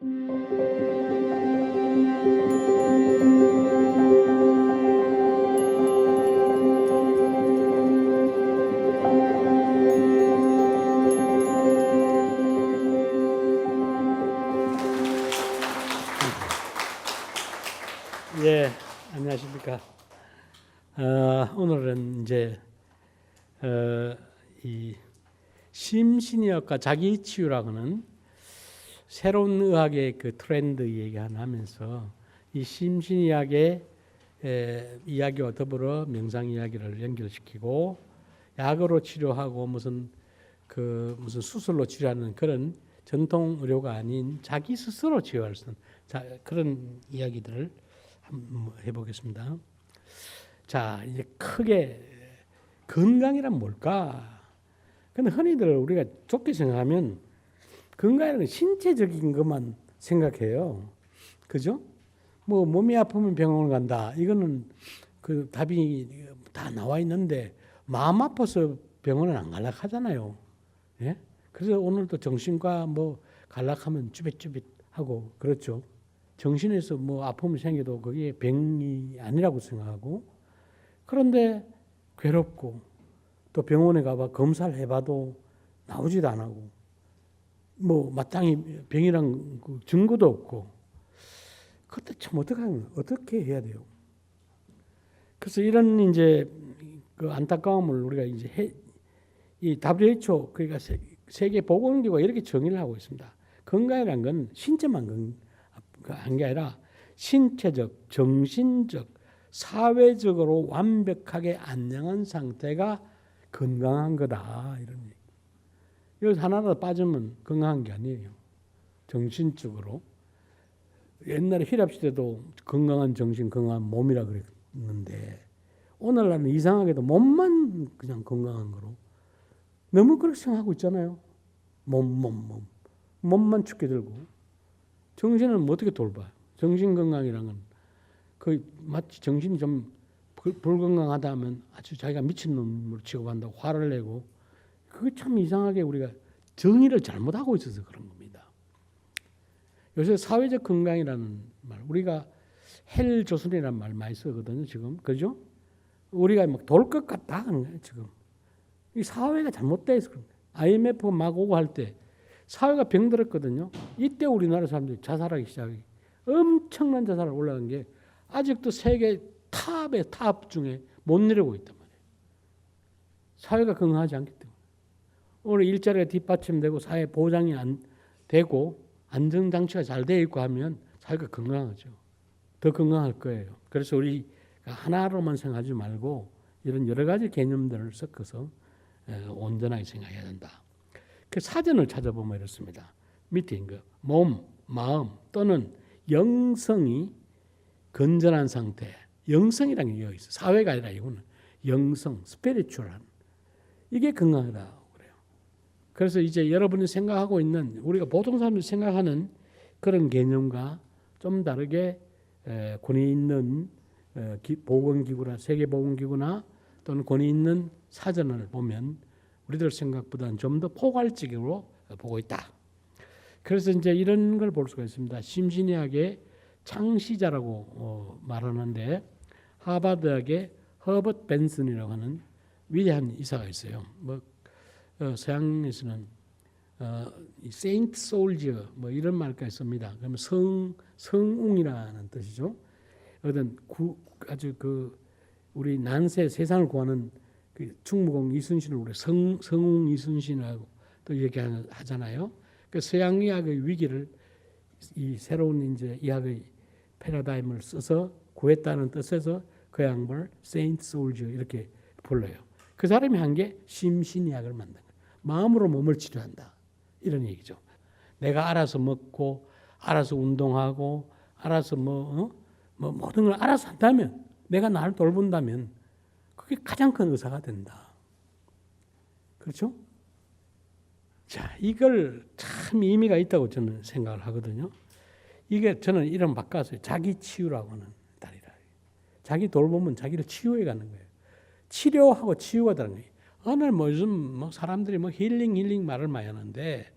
예, 안녕하십니까. 오늘은 이제 이 심신의학과 자기치유라고 하는 새로운 의학의 그 트렌드 얘기 하면서 이 심신의학의 이야기와 더불어 명상 이야기를 연결시키고 약으로 치료하고 무슨 수술로 치료하는 그런 전통 의료가 아닌 자기 스스로 치유할 수 있는 그런 이야기들을 한번 해보겠습니다. 자, 이제 크게 건강이란 뭘까? 근데 흔히들 우리가 좁게 생각하면 건강이라는 건 신체적인 것만 생각해요. 그죠? 뭐 몸이 아프면 병원을 간다. 이거는 그 답이 다 나와 있는데 마음 아파서 병원을 안 갈라 하잖아요. 예? 그래서 오늘도 정신과 뭐 갈락하면 쭈뼛쭈뼛하고 그렇죠. 정신에서 뭐 아픔이 생겨도 그게 병이 아니라고 생각하고, 그런데 괴롭고 또 병원에 가봐 검사를 해봐도 나오지도 안 하고 뭐 마땅히 병이란 그 증거도 없고, 그때 참 어떻게 해야 돼요? 그래서 이런 이제 그 안타까움을 우리가 이제 이 WHO, 그러니까 세계 보건기구가 이렇게 정의를 하고 있습니다. 건강이란 건 신체만 한 게 아니라 신체적, 정신적, 사회적으로 완벽하게 안녕한 상태가 건강한 거다, 이런 얘기. 여기서 하나라도 빠지면 건강한 게 아니에요. 정신적으로. 옛날에 휘랍 시대도 건강한 정신, 건강한 몸이라 그랬는데 오늘날은 이상하게도 몸만 그냥 건강한 거로 너무 그렇게 생각하고 있잖아요. 몸만 죽게 들고 정신은 뭐 어떻게 돌봐요? 정신 건강이란 건 거의 마치 정신이 좀 불건강하다 하면 아주 자기가 미친놈으로 취급한다고 화를 내고, 그게 참 이상하게 우리가 정의를 잘못하고 있어서 그런 겁니다. 요새 사회적 건강이라는 말, 우리가 헬조선이라는 말 많이 쓰거든요, 지금. 그죠? 우리가 막 돌 것 같다 하는 거예요, 지금. 이 사회가 잘못되어 있어서 그런 거예요. IMF 막 오고 할 때 사회가 병들었거든요. 이때 우리나라 사람들이 자살하기 시작해. 엄청난 자살을 올라간 게 아직도 세계 탑의 탑 중에 못 내려오고 있단 말이에요. 사회가 건강하지 않기 때문에. 오늘 일자리가 뒷받침되고 사회 보장이 안 되고 안전장치가 잘 되어 있고 하면 사회가 건강하죠. 더 건강할 거예요. 그래서 우리가 하나로만 생각하지 말고 이런 여러 가지 개념들을 섞어서 온전하게 생각해야 된다. 그 사전을 찾아보면 이렇습니다. 밑에 있는 거, 몸, 마음 또는 영성이 건전한 상태. 영성이라는 게 여기 있어요. 사회가 아니라 이거는 영성, 스피리추얼한. 이게 건강하다고 그래요. 그래서 이제 여러분이 생각하고 있는, 우리가 보통 사람들이 생각하는 그런 개념과 좀 다르게 권위 있는 보건기구나 세계보건기구나 또는 권위 있는 사전을 보면 우리들 생각보다는 좀 더 포괄적으로 보고 있다. 그래서 이제 이런 걸 볼 수가 있습니다. 심신의학의 창시자라고 말하는데 하버드대학의 허버트 벤슨이라고 하는 위대한 의사가 있어요. 서양에서는 세인트 솔지어 뭐 이런 말까지 씁니다. 그러면 성웅이라는 뜻이죠. 어떤 아주 우리 난세 세상을 구하는 그 충무공 이순신을 우리 성웅 이순신이라고 또 얘기하잖아요. 그 서양의학의 위기를 이 새로운 이제 의학의 패러다임을 써서 구했다는 뜻에서 그 양반을 세인트 솔지어 이렇게 불러요. 그 사람이 한 게 심신의학을 만든 거예요. 마음으로 몸을 치료한다, 이런 얘기죠. 내가 알아서 먹고 알아서 운동하고 알아서 모든 걸 알아서 한다면, 내가 나를 돌본다면 그게 가장 큰 의사가 된다. 그렇죠? 자, 이걸 참 의미가 있다고 저는 생각을 하거든요. 이게 저는 이름 바꿨어요. 자기 치유라고 하는 달이라. 자기 돌보면 자기를 치유해 가는 거예요. 치료하고 치유가 다른 거예요. 오늘 요즘 사람들이 힐링 말을 많이 하는데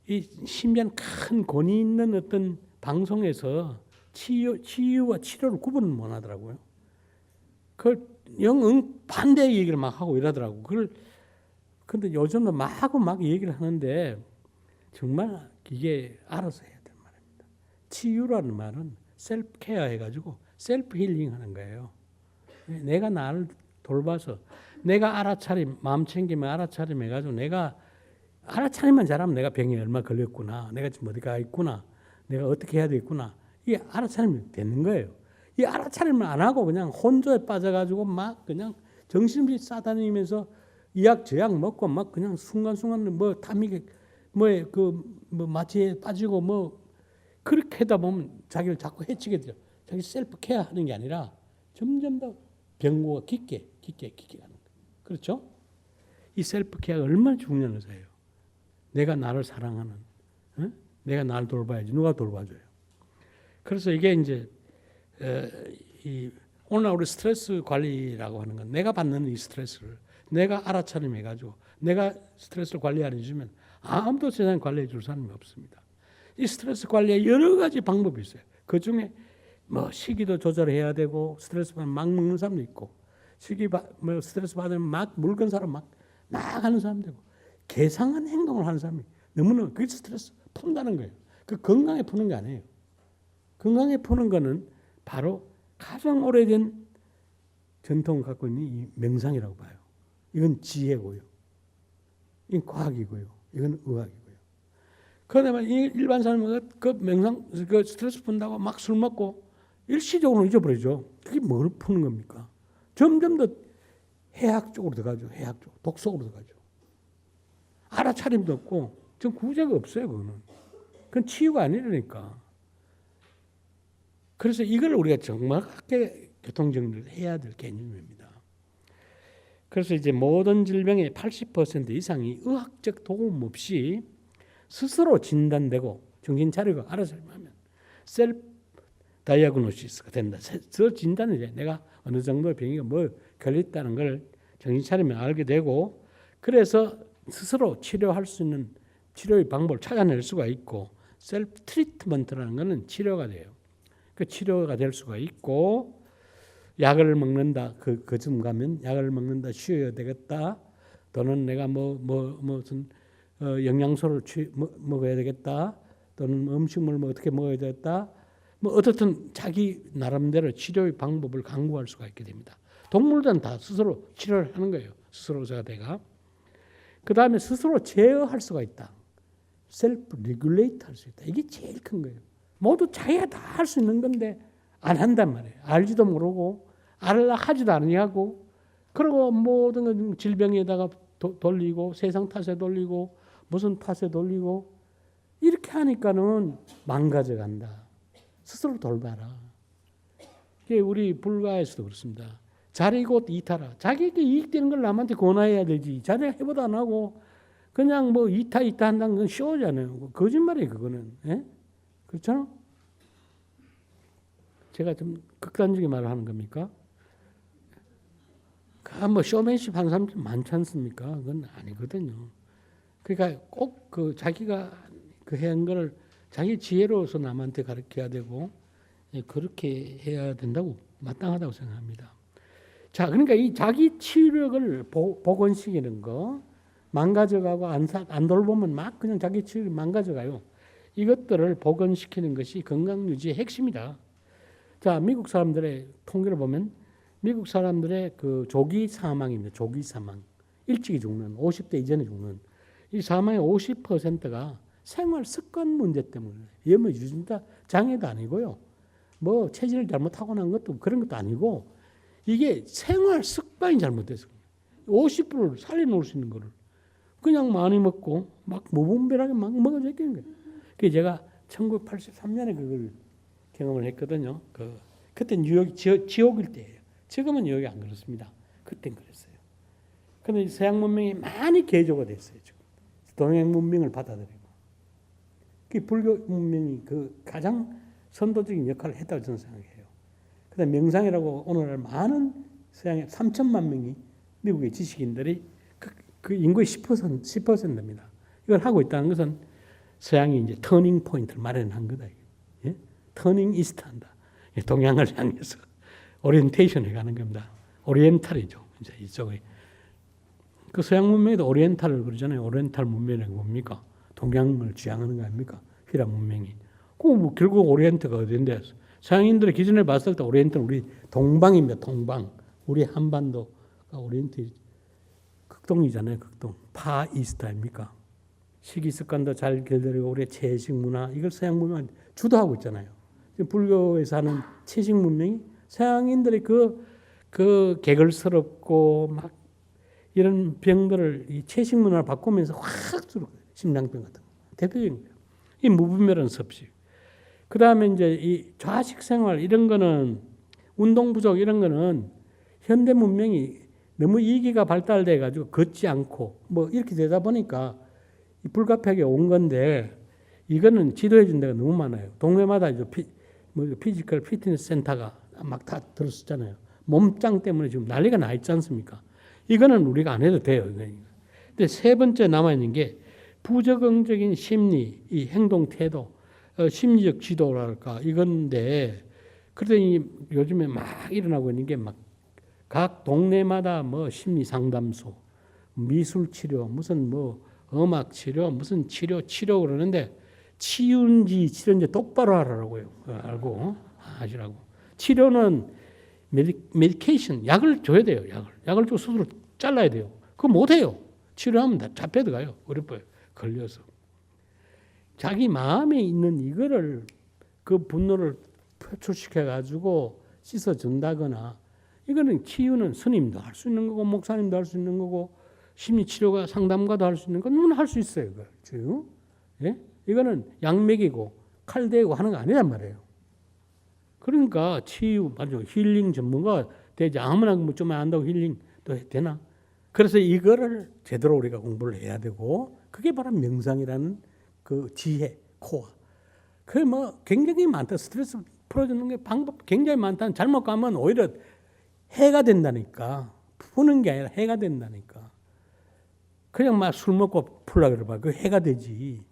이 신비한 큰 권위 있는 어떤 방송에서 치유와 치료를 구분을 못 하더라고요. 그걸 영 반대 얘기를 막 하고 이러더라고. 근데 요즘도 막 하고 막 얘기를 하는데 정말 이게 알아서 해야 될 말입니다. 치유라는 말은 셀프 케어 해가지고 셀프 힐링 하는 거예요. 내가 나를 돌봐서 내가 알아차림, 마음 챙기면 알아차림 해가지고 내가 알아차림만 잘하면 내가 병에 얼마 걸렸구나, 내가 지금 어디 가 있구나, 내가 어떻게 해야 되겠구나, 이게 알아차림이 되는 거예요. 이 알아차림을 안 하고 그냥 혼조에 빠져가지고 막 그냥 정신없이 싸다니면서 이약 저약 먹고 막 그냥 순간순간 뭐 탐이게 뭐 마취에 빠지고 뭐 그렇게 하다 보면 자기를 자꾸 해치게 돼요. 자기 셀프 케어 하는 게 아니라 점점 더 병고가 깊게 가는 거예요. 그렇죠? 이 셀프 케어가 얼마나 중요한 것이에요. 내가 나를 사랑하는, 내가 나를 돌봐야지 누가 돌봐줘요. 그래서 이게 이제 오늘 우리 스트레스 관리라고 하는 건 내가 받는 이 스트레스를 내가 알아차림 해가지고 내가 스트레스를 관리 안 해주면 아무도 세상에 관리해 줄 사람이 없습니다. 이 스트레스 관리에 여러 가지 방법이 있어요. 그 중에 뭐 식이도 조절해야 되고 스트레스 받으면 막 먹는 사람도 있고 스트레스 받으면 막 물건 사러 막 나가는 사람도 있고 개상한 행동을 하는 사람이 너무나 그게 스트레스 푼다는 거예요. 그 건강에 푸는 게 아니에요. 건강에 푸는 거는 바로 가장 오래된 전통을 갖고 있는 이 명상이라고 봐요. 이건 지혜고요. 이건 과학이고요. 이건 의학이고요. 그러면 일반 사람은 그 명상, 그 스트레스 푼다고 막 술 먹고 일시적으로 잊어버리죠. 그게 뭘 푸는 겁니까? 점점 더 해학 쪽으로 들어가죠. 해학 쪽, 독속으로 들어가죠. 알아차림도 없고, 전 구제가 없어요. 그건 치유가 아니라니까. 그래서 이걸 우리가 정확하게 교통정리를 해야 될 개념입니다. 그래서 이제 모든 질병의 80% 이상이 의학적 도움 없이 스스로 진단되고 정신 차리고 알아서 하면 셀프 다이아그노시스가 된다. 스스로 진단을 해. 내가 어느 정도의 병이 뭐 걸렸다는 걸 정신 차리면 알게 되고 그래서 스스로 치료할 수 있는 치료의 방법을 찾아낼 수가 있고 셀프 트리트먼트라는 것은 치료가 돼요. 그 치료가 될 수가 있고 약을 먹는다. 그쯤 가면 약을 먹는다. 쉬어야 되겠다. 또는 내가 무슨 영양소를 먹어야 되겠다. 또는 음식물 어떻게 먹어야 되겠다. 어떻든 자기 나름대로 치료의 방법을 강구할 수가 있게 됩니다. 동물들은 다 스스로 치료를 하는 거예요. 스스로 의사가. 그 다음에 스스로 제어할 수가 있다. 셀프 레귤레이트 할 수 있다. 이게 제일 큰 거예요. 모두 자기가 다 할 수 있는 건데 안 한단 말이에요. 알지도 모르고 알라 하지도 아니하고 그리고 모든 건 질병에다가 돌리고 세상 탓에 돌리고 무슨 탓에 돌리고 이렇게 하니까는 망가져 간다. 스스로 돌봐라. 이게 우리 불가에서도 그렇습니다. 자리 곧 이타라. 자기에게 이익되는 걸 남한테 권해야 되지. 자기가 해보도 안 하고 그냥 뭐 이타 한다는 건 쇼잖아요. 거짓말이에요. 그거는. 예? 그렇잖아? 제가 좀 극단적인 말을 하는 겁니까? 뭐 쇼맨십 하는 사람 많지 않습니까? 그건 아니거든요. 그러니까 꼭 그 자기가 그 해한 걸 자기 지혜로서 남한테 가르쳐야 되고 그렇게 해야 된다고 마땅하다고 생각합니다. 자, 그러니까 이 자기 치력을 복원시키는 거 망가져가고 안 돌보면 막 그냥 자기 치력이 망가져가요. 이것들을 복원시키는 것이 건강 유지의 핵심이다. 자, 미국 사람들의 통계를 보면 미국 사람들의 그 조기 사망입니다. 조기 사망. 일찍이 죽는 50대 이전에 죽는 이 사망의 50%가 생활 습관 문제 때문에 이게 뭐 유전자 장애도 아니고요. 뭐 체질을 잘못하고 난 것도 그런 것도 아니고 이게 생활 습관이 잘못돼서 50%를 살려놓을 수 있는 거를 그냥 많이 먹고 막 무분별하게 막 먹어져 있는 거예요. 그래서 제가 1983년에 그걸 경험을 했거든요. 그때 뉴욕이 지옥일 때예요. 지금은 뉴욕이 안 그렇습니다. 그땐 그랬어요. 그런데 서양 문명이 많이 개조가 됐어요. 지금 동양 문명을 받아들이고 그 불교 문명이 그 가장 선도적인 역할을 했다고 저는 생각해요. 그다음 명상이라고 오늘날 많은 서양의 3천만 명이 미국의 지식인들이 그 인구의 10%입니다. 이걸 하고 있다는 것은 서양이 이제 터닝 포인트를 마련한 거다. 예? 터닝 이스트 한다. 동양을 향해서 오리엔테이션 해가는 겁니다. 오리엔탈이죠. 이제 이쪽에. 그 서양 문명에도 오리엔탈을 그러잖아요. 오리엔탈 문명이 뭡니까? 동양을 지향하는 거 아닙니까? 휘라 문명이. 뭐 결국 오리엔트가 어딘데? 서양인들이 기존에 봤을 때 오리엔트는 우리 동방입니다. 동방. 우리 한반도가 오리엔트 극동이잖아요. 극동. 파 이스트 아닙니까? 식이 습관도 잘 길들이고 우리의 채식 문화 이걸 서양 문화가 주도하고 있잖아요. 불교에서 하는 채식 문명이 서양인들이 그 개걸스럽고 막 이런 병들을 이 채식 문화를 바꾸면서 확 줄어 심장병 같은 거. 대표적인 거예요. 이 무분별한 섭식. 그 다음에 이제 이 좌식 생활 이런 거는 운동 부족 이런 거는 현대 문명이 너무 이기가 발달돼 가지고 걷지 않고 뭐 이렇게 되다 보니까 불가피하게 온 건데 이거는 지도해 준 데가 너무 많아요. 동네마다 이제 피지컬 피트니스 센터가 막 다 들었었잖아요. 몸짱 때문에 지금 난리가 나 있지 않습니까? 이거는 우리가 안 해도 돼요. 근데 세 번째 남아있는 게 부적응적인 심리, 이 행동 태도, 심리적 지도랄까 이건데 그러더니 요즘에 막 일어나고 있는 게 막 각 동네마다 뭐 심리 상담소, 미술 치료, 무슨 뭐 음악 치료, 무슨 치료 그러는데 치유인지 치료인지 똑바로 하라고요. 알고 하시라고. 치료는 메디케이션, 약을 줘야 돼요. 약을 주고 스스로 잘라야 돼요. 그거 못 해요. 치료하면 다 잡혀 들어가요. 어렵어요. 걸려서. 자기 마음에 있는 이거를 그 분노를 표출시켜 가지고 씻어준다거나 이거는 치유는 스님도 할 수 있는 거고 목사님도 할 수 있는 거고 심리치료가 상담가도 할 수 있는 건 누구나 할 수 있어요. 이걸 치유. 예? 이거는 약 먹이고 칼 대고 하는 거 아니란 말이에요. 그러니까 치유, 맞죠? 힐링 전문가 되지. 아무나 좀 안다고 힐링도 되나? 그래서 이거를 제대로 우리가 공부를 해야 되고 그게 바로 명상이라는 그 지혜, 코어. 그게 뭐 굉장히 많다. 스트레스 풀어주는 게 방법 굉장히 많다. 잘못 가면 오히려 해가 된다니까. 푸는 게 아니라 해가 된다니까. 그냥 막 술 먹고 풀려고 그러봐. 그 해가 되지.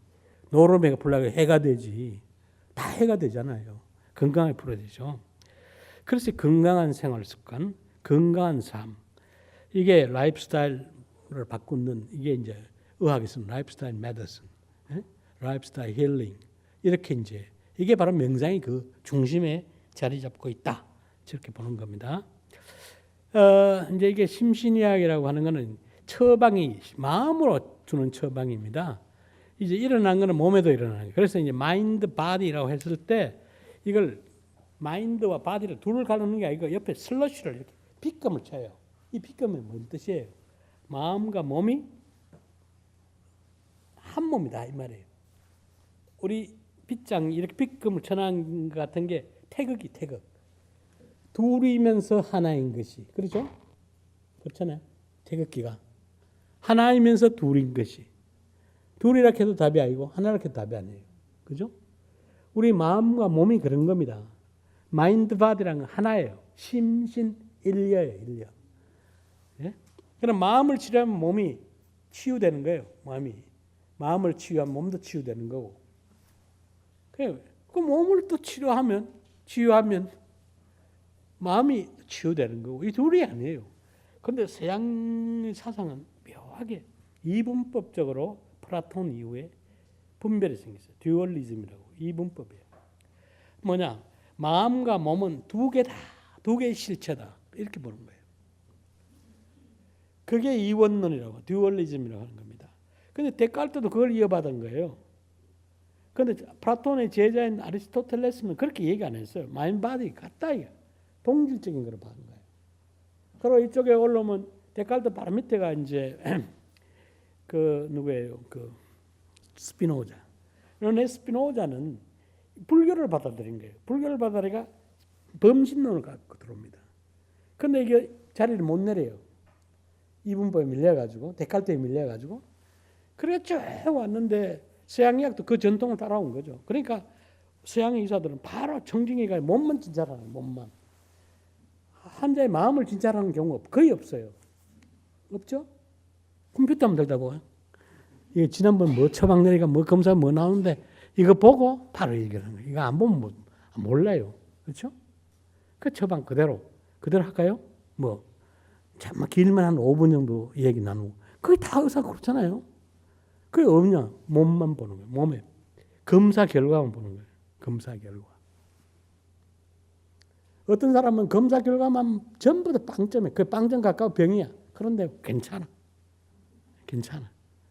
노름에가 풀려고 해가 되지. 다 해가 되잖아요. 건강하게 풀어야 되죠. 그래서 건강한 생활 습관, 건강한 삶. 이게 라이프스타일을 바꾸는 이게 이제 의학에서는 라이프스타일 메디슨, 라이프스타일 힐링 이렇게 이제 이게 바로 명상이 그 중심에 자리 잡고 있다. 이렇게 보는 겁니다. 이제 이게 심신의학이라고 하는 것은 처방이 마음으로 주는 처방입니다. 이제 일어난 거는 몸에도 일어나는 거예요. 그래서 이제 마인드 바디라고 했을 때 이걸 마인드와 바디를 둘을 가르는 게 아니고 옆에 슬러시를 이렇게 빗금을 쳐요. 이 빗금이 뭔 뜻이에요? 마음과 몸이 한 몸이다 이 말이에요. 우리 빗장 이렇게 빗금을 쳐놓은 것 같은 게 태극이 태극. 둘이면서 하나인 것이 그렇죠? 그렇잖아요. 태극기가 하나이면서 둘인 것이 둘이라 해도 답이 아니고 하나라 해도 답이 아니에요. 그죠? 우리 마음과 몸이 그런 겁니다. 마인드 바디랑 하나예요. 심신일려예요. 일려. 예? 그럼 마음을 치료하면 몸이 치유되는 거예요. 마음을 치유하면 몸도 치유되는 거고. 그 몸을 또 치유하면 마음이 치유되는 거고. 이 둘이 아니에요. 그런데 서양 사상은 묘하게 이분법적으로 플라톤 이후에 분별이 생겼어요. 듀얼리즘이라고. 이분법이에요. 뭐냐? 마음과 몸은 두 개다. 두 개의 실체다. 이렇게 보는 거예요. 그게 이원론이라고, 듀얼리즘이라고 하는 겁니다. 근데 데카르트도 그걸 이어받은 거예요. 그런데 플라톤의 제자인 아리스토텔레스는 그렇게 얘기 안 했어요. 마인 바디 같다. 이게. 동질적인 걸 받은 거예요. 그리고 이쪽에 올라오면 데카르트 바로 밑에가 이제 그 누구예요? 그 스피노자. 그런데 스피노자는 불교를 받아들인 거예요. 불교를 받아들이가 범신론을 갖고 들어옵니다. 그런데 이게 자리를 못 내려요. 이분법에 밀려가지고 데카르트에 밀려가지고 그래 쭉 왔는데 서양의학도 그 전통을 따라온 거죠. 그러니까 서양의 의사들은 바로 정중히가 몸만 진찰하는 몸만. 환자의 마음을 진찰하는 경우가 거의 없어요. 없죠? 컴퓨터 한번 들다 보아요. 이게 지난번 뭐 처방 내니까 뭐 검사 뭐 나오는데 이거 보고 바로 얘기하는 거예요. 이거 안 보면 뭐 몰라요. 그렇죠? 그 처방 그대로 할까요? 뭐 참 길면 한 5분 정도 얘기 나누고 그게 다 의사 그렇잖아요. 그게 없냐? 몸만 보는 거예요. 몸에 검사 결과만 보는 거예요. 검사 결과. 어떤 사람은 검사 결과만 전부 다 빵점에 그 빵점 가까운 병이야. 그런데 괜찮아.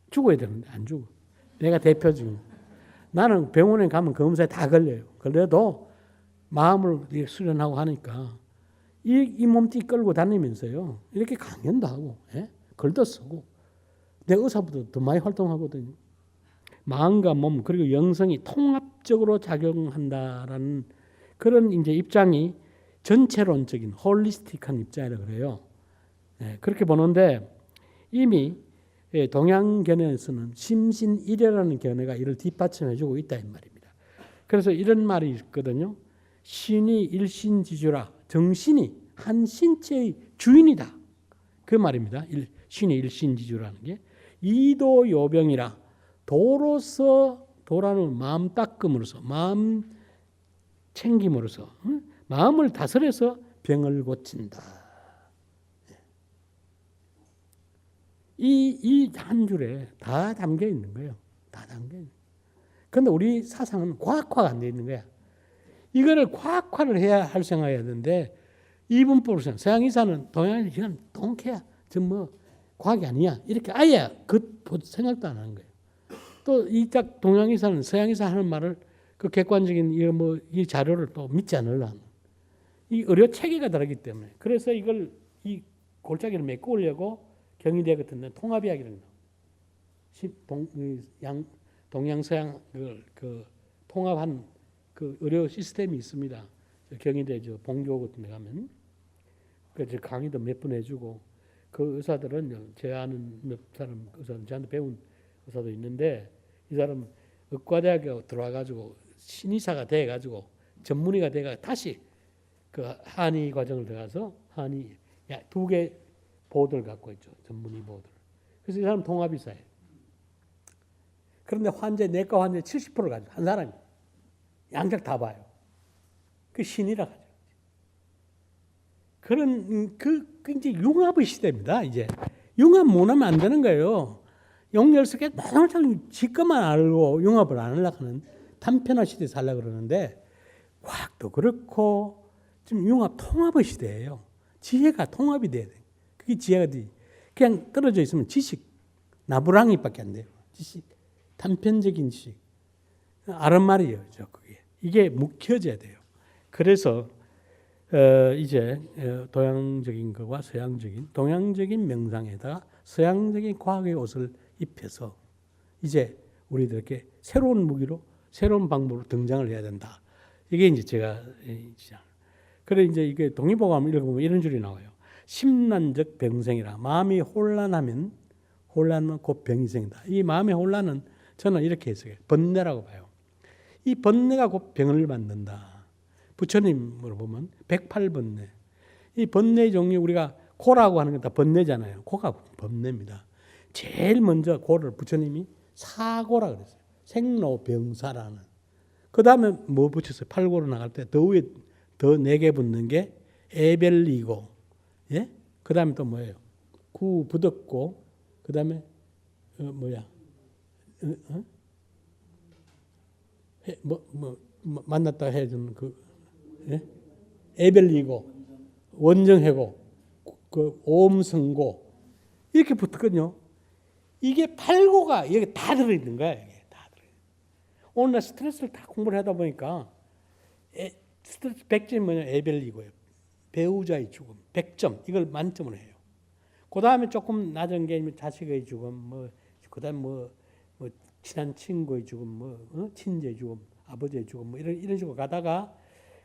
죽어야 되는데 안 죽어. 내가 대표 지금. 나는 병원에 가면 검사에 다 걸려요. 걸려도 마음을 수련하고 하니까 이 몸띠 끌고 다니면서요. 이렇게 강연도 하고 글도 쓰고 내 의사보다 더 많이 활동하거든요. 마음과 몸 그리고 영성이 통합적으로 작용한다라는 그런 이제 입장이 전체론적인 홀리스틱한 입장이라고 그래요. 그렇게 보는데 이미 동양견해에서는 심신일여라는 견해가 이를 뒷받침해주고 있다 이 말입니다. 그래서 이런 말이 있거든요. 신이 일신지주라. 정신이 한 신체의 주인이다. 그 말입니다. 신이 일신지주라는 게 이도요병이라. 도로서 도라는 마음 닦음으로써 마음 챙김으로써 마음을 다스려서 병을 고친다. 이 한 줄에 다 담겨 있는 거예요. 다 담겨 있는. 그런데 우리 사상은 과학화가 안 돼 있는 거야. 이거를 과학화를 해야 할 생각해야 되는데 이분법으로 생각. 서양 의사는 동양 의사는 똥개야. 저 뭐 과학이 아니야. 이렇게 아예 그 생각도 안 하는 거예요. 또 이 딱 동양 의사는 서양 의사 하는 말을 그 객관적인 이 자료를 또 믿지 않으려는 이 의료 체계가 다르기 때문에 그래서 이걸 이 골짜기를 메꾸려고 경희대 같은 데 통합의학이라는 동양 서양 그 통합한 그 의료 시스템이 있습니다. 경희대 본교 같은 데 가면 그 강의도 몇 번 해주고 그 의사들은 제 아는 몇 사람 의사들 저한테 배운 의사도 있는데 이 사람 의과대학에 들어와가지고 신의사가 돼가지고 전문의가 돼가 다시 그 한의 과정을 들어가서 한의 2개 보호를 갖고 있죠. 전문의 보호들. 그래서 이 사람 통합의사예요. 그런데 내과 환자 70%를 가지고 한 사람이 양쪽 다 봐요. 그 신이라 하죠. 그런 이제 융합의 시대입니다. 이제 융합 못하면 안 되는 거예요. 용열스게 너무 지껏만 알고 융합을 안 하려고 하는 단편화 시대에 살려고 그러는데 과학도 그렇고 지금 융합 통합의 시대예요. 지혜가 통합이 돼야 돼. 그게 지혜가 돼. 그냥 떨어져 있으면 지식, 나부랑이밖에 안 돼요. 지식, 단편적인 지식. 아는 말이에요. 그게. 이게 묵혀져야 돼요. 그래서 이제 동양적인 것과 서양적인 동양적인 명상에다가 서양적인 과학의 옷을 입혀서 이제 우리들에게 새로운 무기로 새로운 방법으로 등장을 해야 된다. 이게 이제 제가 그래 이제 이게 동의보감을 읽어보면 이런 줄이 나와요. 심란적 병생이라. 마음이 혼란하면 곧 병이 생긴다. 이 마음의 혼란은 저는 이렇게 해석해요. 번뇌라고 봐요. 이 번뇌가 곧 병을 만든다. 부처님으로 보면 108번뇌. 이 번뇌의 종류 우리가 고라고 하는 건 다 번뇌잖아요. 고가 번뇌입니다. 제일 먼저 고를 부처님이 사고라 그랬어요. 생로병사라는. 그 다음에 뭐 붙였어요? 팔고로 나갈 때 더 위에 더 4개 붙는 게 애별리고, 예? 그 다음에 또 뭐예요? 구부덕고, 그 다음에 만났다 해주는 예? 애별리고, 원정해고, 그 오음성고 이렇게 붙거든요. 이게 8고가 여기 다 들어있는 거야. 이게 다 들어. 오늘 나 스트레스를 다 공부를 하다 보니까 스트레스 100점이 뭐냐? 애별리고요. 배우자의 죽음 100점 이걸 만점으로 해요. 그 다음에 조금 낮은 게 자식의 죽음, 그 다음 친한 친구의 죽음, 친제의 죽음, 아버지의 죽음, 이런 식으로 가다가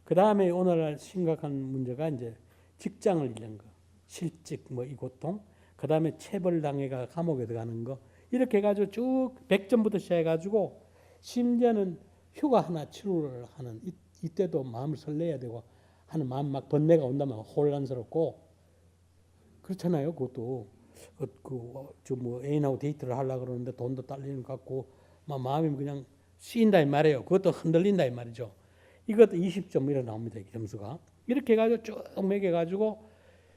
그 다음에 오늘날 심각한 문제가 이제 직장을 잃는 거, 실직, 이 고통, 그 다음에 체벌당해가 감옥에 들어가는 거, 이렇게 해가지고 쭉 100점부터 시작해가지고 심지어는 휴가 하나 치료를 하는 이때도 마음을 설레야 되고 하는 마음 막 번뇌가 온다면 혼란스럽고 그렇잖아요. 그것도 뭐 애인하고 데이트를 하려고 그러는데 돈도 딸리는 것 같고 막 마음이 그냥 쓰인다 이 말이에요. 그것도 흔들린다 이 말이죠. 이것도 20점 이래 나옵니다. 점수가. 이렇게 해가지고 쭉 매겨가지고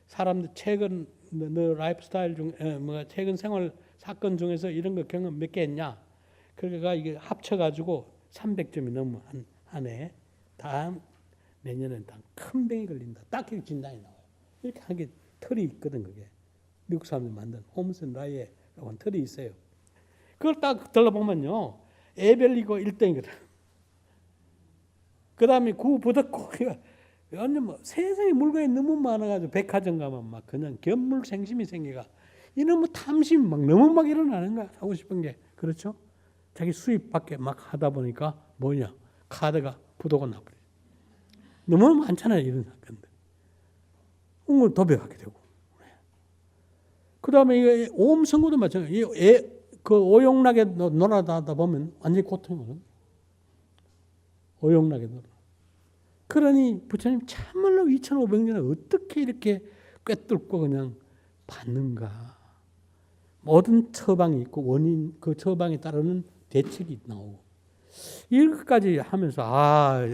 사람들 최근 너 라이프스타일 중 뭐 최근 생활 사건 중에서 이런 거 경험 몇 개 했냐? 그러니까 이게 합쳐가지고 300점이 넘어 한 해. 다음 내년엔 큰 병이 걸린다. 딱 이렇게 진단이 나와요. 이렇게 한 게 틀이 있거든 그게. 미국 사람들이 만든 홈스 앤 라이에라고 하는 틀이 있어요. 그걸 딱 들러보면요. 에벨리고 1등이거든. 그 다음에 구부덕고 완전 뭐 세상에 물건이 너무 많아가지고 백화점 가면 막 그냥 견물생심이 생기가 이런 뭐 탐심이 막 너무 막 일어나는 거야. 하고 싶은 게. 그렇죠? 자기 수입 밖에 막 하다 보니까 뭐냐. 카드가 부도가 나버려. 너무 많잖아요. 이런 사건들. 웅을 도배하게 되고. 그 다음에 오음 선고도 마찬가지예요. 그 오용락에 놀아다니다 보면 완전히 고통이거든. 오용락에 놀아. 그러니 부처님 참말로 2500년을 어떻게 이렇게 꿰뚫고 그냥 받는가. 모든 처방이 있고 원인 그 처방에 따르는 대책이 나오고 이것까지 하면서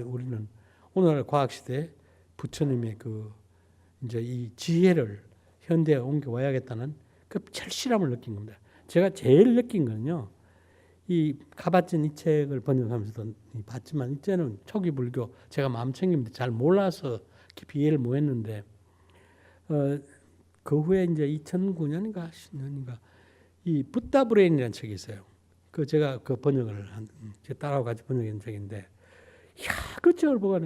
우리는 오늘날 과학 시대에 부처님의 그 이제 이 지혜를 현대에 옮겨와야겠다는 그 철실함을 느낀 겁니다. 제가 제일 느낀 건요. 이 가바진 이 책을 번역하면서도 봤지만 이제는 초기 불교 제가 마음 챙깁니다. 잘 몰라서 깊이 이해를 못했는데 그 후에 이제 2009년인가 10년인가 이 붓다 브레인이라는 책이 있어요. 그 제가 그 번역을 제 딸하고 같이 번역한 책인데, 그 책을 보고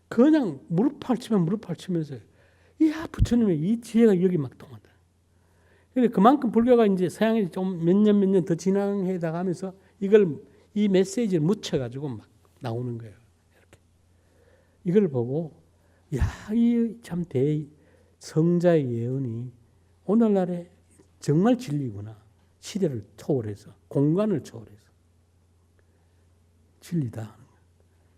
그냥 무릎 꿇치면서 부처님의 이 지혜가 여기 막 통한다. 그만큼 불교가 이제 서양에 좀 몇 년 더 진행해 나가면서 이 메시지를 묻혀가지고 막 나오는 거예요. 이렇게. 이걸 보고, 이 참 성자의 예언이 오늘날에 정말 진리구나. 시대를 초월해서, 공간을 초월해서. 진리다.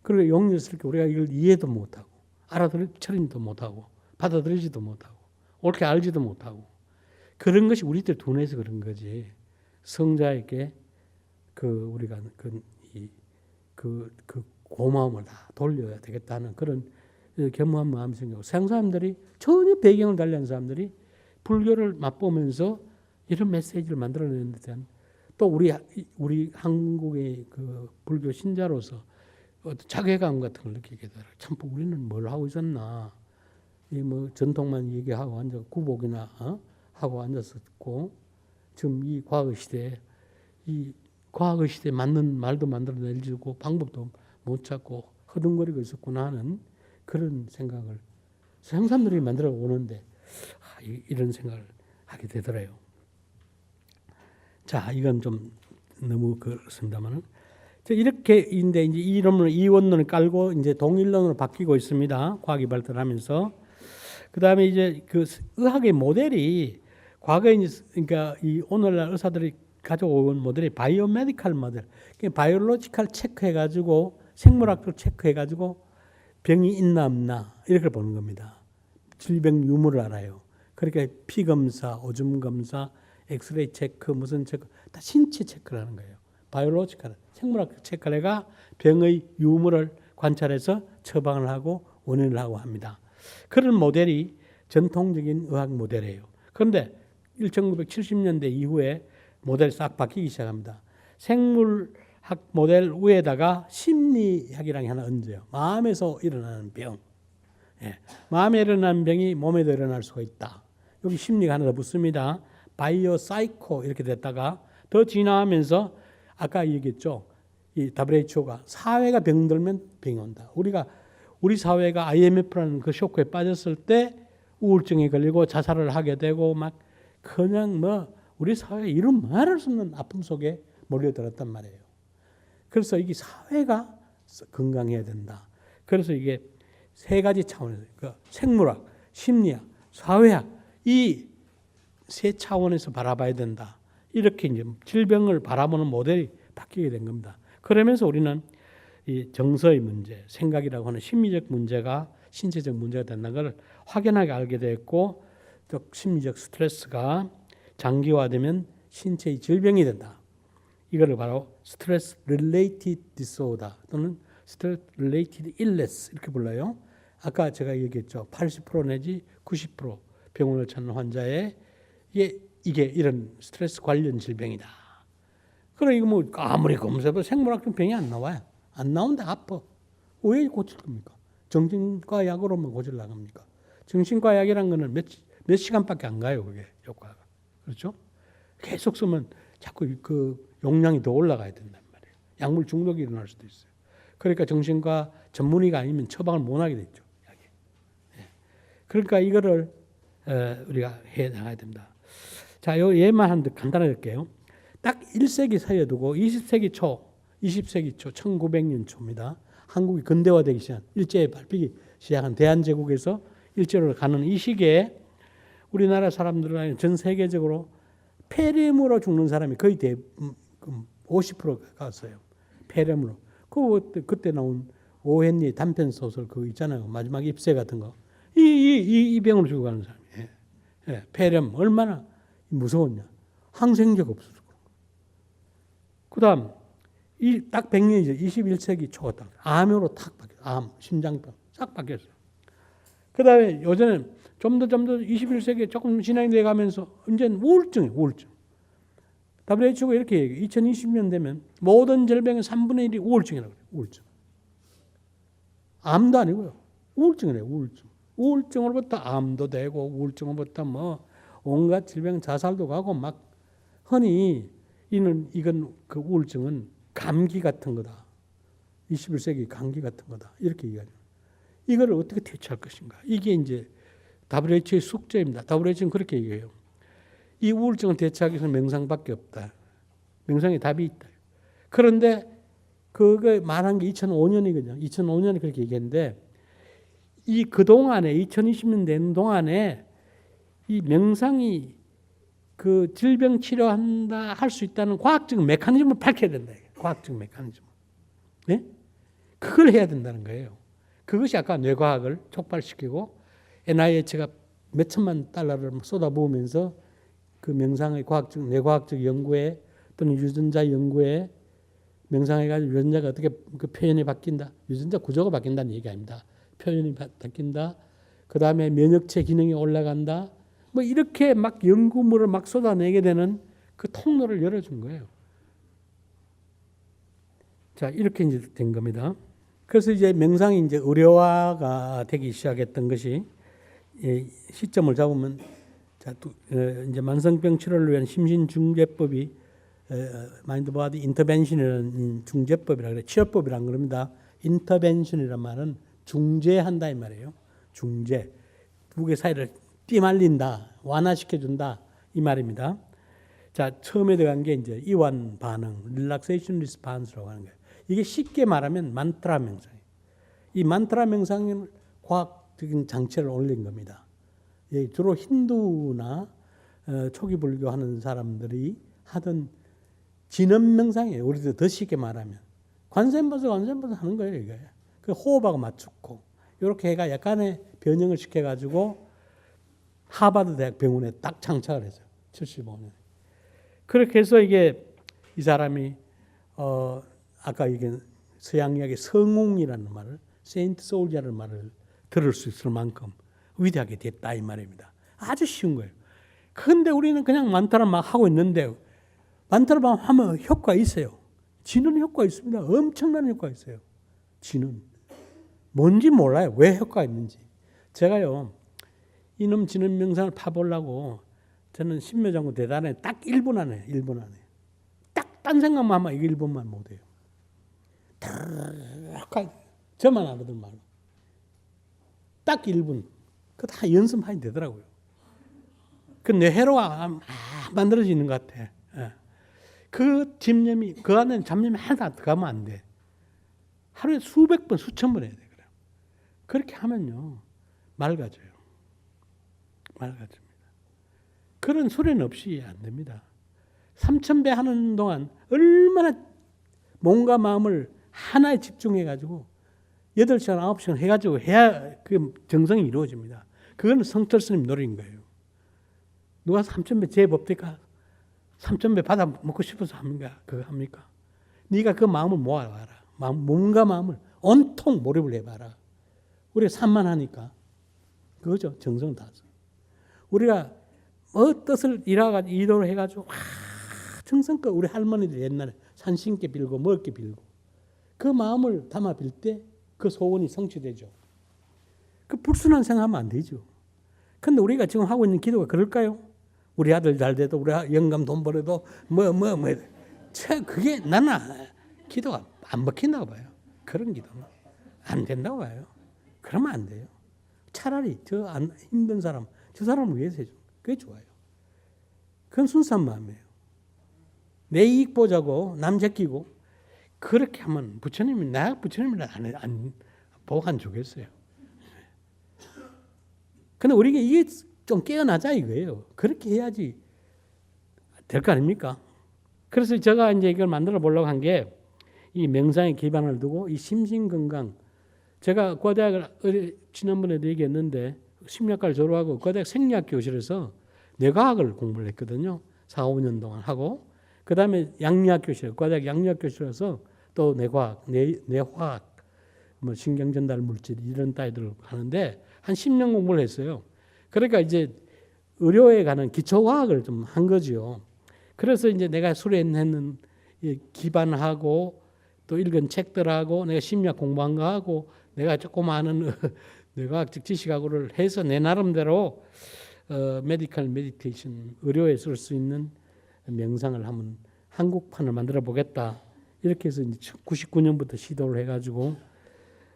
그리고 용려스럽게 우리가 이걸 이해도 못하고, 알아들지도 못하고, 받아들이지도 못하고, 옳게 알지도 못하고, 그런 것이 우리들 돈에서 그런 거지. 성자에게 우리가 그 고마움을 다 돌려야 되겠다는 그런 겸허한 마음이 생기고, 서양 사람들이 전혀 배경을 달리한 사람들이 불교를 맛보면서 이런 메시지를 만들어내는 데 대한 또 우리 한국의 그 불교 신자로서 자괴감 같은 걸 느끼게 되더라고요. 참 우리는 뭘 하고 있었나. 뭐 전통만 얘기하고 앉아 구복이나 하고 앉았었고, 지금 이 과거 시대에 맞는 말도 만들어내려고 방법도 못 찾고 허둥거리고 있었구나 하는 그런 생각을 서양 사람들이 만들어 오는데 이런 생각을 하게 되더라고요. 자, 이건 좀 너무 그렇습니다만은 이렇게인데 이제 이원론을 깔고 이제 동일론으로 바뀌고 있습니다. 과학이 발달하면서. 그 다음에 이제 그 의학의 모델이 과거에 이제 그러니까 이 오늘날 의사들이 가져온 모델이 바이오메디칼 모델, 바이올로지컬 체크해가지고 생물학적 체크해가지고 병이 있나 없나 이렇게 보는 겁니다. 질병 유무를 알아요. 그러니까 피 검사, 오줌 검사, 엑스레이 체크, 무슨 체크 다 신체 체크를 하는 거예요. 바이올로지컬 생물학 체크가 병의 유무를 관찰해서 처방을 하고 원인을 하고 합니다. 그런 모델이 전통적인 의학 모델이에요. 그런데 1970년대 이후에 모델이 싹 바뀌기 시작합니다. 생물학 모델 위에다가 심리학이라는 게 하나 얹어요. 마음에서 일어나는 병. 마음에 일어나는 병이 몸에도 일어날 수가 있다. 여기 심리가 하나 더 붙습니다. 바이오 사이코 이렇게 됐다가 더 진화하면서 아까 얘기했죠. 이 WHO가 사회가 병들면 병이 온다. 우리 사회가 IMF라는 그 쇼크에 빠졌을 때 우울증에 걸리고 자살을 하게 되고 막 그냥 우리 사회에 이런 말할 수 없는 아픔 속에 몰려들었단 말이에요. 그래서 이게 사회가 건강해야 된다. 그래서 이게 세 가지 차원에서 생물학, 심리학, 사회학 이 세 차원에서 바라봐야 된다. 이렇게 이제 질병을 바라보는 모델이 바뀌게 된 겁니다. 그러면서 우리는 이 정서의 문제, 생각이라고 하는 심리적 문제가 신체적 문제가 된다는 걸 확연하게 알게 됐고, 또 심리적 스트레스가 장기화되면 신체의 질병이 된다. 이거를 바로 스트레스 릴레이티드 디소더 또는 스트레스 릴레이티드 일네스 이렇게 불러요. 아까 제가 얘기했죠. 80% 내지 90% 병원을 찾는 환자의 이게 이런 스트레스 관련 질병이다. 그래 이거 뭐 아무리 검사해도 생물학적 병이 안 나와요. 안 나오는데 아파. 왜 고칠 겁니까? 정신과 약으로만 고칠 나갑니까? 정신과 약이란 거는 몇 시간밖에 안 가요. 그게 효과가. 그렇죠? 계속 쓰면 자꾸 그 용량이 더 올라가야 된단 말이에요. 약물 중독이 일어날 수도 있어요. 그러니까 정신과 전문의가 아니면 처방을 못 하게 됐죠. 약이. 그러니까 이거를 우리가 해 나가야 됩니다. 자, 요 예만 한번 간단하게 할게요. 딱 1세기 사이에 두고 20세기 초 1900년 초입니다. 한국이 근대화되기 시작한 일제에 밟히기 시작한 대한제국에서 일제로 가는 이 시기에 우리나라 사람들은 전 세계적으로 폐렴으로 죽는 사람이 거의 50%가 갔어요. 폐렴으로. 그때 나온 오헨리 단편 소설 그거 있잖아요. 마지막 입새 같은 거. 이 병으로 죽어가는 사람이. 예, 폐렴 얼마나 무서웠냐. 항생제가 없어서. 그다음 딱 100년이죠. 21세기 초가 딱 암으로 탁 바뀌었어요. 암, 심장병 싹 바뀌었어요. 그다음에 요즘은 좀 더 21세기에 조금 진행이 돼 가면서 이제는 우울증이에요. 우울증. WHO가 이렇게 얘기해요. 2020년 되면 모든 질병의 3분의 1이 우울증이라고 그래요. 우울증. 암도 아니고요. 우울증이래요. 우울증. 우울증으로부터 암도 되고 우울증으로부터 뭐 온갖 질병 자살도 가고 막 흔히 이건 그 우울증은 감기 같은 거다. 21세기 감기 같은 거다. 이렇게 얘기하죠. 이걸 어떻게 대처할 것인가. 이게 이제 WHO의 숙제입니다. WHO는 그렇게 얘기해요. 이 우울증을 대처하기 위해서는 명상밖에 없다. 명상에 답이 있다. 그런데 그거 말한 게 2005년이거든요. 2005년에 그렇게 얘기했는데 그동안에 2020년 되는 동안에 이 명상이 그 질병 치료한다 할 수 있다는 과학적 메커니즘을 밝혀야 된다. 과학적 메커니즘. 네? 그걸 해야 된다는 거예요. 그것이 아까 뇌과학을 촉발시키고 NIH가 몇 천만 달러를 쏟아부으면서 그 명상의 뇌과학적 연구에 또는 유전자 연구에 명상해가지고 유전자가 어떻게 그 표현이 바뀐다. 유전자 구조가 바뀐다는 얘기 아닙니다. 표현이 바뀐다. 그 다음에 면역체 기능이 올라간다. 뭐 이렇게 막 연구물을 막 쏟아내게 되는 그 통로를 열어준 거예요. 자, 이렇게 이제 된 겁니다. 그래서 이제 명상이 이제 의료화가 되기 시작했던 것이 시점을 잡으면 이제 만성병 치료를 위한 심신중재법이 마인드 바디 인터벤션이라는 중재법이라 그래. 치료법이란 겁니다. 인터벤션이란 말은 중재한다 이 말이에요. 중재. 두 개 사이를 띠말린다, 완화시켜준다 이 말입니다. 자, 처음에 들어간 게 이제 이완 반응, 릴락세이션 리스판스라고 하는 거예요. 이게 쉽게 말하면 만트라 명상이에요. 이 만트라 명상은 과학적인 장치를 올린 겁니다. 주로 힌두나 초기 불교 하는 사람들이 하던 진원 명상이에요. 우리도 더 쉽게 말하면 관세음보살 하는 거예요. 이게 그 호흡하고 맞추고 이렇게 해가 약간의 변형을 시켜가지고 하버드 대학 병원에 딱 장착을 했어요. 75년. 그렇게 해서 이게 이 사람이 아까 얘기한 서양의학의 성웅이라는 말을 세인트 소울자라는 말을 들을 수 있을 만큼 위대하게 됐다 이 말입니다. 아주 쉬운 거예요. 그런데 우리는 그냥 만타를 막 하고 있는데 만타를 막 하면 효과 있어요. 지는 효과 있습니다. 엄청난 효과 있어요. 지는 뭔지 몰라요. 왜 효과가 있는지. 제가요 이놈 지는 명상을 파보려고 저는 신묘장구 대단해. 딱 1분 안에 1분 안에 딱 딴 생각만 하면 이게 1분만 못해요. 저만 알아들 말로 딱 1분. 그거 다 연습하면 되더라고요. 그 뇌회로가 만들어지는 것 같아. 그 집념이 그 안에 잡념이 하나도 들어가면 안 돼. 하루에 수백 번, 수천 번 해야 돼. 그렇게 하면요 맑아져요. 맑아집니다. 그런 소리는 없이 안 됩니다. 3000배 하는 동안 얼마나 몸과 마음을 하나에 집중해가지고 8시간, 9시간 해가지고 해야 그 정성이 이루어집니다. 그건 성철 스님 노래인 거예요. 누가 3,000배 제법대가 3,000배 받아 먹고 싶어서 합니까? 그거 합니까? 네가 그 마음을 모아봐라. 몸과 마음을 온통 몰입을 해봐라. 우리가 산만하니까 그거죠. 정성 다해서. 우리가 뜻을 이도를 해가지고 정성껏 우리 할머니들 옛날에 산신께 빌고 먹게 빌고 그 마음을 담아 빌 때 그 소원이 성취되죠. 그 불순한 생각하면 안 되죠. 근데 우리가 지금 하고 있는 기도가 그럴까요? 우리 아들 잘 돼도 우리 영감 돈 벌어도 그게 나는 기도가 안 먹힌다고 봐요. 그런 기도는 안 된다고 봐요. 그러면 안 돼요. 차라리 힘든 사람, 저 사람을 위해서 해줘. 그게 좋아요. 그건 순수한 마음이에요. 내 이익 보자고 남 제끼고 그렇게 하면 부처님이 안 복 안 주겠어요. 근데 우리가 이게 좀 깨어나자 이거예요. 그렇게 해야지 될 거 아닙니까? 그래서 제가 이제 이걸 만들어 보려고 한 게 이 명상에 기반을 두고 이 심신건강 제가 고대학을 지난번에도 얘기했는데 심리학과를 졸업하고 고대학 생리학 교실에서 뇌과학을 공부를 했거든요. 4, 5년 동안 하고 그 다음에 양리학 교실, 고대학 양리학 교실에서 또 뇌과학, 뇌화학, 뭐 신경전달 물질 이런 따위들을 하는데 한 10년 공부를 했어요. 그러니까 이제 의료에 관한 기초과학을 좀 한 거죠. 그래서 이제 내가 수련했는 기반하고 또 읽은 책들하고 내가 심리학 공부한 거하고 내가 조금 아는 뇌과학적 지식하고를 해서 내 나름대로 메디컬 메디테이션 의료에 쓸 수 있는 명상을 한번 한국판을 만들어 보겠다. 이렇게 해서 이제 99년부터 시도를 해가지고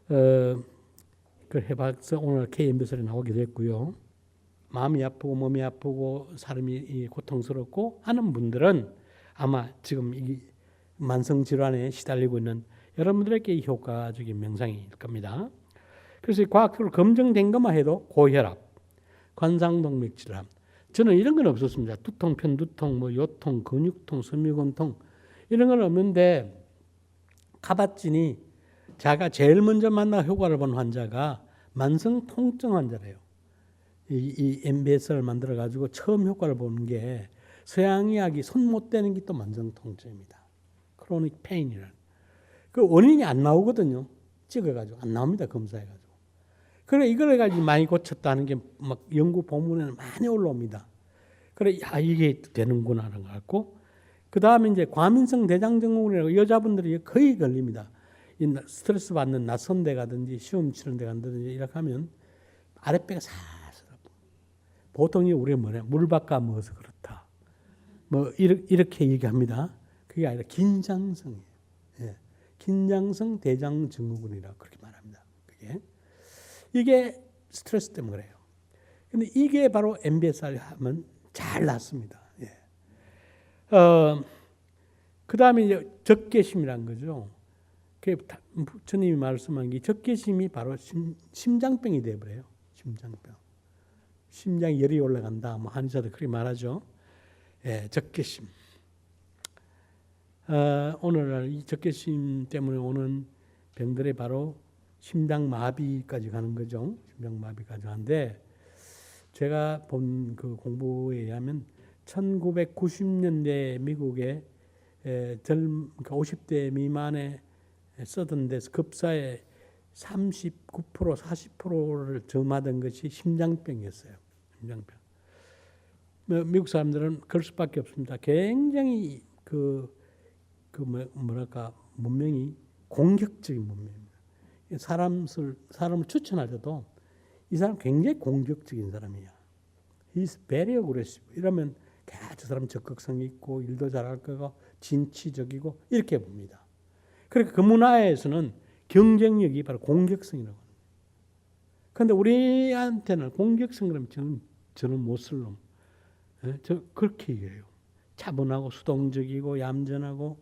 그걸 해봐서 오늘 KMBS에 나오게 됐고요. 마음이 아프고 몸이 아프고 사람이 고통스럽고 하는 분들은 아마 지금 이 만성 질환에 시달리고 있는 여러분들에게 효과적인 명상일 겁니다. 그래서 과학적으로 검증된 것만 해도 고혈압, 관상동맥 질환, 저는 이런 건 없었습니다. 두통, 편두통, 뭐 요통, 근육통, 섬유근통 이런 건 없는데 카바진이 제가 제일 먼저 만나 효과를 본 환자가 만성 통증 환자래요. 이 MBS를 만들어 가지고 처음 효과를 보는 게 서양의학이 손 못 대는 게 또 만성 통증입니다. 크로닉 페인이라는. 그 원인이 안 나오거든요. 찍어가지고 안 나옵니다. 검사해가지고. 그래 이걸 가지고 많이 고쳤다는 게 막 연구 본문에는 많이 올라옵니다. 그래 이게 되는구나라는 걸 알고 그 다음에 이제 과민성 대장증후군이라고 여자분들이 거의 걸립니다. 이 스트레스 받는 낯선 데 가든지 시험 치는 데 간다든지 이렇게 하면 아랫배가 살살 아프고 보통 우리가 뭐냐 물바까 먹어서 그렇다. 뭐 이렇게 얘기합니다. 그게 아니라 긴장성이에요. 예. 긴장성 대장증후군이라고 그렇게 말합니다. 이게 스트레스 때문에 그래요. 근데 이게 바로 MBSR 하면 잘 낫습니다. 예. 그 다음에 이제 적개심이란 거죠. 부처님이 말씀한 게 적개심이 바로 심장병이 되어버려요. 심장병. 심장이 열이 올라간다. 뭐 한의사도 그렇게 말하죠. 예, 적개심. 오늘날 이 적개심 때문에 오는 병들이 바로 심장마비까지 가는 거죠. 심장마비까지 가는데 제가 본 그 공부에 의하면 1990년대 미국의 그러니까 50대 미만의 쓰던 데서 급사의 39% 40%를 점하던 것이 심장병이었어요. 심장병. 미국 사람들은 그럴 수밖에 없습니다. 굉장히 뭐랄까 문명이 공격적인 문명입니다. 사람을 추천할 때도 이 사람 굉장히 공격적인 사람이야. He's very aggressive. 이러면 저 사람 적극성 있고 일도 잘할 거고 진취적이고 이렇게 봅니다. 그러니까 그 문화에서는 경쟁력이 바로 공격성이라고 합니다. 그런데 우리한테는 공격성 그러면 저는 못 쓸 놈. 저 그렇게 얘기해요. 차분하고 수동적이고 얌전하고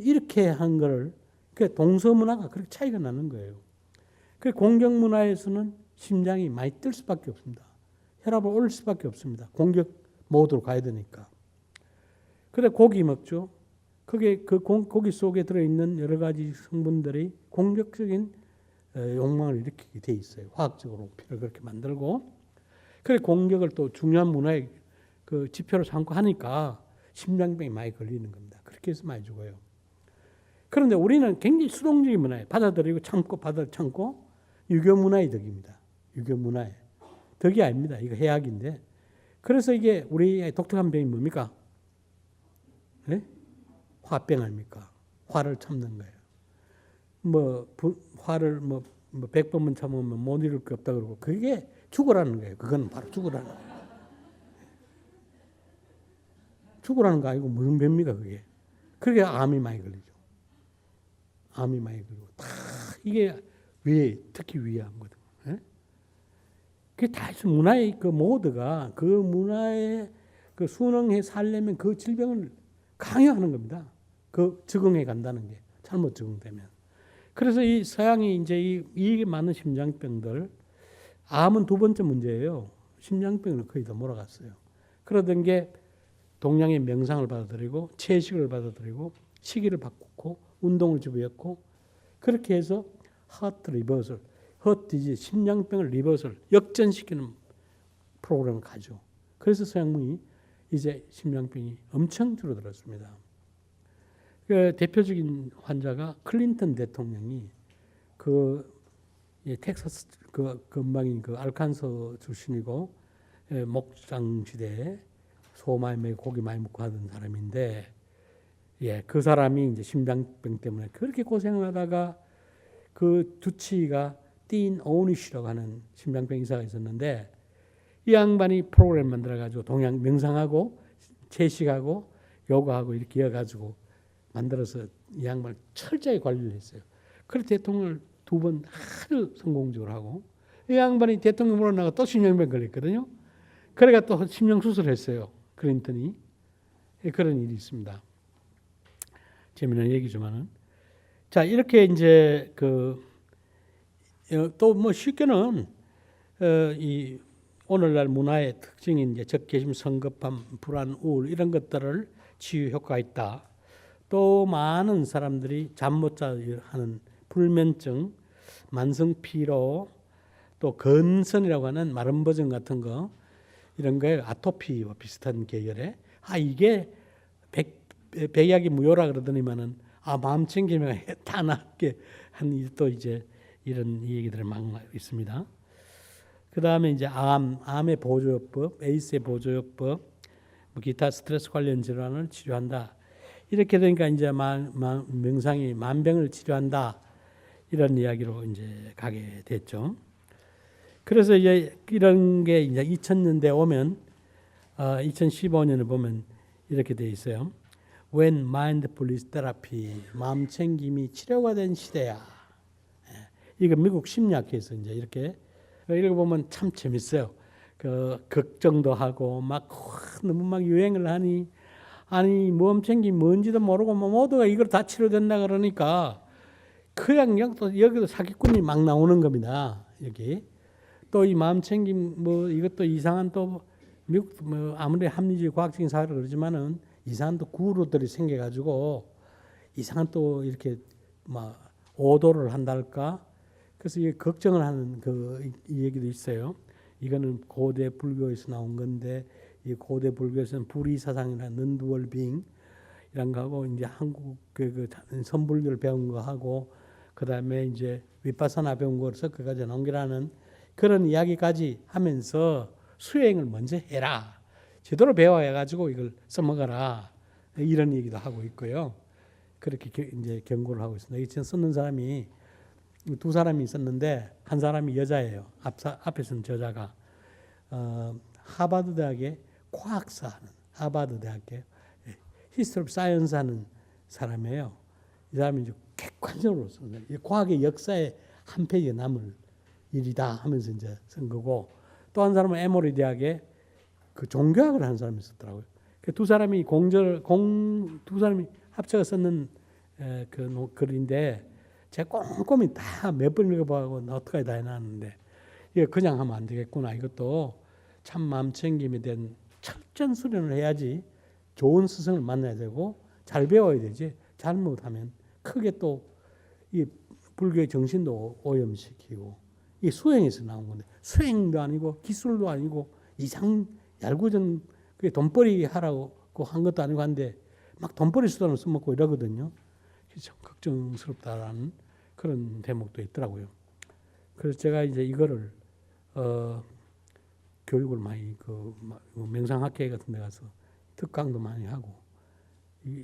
이렇게 한 거를 그 동서 문화가 그렇게 차이가 나는 거예요. 그 공격 문화에서는 심장이 많이 뜰 수밖에 없습니다. 혈압을 올릴 수밖에 없습니다. 공격 모드로 가야 되니까. 그래 고기 먹죠. 그게 그 고기 속에 들어있는 여러 가지 성분들이 공격적인 욕망을 일으키게 돼 있어요. 화학적으로 피를 그렇게 만들고. 그래 공격을 또 중요한 문화의 그 지표로 삼고 하니까 심장병이 많이 걸리는 겁니다. 그렇게 해서 많이 죽어요. 그런데 우리는 굉장히 수동적인 문화에 받아들이고 참고 참고 유교 문화의 덕입니다. 유교 문화의 덕이 아닙니다. 이거 해악인데. 그래서 이게 우리의 독특한 병이 뭡니까? 네? 화병 아닙니까? 화를 참는 거예요. 화를 100번만 참으면 못 이룰 게 없다 그러고 그게 죽으라는 거예요. 그건 바로 죽으라는 거예요. 죽으라는 거 아니고 무슨 병입니까 그게? 그게 암이 많이 걸리죠. 암이 많이 걸리고 다 이게 특히 위암거든. 예? 그게 다 문화의 그 모드가 그 문화에 그 순응해 살려면 그 질병을 강요하는 겁니다. 그 적응해 간다는 게 잘못 적응되면. 그래서 이 서양이 이제 이게 많은 심장병들, 암은 두 번째 문제예요. 심장병은 거의 다 몰아갔어요. 그러던 게 동양의 명상을 받아들이고 채식을 받아들이고 식이를 바꾸고 운동을 집어였고 그렇게 해서 하트 리버설, 허트 디지즈, 심장병을 리버설, 역전시키는 프로그램을 가죠. 그래서 서양문이 이제 심장병이 엄청 줄어들었습니다. 그 대표적인 환자가 클린턴 대통령이 텍사스 근방인 그 알칸소 출신이고 목장 시대에 소 많이 먹고 고기 많이 먹고 하던 사람인데 그 사람이 이제 심장병 때문에 그렇게 고생하다가 그 주치의가 딘 오니시라고 하는 심장병 의사가 있었는데 이 양반이 프로그램 만들어가지고 동양 명상하고 채식하고 요가하고 이렇게 해가지고 만들어서 이 양반을 철저히 관리를 했어요. 그래서 대통령을 2번 아주 성공적으로 하고 이 양반이 대통령 물러나가 또 심장병 걸렸거든요. 그래가 또 심장 수술을 했어요. 클린턴이. 그런 일이 있습니다. 재미난 얘기지만은 자 이렇게 이제 또 뭐 쉽게는 이 오늘날 문화의 특징인 이제 적개심, 성급함, 불안, 우울 이런 것들을 치유 효과가 있다. 또 많은 사람들이 잠 못 자 하는 불면증, 만성 피로, 또 건선이라고 하는 마른 버전 같은 거 이런 거에 아토피와 비슷한 계열에 이게 백약이 무효라 그러더니만은 마음 챙기면 다 낫게 한 또 이제 이런 얘기들이 막 있습니다. 그 다음에 이제 암의 보조요법, 에이스의 보조요법, 기타 스트레스 관련 질환을 치료한다. 이렇게 되니까 이제 명상이 만병을 치료한다. 이런 이야기로 이제 가게 됐죠. 그래서 이제 이런 게 이제 2000년대 오면 2015년에 보면 이렇게 돼 있어요. When mindfulness therapy, 마음 챙김이 치료가 된 시대야. 이거 미국 심리학회에서 이제 이렇게 읽어보면 참 재밌어요. 걱정도 하고 너무 막 유행을 하니 마음 챙김 뭔지도 모르고 모두가 이걸 다 치료된다 그러니까 그냥 또 여기도 사기꾼이 막 나오는 겁니다. 여기 또 이 마음 챙김 이것도 이상한 또 미국 아무리 합리주의 과학적인 사회를 그러지만은 이상한 또 구루들이 생겨가지고 이상한 또 이렇게 막 오도를 한달까. 그래서 이게 걱정을 하는 이 얘기도 있어요. 이거는 고대 불교에서 나온 건데 이 고대 불교에서는 불의사상이나 non-dual-being 이런 거하고 이제 한국 선불교를 배운 거 하고 그 다음에 이제 위파사나 배운 걸 섞어가지고 넘기라는 그런 이야기까지 하면서 수행을 먼저 해라. 제대로 배워가지고 이걸 써먹어라. 이런 얘기도 하고 있고요. 그렇게 이제 경고를 하고 있습니다. 이 쓰는 사람이 2사람이 있었는데 한 사람이 여자예요. 앞에서는 저자가 하버드 대학의 과학사 하는 하버드 대학의 히스토리 오브 사이언스 하는 사람이에요. 이 사람이 이제 객관적으로 쓴 과학의 역사에 한 페이지에 남을 일이다 하면서 이제 쓴 거고 또 한 사람은 에모리 대학의 종교학을 하는 사람이 있었더라고요. 두 사람이 두 사람이 합쳐서 썼는 글인데 제가 꼼꼼히 다 몇 번 읽어보고 어떻게 다 해놨는데 이게 그냥 하면 안 되겠구나. 이것도 참 마음 챙김에 대한 철저한 수련을 해야지 좋은 스승을 만나야 되고 잘 배워야 되지. 잘못하면 크게 또 이 불교의 정신도 오염시키고 이 수행에서 나온 건데 수행도 아니고 기술도 아니고 이상 얄궂은 그게 돈벌이 하라고 한 것도 아니고 한데 막 돈벌이 수단을 써먹고 이러거든요. 참 걱정스럽다라는 그런 대목도 있더라고요. 그래서 제가 이제 이거를 교육을 많이 명상학회 같은 데 가서 특강도 많이 하고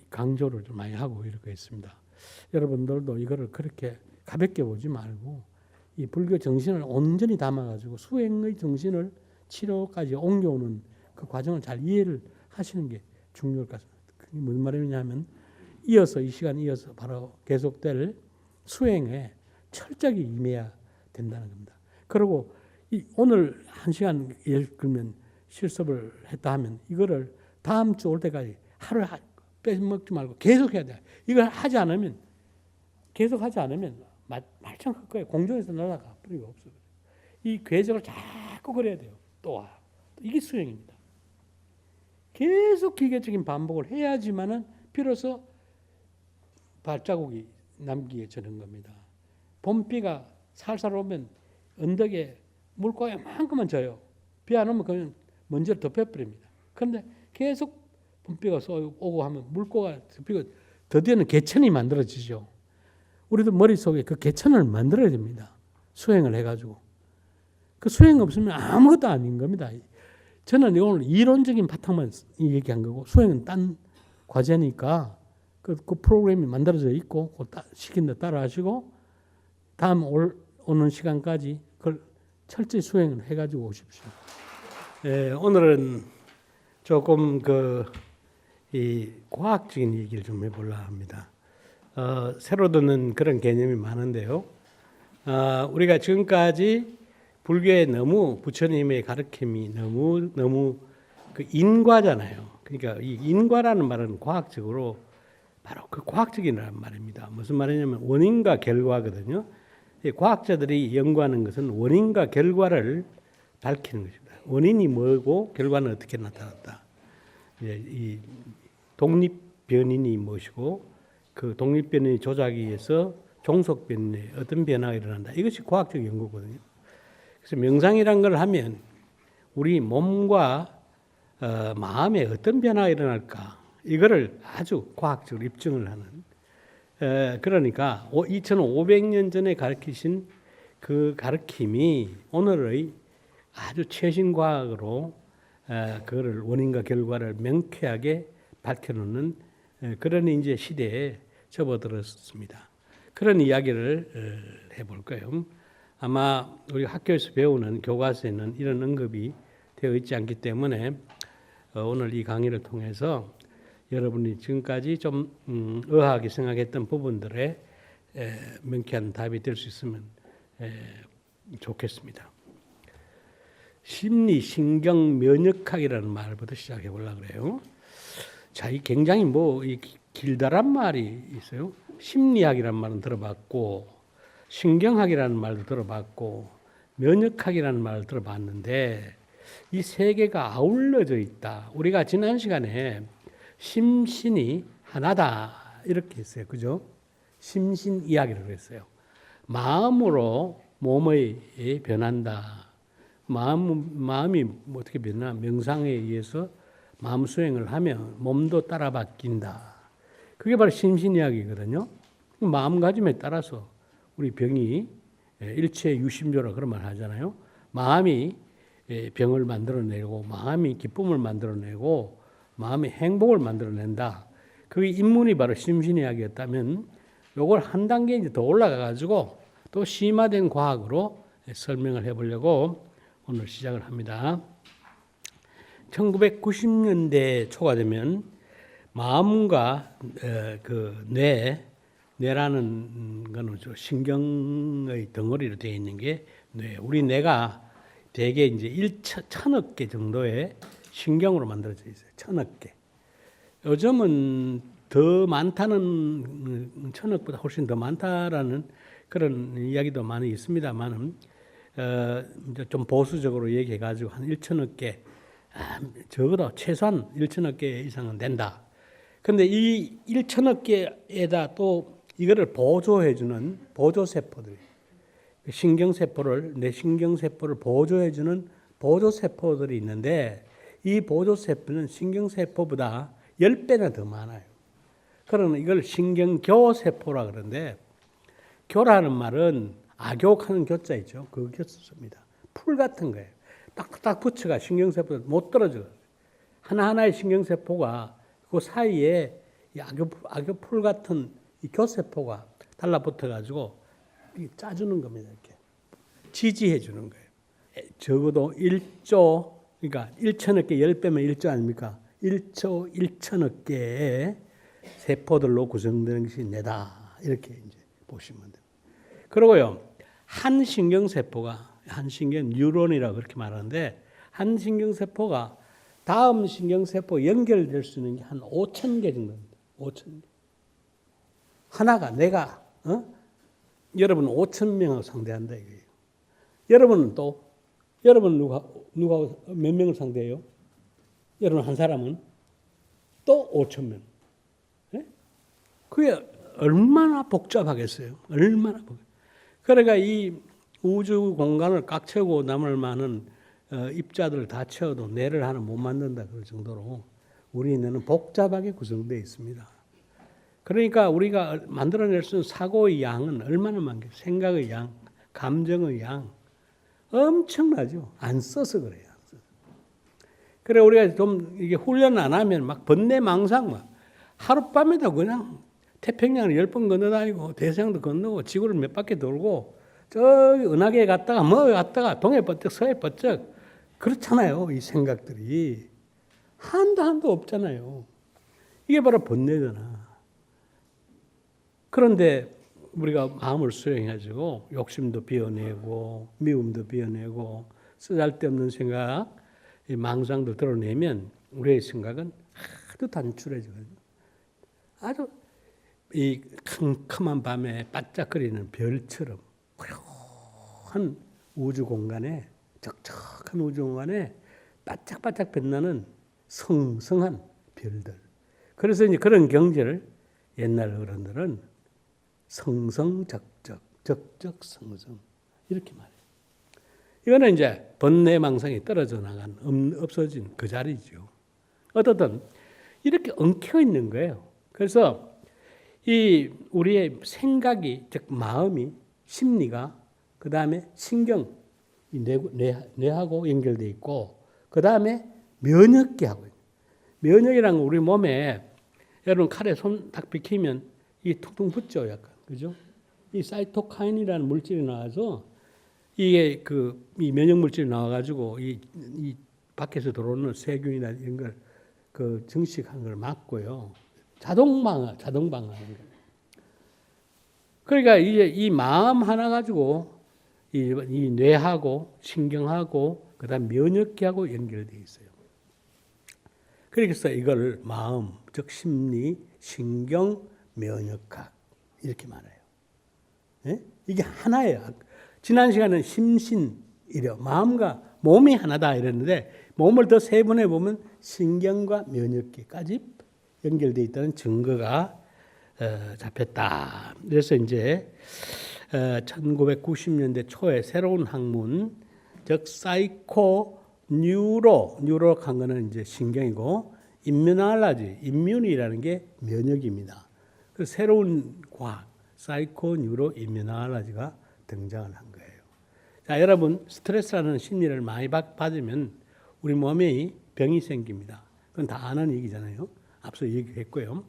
강조를 좀 많이 하고 이렇게 했습니다. 여러분들도 이거를 그렇게 가볍게 보지 말고 이 불교 정신을 온전히 담아가지고 수행의 정신을 치료까지 옮겨오는 그 과정을 잘 이해를 하시는 게 중요할 것 같습니다. 그게 무슨 말이냐면 이어서 이 시간 이어서 바로 계속될 수행에 철저하게 임해야 된다는 겁니다. 그리고 오늘 한 시간 예를 들면 실습을 했다 하면 이거를 다음 주 올 때까지 하루에 빼먹지 말고 계속 해야 돼요. 이걸 하지 않으면 계속 하지 않으면 말짱할 거예요. 공중에서 날아가 뿌리가 없어요. 이 궤적을 자꾸 그래야 돼요. 또 와요. 이게 수행입니다. 계속 기계적인 반복을 해야지만은 비로소 발자국이 남기게 되는 겁니다. 봄비가 살살 오면 언덕에 물고기 만큼만 져요. 비 안 오면 그냥 먼지를 덮여버립니다. 그런데 계속 봄비가 오고 하면 물고기가 덮이고 드디어는 개천이 만들어지죠. 우리도 머릿속에 그 개천을 만들어야 됩니다. 수행을 해가지고. 그 수행 없으면 아무것도 아닌 겁니다. 저는 오늘 이론적인 바탕만 얘기한 거고 수행은 딴 과제니까 그 프로그램이 만들어져 있고 시킨 대 따라 하시고 다음 오는 시간까지 그걸 철저히 수행을 해가지고 오십시오. 오늘은 조금 이 과학적인 얘기를 좀 해보려 합니다. 새로 듣는 그런 개념이 많은데요. 우리가 지금까지 불교에 너무 부처님의 가르침이 너무 그 인과잖아요. 그러니까 이 인과라는 말은 과학적으로 바로 그 과학적이라는 말입니다. 무슨 말이냐면 원인과 결과거든요. 과학자들이 연구하는 것은 원인과 결과를 밝히는 것입니다. 원인이 뭐고 결과는 어떻게 나타났다. 이 독립변인이 무엇이고 그 독립변인이 조작에 의해서 종속변인에 어떤 변화가 일어난다. 이것이 과학적 연구거든요. 그래서 명상이란 걸 하면 우리 몸과 마음에 어떤 변화가 일어날까 이거를 아주 과학적으로 입증을 하는 그러니까 2500년 전에 가르치신 그 가르침이 오늘의 아주 최신 과학으로 그거를 원인과 결과를 명쾌하게 밝혀놓는 그런 이제 시대에 접어들었습니다. 그런 이야기를 해볼 거예요. 아마 우리 학교에서 배우는 교과서에는 이런 언급이 되어 있지 않기 때문에 오늘 이 강의를 통해서 여러분이 지금까지 좀 의아하게 생각했던 부분들에 명쾌한 답이 될 수 있으면 좋겠습니다. 심리, 신경, 면역학이라는 말부터 시작해 보려고 그래요. 자, 이 굉장히 이 길다란 말이 있어요. 심리학이라는 말은 들어봤고, 신경학이라는 말도 들어봤고, 면역학이라는 말을 들어봤는데, 이 세 개가 아울러져 있다. 우리가 지난 시간에 심신이 하나다. 이렇게 했어요. 그죠? 심신 이야기를 했어요. 마음으로 몸이 변한다. 마음이 어떻게 변하나? 명상에 의해서 마음 수행을 하면 몸도 따라 바뀐다. 그게 바로 심신이야기거든요. 마음가짐에 따라서 우리 병이 일체유심조라 그런 말 하잖아요. 마음이 병을 만들어내고 마음이 기쁨을 만들어내고 마음이 행복을 만들어낸다. 그게 인문이 바로 심신이야기였다면 요걸 한 단계 이제 더 올라가 가지고 또 심화된 과학으로 설명을 해보려고 오늘 시작을 합니다. 1990년대 초가 되면 마음과 그 뇌라는 거는 신경의 덩어리로 되어 있는 게 뇌. 우리 뇌가 대개 이제 1천억 개 정도의 신경으로 만들어져 있어요. 1000억 개. 요즘은 더 많다는 1000억보다 훨씬 더 많다라는 그런 이야기도 많이 있습니다만은 이제 좀 보수적으로 얘기해 가지고 한 1천억 개 적어도 최소한 1천억 개 이상은 된다. 그런데 이 1천억 개에다 또 이거를 보조해주는 보조세포들, 신경세포를 뇌 신경세포를 보조해주는 보조세포들이 있는데 이 보조세포는 신경세포보다 10배나 더 많아요. 그러면 이걸 신경교세포라 그러는데, 교라는 말은 악욕하는 교자 있죠. 그 교자 씁니다. 풀 같은 거예요. 딱딱 붙여가 신경세포 못 떨어져요. 하나하나의 신경세포가 그 사이에 이 악교풀 같은 이 교세포가 달라붙어가지고 짜주는 겁니다. 이렇게 지지해 주는 거예요. 적어도 1조, 그러니까 1천억 개 10배면 1조 아닙니까? 1조 1천억 개의 세포들로 구성되는 것이 뇌다. 이렇게 이제 보시면 돼요. 그리고요, 한 신경세포가, 한 신경 뉴런이라고 그렇게 말하는데, 한 신경세포가 다음 신경세포 연결될 수 있는 게 한 5천 개 정도입니다. 5천 개. 하나가, 내가, 여러분 5천 명을 상대한다 이거예요. 여러분은 누가 몇 명을 상대해요? 여러분 한 사람은 또 5천 명. 네? 그게 얼마나 복잡하겠어요? 얼마나 복잡. 그러니까 이 우주 공간을 꽉 채우고 남을 많은 입자들을 다 채워도 뇌를 하나 못 만든다 그럴 정도로 우리 뇌는 복잡하게 구성되어 있습니다. 그러니까 우리가 만들어낼 수 있는 사고의 양은 얼마나 많게, 생각의 양, 감정의 양 엄청나죠. 안 써서 그래요. 그래 우리가 좀 이게 훈련 안 하면 막 번뇌망상 막 하룻밤에도 그냥 태평양을 10번 건너다니고 대서양도 건너고 지구를 몇 바퀴 돌고 저기 은하계에 갔다가 뭐 갔다가 동해 번쩍 서해 번쩍 그렇잖아요. 이 생각들이 한도 없잖아요. 이게 바로 번뇌잖아. 그런데 우리가 마음을 수행해가지고 욕심도 비워내고 미움도 비워내고 쓰잘데없는 생각, 이 망상도 드러내면 우리의 생각은 아주 단출해지거든요. 아주 이 캄캄한 밤에 반짝거리는 별처럼 고요한 우주 공간에, 적적한 우주 공간에 반짝반짝 빛나는 성성한 별들. 그래서 이제 그런 경지를 옛날 어른들은 성성적적, 적적성성 이렇게 말해요. 이거는 이제 번뇌망상이 떨어져 나간, 없어진 그 자리죠. 어떻든 이렇게 엉켜 있는 거예요. 그래서 이 우리의 생각이, 즉 마음이, 심리가, 그 다음에 신경, 뇌하고 연결되어 있고, 그 다음에 면역계하고, 면역이란 우리 몸에 여러분 칼에 손 딱 비키면 이게 퉁퉁 붙죠, 약간, 그죠? 이 사이토카인이라는 물질이 나와서 이게 이 면역 물질이 나와가지고 이 밖에서 들어오는 세균이나 이런 걸 증식하는 걸 막고요. 자동방어하는 거예요. 그러니까 이제 이 마음 하나 가지고 이 뇌하고 신경하고 그다음 면역계하고 연결되어 있어요. 그래서 이걸 마음, 즉 심리, 신경, 면역학 이렇게 말해요. 네? 이게 하나예요. 지난 시간은 심신이려 마음과 몸이 하나다 이랬는데 몸을 더 세분해 보면 신경과 면역계까지 연결되어 있다는 증거가 잡혔다. 그래서 이제 1990년대 초에 새로운 학문, 즉 사이코 뉴로한 거는 이제 신경이고 임뮤니라는 게 면역입니다. 그 새로운 과학, 사이코 뉴로 임뮤놀로지가 등장을 한 거예요. 자, 여러분 스트레스라는 심리를 많이 받으면 우리 몸에 병이 생깁니다. 그건 다 아는 얘기잖아요. 앞서 얘기했고요.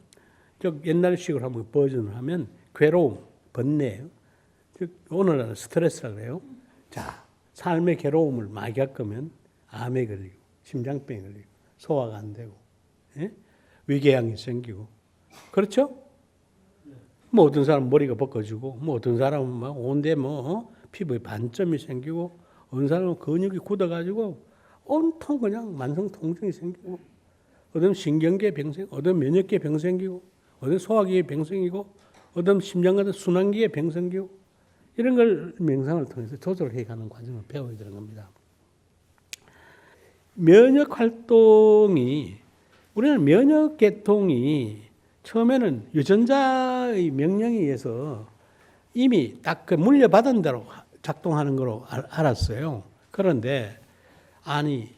즉 옛날식으로 한번 버전을 하면 괴로움, 번뇌, 즉 오늘은 스트레스라고 해요. 자, 삶의 괴로움을 많이 겪으면 암에 걸리고 심장병에 걸리고 소화가 안 되고 위궤양이 생기고 그렇죠? 뭐 어떤 사람은 머리가 벗겨지고 뭐 어떤 사람은 막 온데 피부에 반점이 생기고 어떤 사람은 근육이 굳어가지고 온통 그냥 만성 통증이 생기고 어떤 신경계 병 생기고 어떤 면역계 병 생기고 어떤 소화기에 병 생기고 어떤 심장 같은 순환기에 병 생기고 이런 걸 명상을 통해서 조절해 가는 과정을 배워야 되는 겁니다. 면역 활동이 우리는 면역 계통이 처음에는 유전자의 명령에 의해서 이미 딱 그 물려받은 대로 작동하는 거로 알았어요. 그런데 아니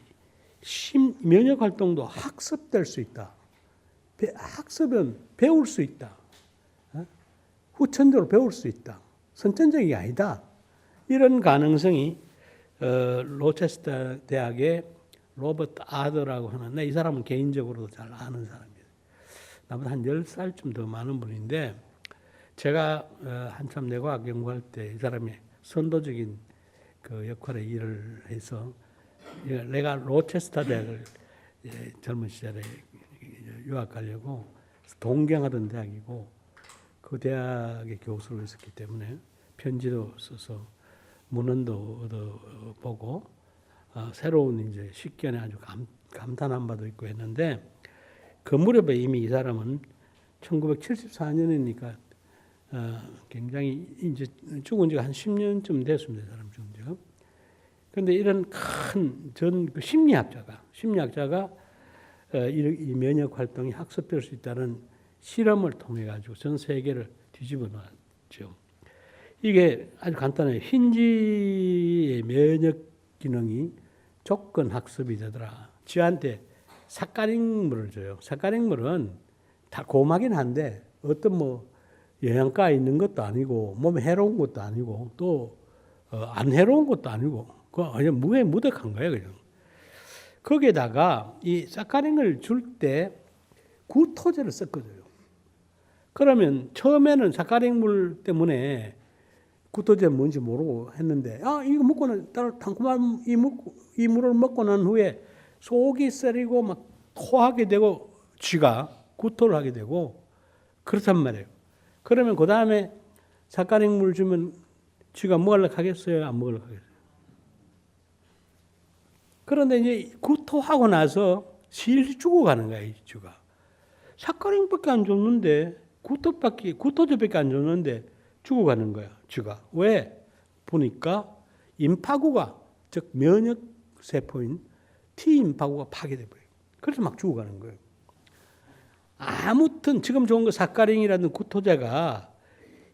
면역 활동도 학습될 수 있다. 학습은 배울 수 있다. 후천적으로 배울 수 있다. 선천적인 게 아니다. 이런 가능성이 로체스터 대학의 로버트 아더라고 하는데, 이 사람은 개인적으로도 잘 아는 사람이에요. 나보다 한 10살쯤 더 많은 분인데, 제가 한참 뇌과학 연구할 때 이 사람이 선도적인 그 역할의 일을 해서, 내가 로체스터 대학을 젊은 시절에 유학 가려고 동경하던 대학이고, 그 대학의 교수로 있었기 때문에 편지도 써서 문헌도 얻어보고, 새로운 이제 식견에 아주 감탄한 바도 있고 했는데, 그 무렵에 이미 이 사람은 1974년이니까 굉장히 이제 죽은 지가 한 10년쯤 됐습니다. 이 사람 죽은 지가. 그런데 이런 큰 심리학자가 이 면역 활동이 학습될 수 있다는 실험을 통해 가지고 전 세계를 뒤집어 놨죠. 이게 아주 간단해요. 흰쥐의 면역 기능이 조건 학습이 되더라. 쥐한테 사카린물을 줘요. 사카린물은 다 고마긴 한데 어떤 뭐 영양가 있는 것도 아니고 몸에 해로운 것도 아니고 또 안 해로운 것도 아니고 그냥 무해무득한 거예요. 그냥. 거기에다가 이 사카린을 줄 때 구토제를 섞어줘요. 그러면 처음에는 사카린물 때문에 구토제 뭔지 모르고 했는데, 이거 먹고는 달콤한 이 물을 먹고 난 후에 속이 쓰리고 막 토하게 되고 쥐가 구토를 하게 되고 그렇단 말이에요. 그러면 그 다음에 사카린물 주면 쥐가 먹으려고 하겠어요? 안 먹으려고 하겠어요? 그런데 이제 구토하고 나서 실실 죽어가는 거야, 이 쥐가. 사카린밖에 안 줬는데, 구토제밖에 안 줬는데 죽어가는 거야, 쥐가. 왜? 보니까 임파구가, 즉 면역세포인 T임파구가 파괴돼버려요. 그래서 막 죽어가는 거예요. 아무튼 지금 좋은 거 사카린이라는 구토제가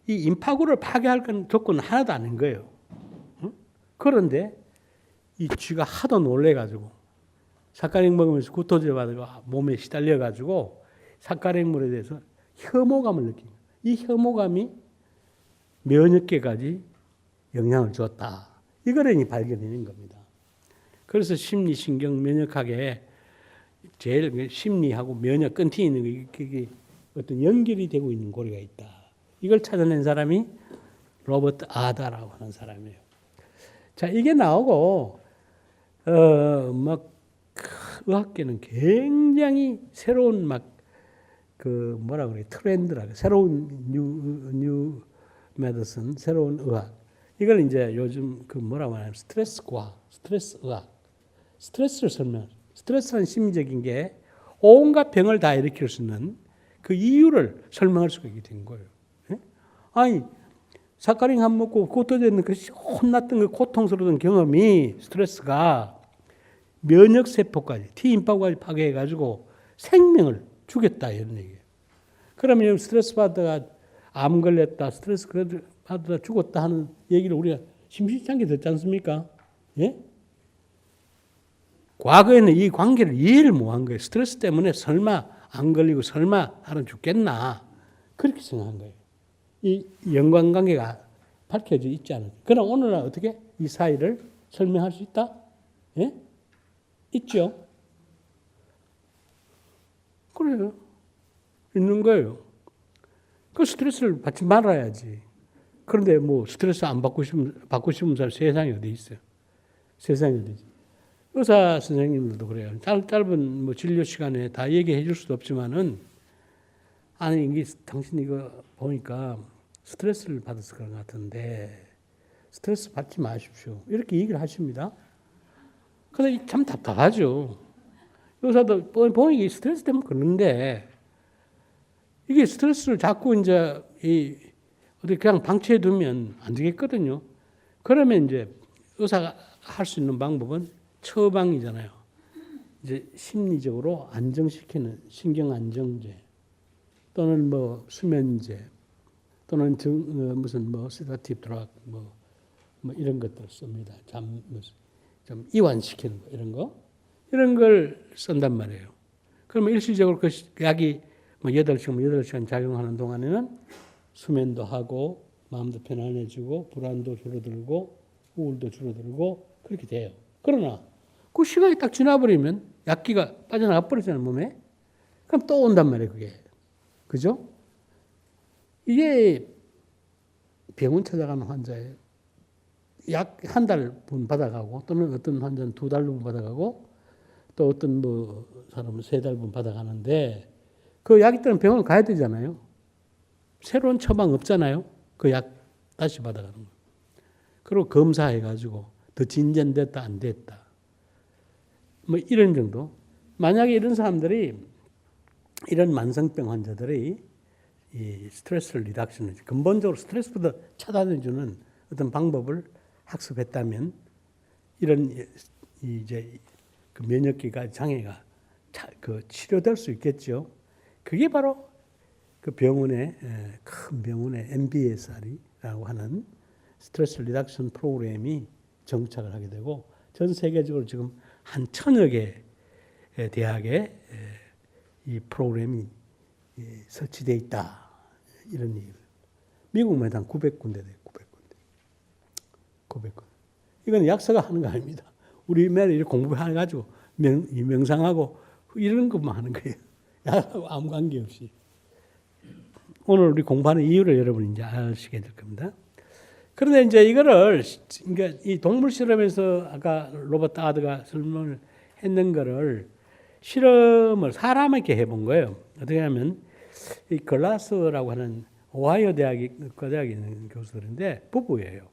이 임파구를 파괴할 조건은 하나도 아닌 거예요. 응? 그런데 이 쥐가 하도 놀래가지고 사카린 먹으면서 구토제 받고 몸에 시달려가지고 사카린물에 대해서 혐오감을 느낀 거예요. 이 혐오감이 면역계까지 영향을 줬다. 이거를 발견해낸 겁니다. 그래서 심리, 신경, 면역학에 제일 심리하고 면역 끈이 있는 게 어떤 연결이 되고 있는 고리가 있다. 이걸 찾아낸 사람이 로버트 아다라고 하는 사람이에요. 자, 이게 나오고 막 의학계는 굉장히 새로운 뭐라 그래, 트렌드라, 새로운 뉴 메디슨, 새로운 의학. 이걸 이제 요즘 뭐라고 하냐면 스트레스 과학, 스트레스 의학. 스트레스를 스트레스라는 심리적인 게 온갖 병을 다 일으킬 수 있는 그 이유를 설명할 수가 있게 된 거예요. 예? 아니, 사카린 한 먹고 구토제는 그 혼났던 그 고통스러운 경험이 스트레스가 면역세포까지, T임파구까지 파괴해가지고 생명을 죽였다, 이런 얘기예요. 그러면 스트레스 받다가 암 걸렸다, 스트레스 받다가 죽었다 하는 얘기를 우리가 심심치 않게 듣지 않습니까? 예? 과거에는 이 관계를 이해를 못한 거예요. 스트레스 때문에 설마 안 걸리고 설마 사람 죽겠나, 그렇게 생각한 거예요. 이 연관관계가 밝혀져 있지 않아요. 그럼 오늘날 어떻게 이 사이를 설명할 수 있다? 예? 있죠? 그래요. 있는 거예요. 그 스트레스를 받지 말아야지. 그런데 뭐 스트레스 안 받고 싶은 사람 세상에 어디 있어요? 세상에 어디 있어요? 의사 선생님들도 그래요. 짧은 뭐 진료 시간에 다 얘기해 줄 수도 없지만은, 아니, 이게 당신 이거 보니까 스트레스를 받아서 그런 것 같은데 스트레스 받지 마십시오. 이렇게 얘기를 하십니다. 근데 참 답답하죠. 의사도 보니까 스트레스 때문에 그러는데, 이게 스트레스를 자꾸 이제 어떻게 그냥 방치해 두면 안 되겠거든요. 그러면 이제 의사가 할 수 있는 방법은 처방이잖아요. 이제 심리적으로 안정시키는 신경 안정제, 또는 뭐 수면제, 또는 무슨 뭐 세다티브 드럭 뭐 이런 것들 씁니다. 좀 이완시키는 거, 이런 거. 이런 걸 쓴단 말이에요. 그러면 일시적으로 그 약이 뭐 8시간 작용하는 동안에는 수면도 하고 마음도 편안해지고 불안도 줄어들고 우울도 줄어들고 그렇게 돼요. 그러나 그 시간이 딱 지나버리면 약기가 빠져나가 버리잖아요, 몸에. 그럼 또 온단 말이에요, 그게. 그죠? 이게 병원 찾아가는 환자예요. 약 한 달분 받아가고 또는 어떤 환자는 2달분 받아가고 또 어떤 뭐 사람은 3달분 받아가는데 그 약 있다면 병원을 가야 되잖아요. 새로운 처방 없잖아요. 그 약 다시 받아가는 거. 그리고 검사해가지고 더 진전됐다 안 됐다. 뭐 이런 정도. 만약에 이런 사람들이 이런 만성병 환자들이 이 스트레스 리덕션, 근본적으로 스트레스부터 차단해주는 어떤 방법을 학습했다면 이런 이제 그 면역기가 장애가 치료될 수 있겠죠. 그게 바로 그 병원의 큰 병원의 MBSR이라고 하는 스트레스 리덕션 프로그램이 정착을 하게 되고 전 세계적으로 지금 한 1000여 개 대학에 이 프로그램이 설치되어 있다. 이런 얘기를. 미국만 한 900군데 돼요. 900군데. 이건 약사가 하는 거 아닙니다. 우리 매일 이렇게 공부해가지고 명상하고 이런 것만 하는 거예요. 약하고 아무 관계없이. 오늘 우리 공부하는 이유를 여러분이 이제 아시게 될 겁니다. 그런데 이제 이거를, 그러니까 이 동물 실험에서 아까 로버트 아드가 설명을 했는 거를 실험을 사람에게 해본 거예요. 어떻게 하면 이 글라스라고 하는 오하이오 의과대학에 있는 교수들인데 부부예요.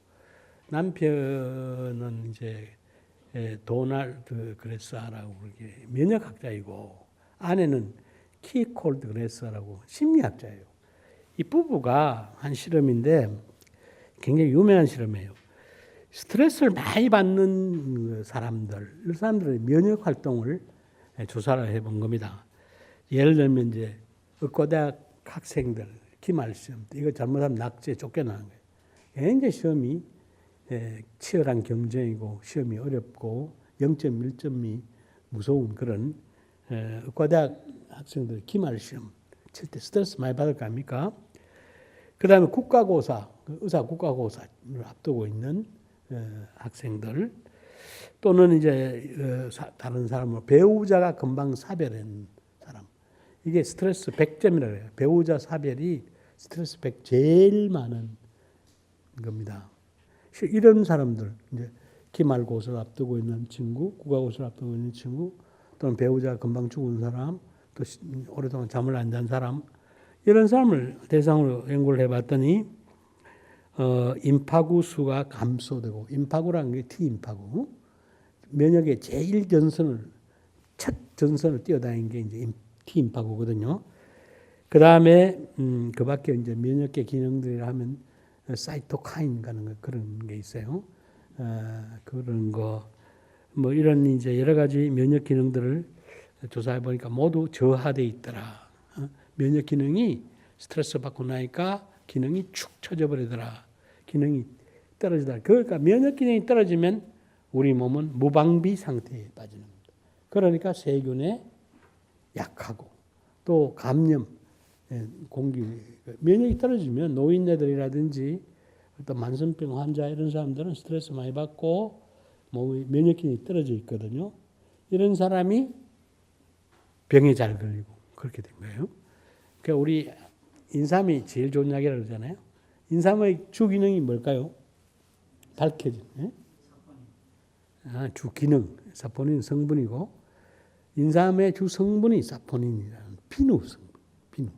남편은 이제 도널드 그레스라고 그렇게 면역학자이고 아내는 키콜드 그레스라고 심리학자예요. 이 부부가 한 실험인데 굉장히 유명한 실험이에요. 스트레스를 많이 받는 사람들, 이 사람들의 면역 활동을 조사를 해본 겁니다. 예를 들면 이제 의과대학 학생들 기말 시험, 이거 잘못하면 낙제에 쫓겨나는 거예요. 굉장히 시험이 치열한 경쟁이고 시험이 어렵고 0.1점이 무서운 그런 의과대학 학생들 기말 시험 칠 때 스트레스 많이 받을 거 아닙니까? 그 다음에 국가고사, 의사 국가고사를 앞두고 있는 학생들 또는 이제 다른 사람으로 배우자가 금방 사별한 사람. 이게 스트레스 100점이라고 해요. 배우자 사별이 스트레스 100 제일 많은 겁니다. 이런 사람들, 이제 기말고사를 앞두고 있는 친구, 국가고사를 앞두고 있는 친구, 또는 배우자가 금방 죽은 사람, 또 오랫동안 잠을 안 잔 사람, 이런 사람을 대상으로 연구를 해봤더니 임파구 수가 감소되고, 임파구라는 게 T임파구, 면역의 제일 첫 전선을 뛰어다니는 게 이제 T임파구거든요. 그 다음에 그 밖에 이제 면역계 기능들이라 하면 사이토카인 가는 그런 게 있어요. 그런 거, 뭐 이런 이제 여러 가지 면역 기능들을 조사해 보니까 모두 저하돼 있더라. 면역 기능이 스트레스 받고 나니까 기능이 축 처져 버리더라. 기능이 떨어지더라. 그러니까 면역 기능이 떨어지면 우리 몸은 무방비 상태에 빠지는 겁니다. 그러니까 세균에 약하고 또 감염, 공기, 면역이 떨어지면 노인네들이라든지 또 만성병 환자 이런 사람들은 스트레스 많이 받고 몸의 면역 기능이 떨어져 있거든요. 이런 사람이 병에 잘 걸리고 그렇게 된 거예요. 그러니까 우리 인삼이 제일 좋은 약이라고 그러잖아요. 인삼의 주기능이 뭘까요? 밝혀지네. 주기능, 사포닌 성분이고 인삼의 주성분이 사포닌이라는 비누 성분. 비누.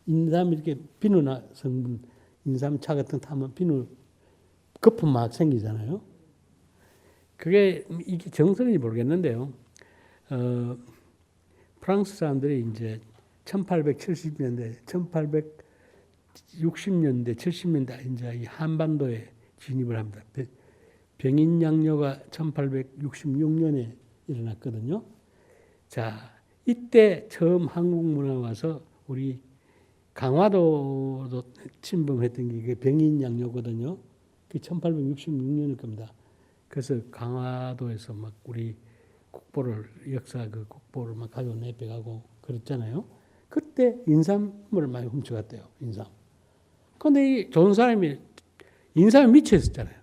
인삼 이렇게 비누나 성분, 인삼차 같은 거 타면 비누 거품 막 생기잖아요. 그게 이게 정설인지 모르겠는데요. 프랑스 사람들이 이제 1870년대, 1860년대, 70년대 이제 이 한반도에 진입을 합니다. 병인양요가 1866년에 일어났거든요. 자, 이때 처음 한국 문화 와서 우리 강화도도 침범했던 게 병인양요거든요. 그게 1866년일 겁니다. 그래서 강화도에서 막 우리 국보를 역사 그 국보를 막 가지고 내빼가고 그랬잖아요. 그때 인삼을 많이 훔쳐갔대요. 인삼. 그런데 이 좋은 사람이 인삼에 미쳐 있었잖아요.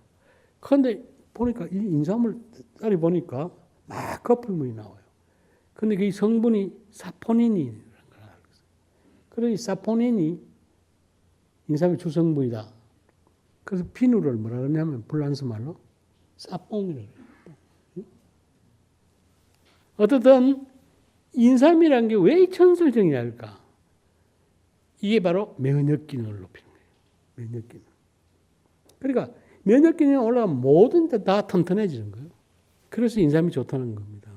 그런데 보니까 이 인삼을 딸이 보니까 막 거품이 나와요. 근데 그 성분이 사포닌이라는 걸 알고 있어요. 그래서 이 사포닌이 인삼의 주성분이다. 그래서 비누를 뭐라 그러냐면 불란스 말로 사뽕이라고 해요. 어떻든 인삼이라는 게 왜 천설정이랄까? 이게 바로 면역 기능을 높이는 거예요. 면역 기능. 그러니까 면역 기능이 올라가면 모든 데 다 튼튼해지는 거예요. 그래서 인삼이 좋다는 겁니다.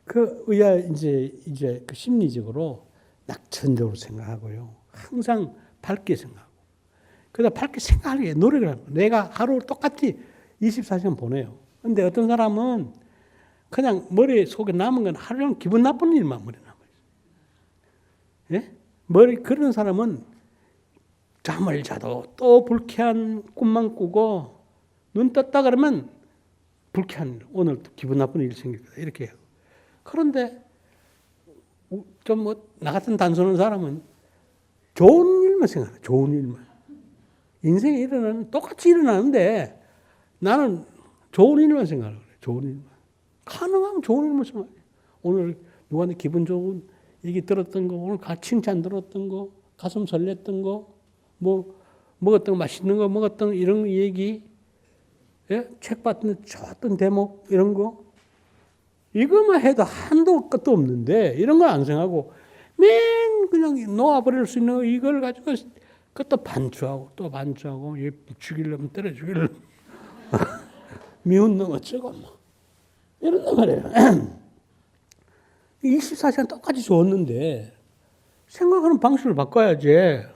그 의아 이제 그 심리적으로 낙천적으로 생각하고요. 항상 밝게 생각하고. 그러다 밝게 생각하게 노력을 하고. 내가 하루 똑같이 24시간 보내요. 근데 어떤 사람은 그냥 머릿속에 남은 건 하루 종일 기분 나쁜 일만 머리에 남아요. 예? 그런 사람은 잠을 자도 또 불쾌한 꿈만 꾸고 눈 떴다 그러면 불쾌한 오늘 기분 나쁜 일이 생길 거다. 이렇게 해요. 그런데 좀 나 같은 단순한 사람은 좋은 일만 생각해요. 좋은 일만. 인생에 일어나는 똑같이 일어나는데 나는 좋은 일만 생각해요. 좋은 일만. 가능하면 좋은 일만 생각해요. 오늘 누구한테 기분 좋은 얘기 들었던 거, 오늘 칭찬 들었던 거, 가슴 설렜던 거, 먹었던 거, 맛있는 거 먹었던 거, 이런 얘기, 예? 책 봤던 좋았던 대목 이런 거 이것만 해도 한도 끝도 없는데 이런 거 안 생각하고 맨 그냥 놓아버릴 수 있는 이걸 가지고 그것도 반추하고 또 반추하고 얘 죽이려면 때려 죽이려면 미운 놈 어쩌고 뭐 이런단 말이에요. 24시간 똑같이 좋았는데 생각하는 방식을 바꿔야지. 예?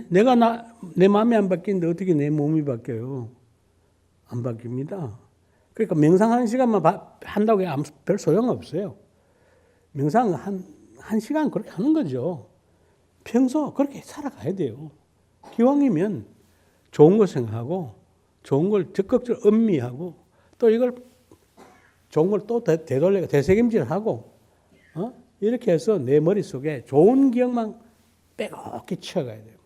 내 마음이 안 바뀌는데 어떻게 내 몸이 바뀌어요? 안 바뀝니다. 그러니까 명상하는 시간만 한다고 해서 별 소용없어요. 명상 한 시간 그렇게 하는 거죠. 평소 그렇게 살아가야 돼요. 기왕이면 좋은 거 생각하고 좋은 걸 적극적으로 음미하고 또 이걸 좋은 걸 또 되새김질하고 이렇게 해서 내 머릿속에 좋은 기억만 빼곡히 치워가야 돼요.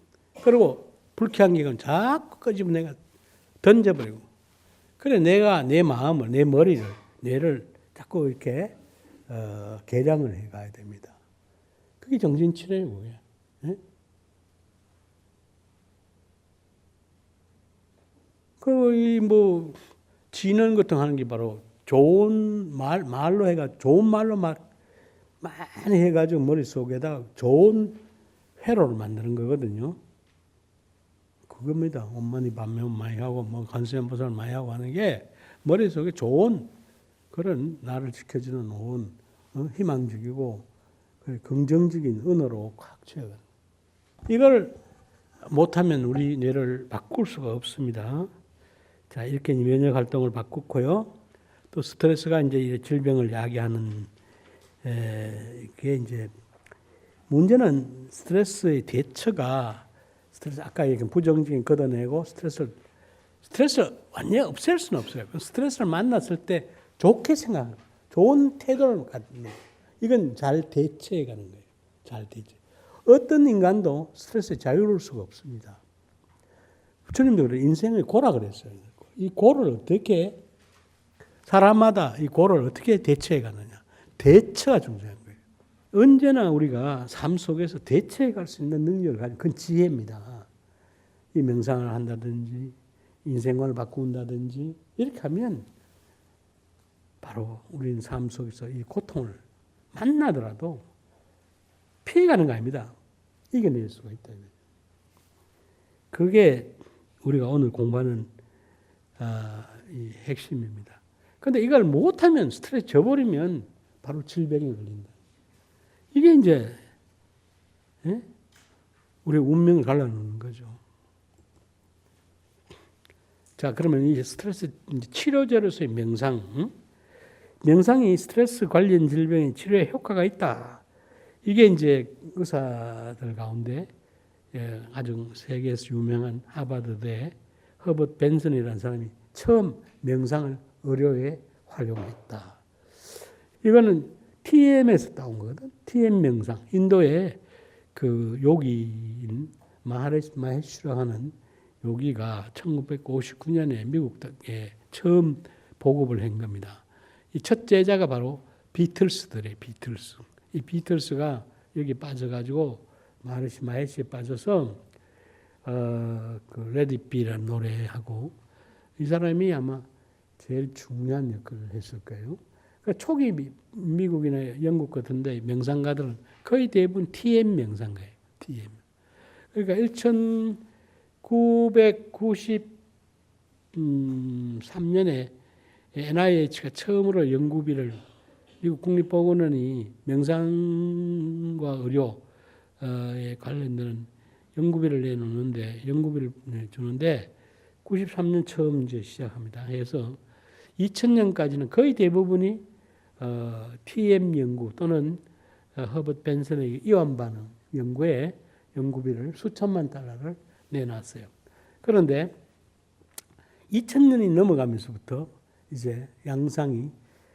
그리고 불쾌한 기억은 자꾸 끄집어 내가 던져버리고 그래 내가 내 마음을 내 머리를 뇌를 자꾸 이렇게 개량을 해가야 됩니다. 그게 정신치료예요. 예? 그리고 지는 같은 거 하는 게 바로 좋은 말로 해가 좋은 말로 막 많이 해가지고 머릿속에다 좋은 회로를 만드는 거거든요. 그겁니다. 온만이 반면 많이 하고 관세음보살 많이 하고 하는 게 머릿속에 좋은 그런 나를 지켜주는 좋은 희망적이고 긍정적인 언어로 꽉 채워가는 이걸 못하면 우리 뇌를 바꿀 수가 없습니다. 자, 이렇게 면역 활동을 바꾸고요. 또 스트레스가 이제 질병을 야기하는 이게 이제 문제는 스트레스의 대처가 아까 얘기한 부정적인 걷어내고 스트레스를 완전히 없앨 수는 없어요. 스트레스를 만났을 때 좋게 생각하는 좋은 태도를 갖는 이건 잘 대처해 가는 거예요. 잘 대처. 어떤 인간도 스트레스에 자유로울 수가 없습니다. 부처님도 그래 인생의 고라 그랬어요. 이 고를 어떻게 사람마다 이 고를 어떻게 대처해 가느냐. 대처가 중요한 거예요. 언제나 우리가 삶 속에서 대처해 갈 수 있는 능력을 가진 그건 지혜입니다. 이 명상을 한다든지 인생관을 바꾼다든지 이렇게 하면 바로 우리는 삶 속에서 이 고통을 만나더라도 피해가는 거 아닙니다. 이겨낼 수가 있다. 그게 우리가 오늘 공부하는 이 핵심입니다. 그런데 이걸 못하면 스트레스 져버리면 바로 질병에 걸린다. 이게 이제 우리의 운명을 갈라놓는 거죠. 자, 그러면 이 스트레스 치료제로서의 명상, 명상이 스트레스 관련 질병의 치료에 효과가 있다. 이게 이제 의사들 가운데 아주 세계에서 유명한 하버드대 허버트 벤슨이라는 사람이 처음 명상을 의료에 활용했다. 이거는 TM에서 따온 거거든. TM 명상. 인도의 그 요기인 마헤시라고 하는 요기가 1959년에 미국에 처음 보급을 한 겁니다. 이 첫 제자가 바로 비틀스들이에요. 비틀스. 이 비틀스가 여기 빠져가지고 마르시 마헤시에 빠져서 그 레디비라는 노래하고 이 사람이 아마 제일 중요한 역할을 했을 거예요. 그러니까 초기 미국이나 영국 같은데 명상가들은 거의 대부분 TM 명상가예요. TM. 그러니까 1993년에 NIH가 처음으로 연구비를 미국 국립보건원이 명상과 의료에 관련된 연구비를 내놓는데 연구비를 주는데 93년 처음 이제 시작합니다. 해서 2000년까지는 거의 대부분이 TM 연구 또는 허버트 벤슨의 이완 반응 연구에 연구비를 수천만 달러를 내놨어요. 그런데 2000년이 넘어가면서부터 이제 양상이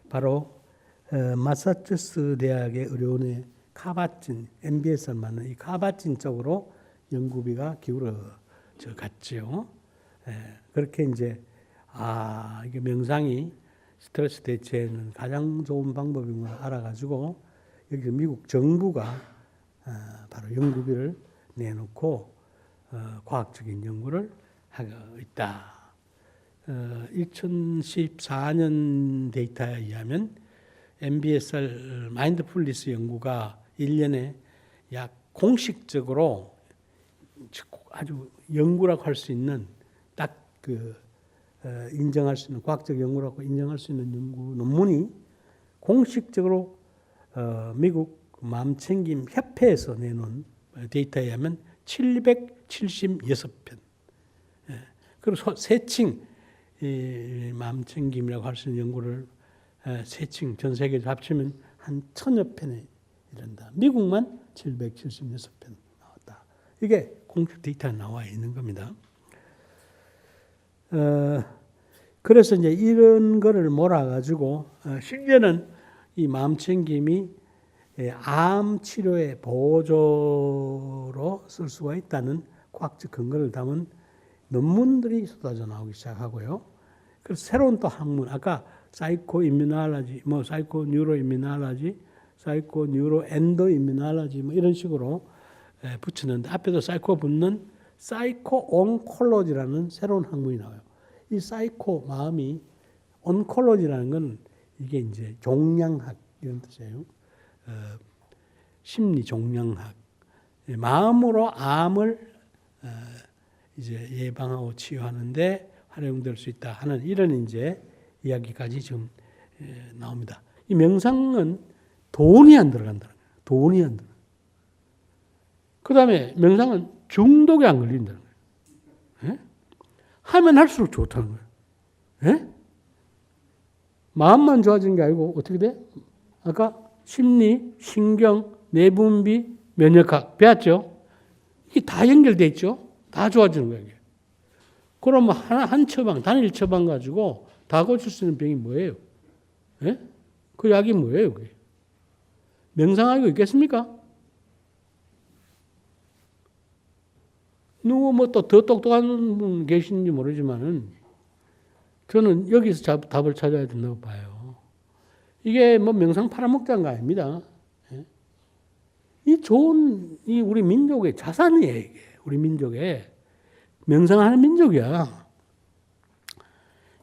바로 마사추세츠 대학의 의료원의 카바친, MBS를 맞는 이 카바친 쪽으로 연구비가 기울어져 갔죠. 그렇게 이제 이게 명상이 스트레스 대체에는 가장 좋은 방법인 걸 알아가지고 여기 미국 정부가 바로 연구비를 내놓고 과학적인 연구를 하고 있다. 2014년 데이터에 의하면 MBSR 마인드풀니스 연구가 1년에 약 공식적으로 아주 연구라고 할 수 있는 딱 그 인정할 수 있는 과학적 연구라고 인정할 수 있는 연구 논문이 공식적으로 미국 마음챙김 협회에서 내놓은 데이터에 의하면 776편. 그리고 세칭 마음챙김이라고 할 수 있는 연구를 세칭 전 세계에서 합치면 한 1000여 편에 이른다. 미국만 776편 나왔다. 이게 공식 데이터가 나와 있는 겁니다. 그래서 이제 이런 거를 몰아가지고 심지어는 이 마음챙김이 암 치료의 보조로 쓸 수가 있다는 과학적 근거를 담은 논문들이 쏟아져 나오기 시작하고요. 그래서 새로운 또 학문, 아까 사이코 이뮤놀로지, 사이코 뉴로 이뮤놀로지, 사이코 뉴로 엔도 이뮤놀로지 이런 식으로 붙이는데 앞에도 사이코 붙는 사이코 온콜로지라는 새로운 학문이 나와요. 이 사이코 마음이 온콜로지라는 건 이게 이제 종양학 이런 뜻이에요. 심리 종양학. 마음으로 암을 이제 예방하고 치유하는데 활용될 수 있다 하는 이런 이제 이야기까지 지금 나옵니다. 이 명상은 돈이 안 들어간다는 거예요. 돈이 안 들어. 그 다음에 명상은 중독에 안 걸린다는 거예요. 예? 하면 할수록 좋다는 거예요. 예? 마음만 좋아지는 게 아니고 어떻게 돼? 아까 심리, 신경, 내분비, 면역학 배웠죠? 이게 다 연결돼 있죠? 다 좋아지는 거예요. 그러면 한 처방, 단일 처방 가지고 다 고칠 수 있는 병이 뭐예요? 예? 그 약이 뭐예요? 그게? 명상하고 있겠습니까? 누구 뭐 또 더 똑똑한 분 계신지 모르지만은 저는 여기서 답을 찾아야 된다고 봐요. 이게 뭐 명상 팔아먹자는 거 아닙니다. 예? 이 좋은 이 우리 민족의 자산이에요. 이게 우리 민족의 명상하는 민족이야.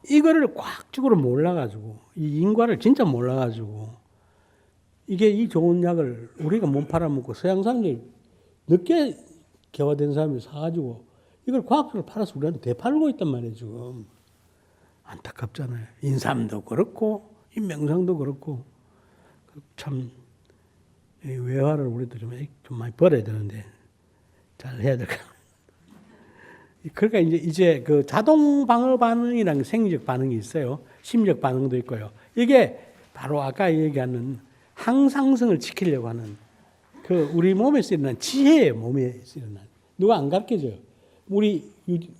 이거를 과학적으로 몰라가지고 이 인과를 진짜 몰라가지고 이게 이 좋은 약을 우리가 못 팔아먹고 서양 사람들이 늦게 개화된 사람이 사가지고 이걸 과학적으로 팔아서 우리한테 되팔고 있단 말이에요. 지금 안타깝잖아요. 인삼도 그렇고 이 명상도 그렇고 참 외화를 우리도 좀 많이 버려야 되는데 잘 해야 될 것 같아요. 그러니까 이제 그 자동 방어 반응이라는 생리적 반응이 있어요. 심리적 반응도 있고요. 이게 바로 아까 얘기하는 항상성을 지키려고 하는 그 우리 몸에서 일어난 지혜예요. 몸에서 일어난. 누가 안 가르쳐줘요. 우리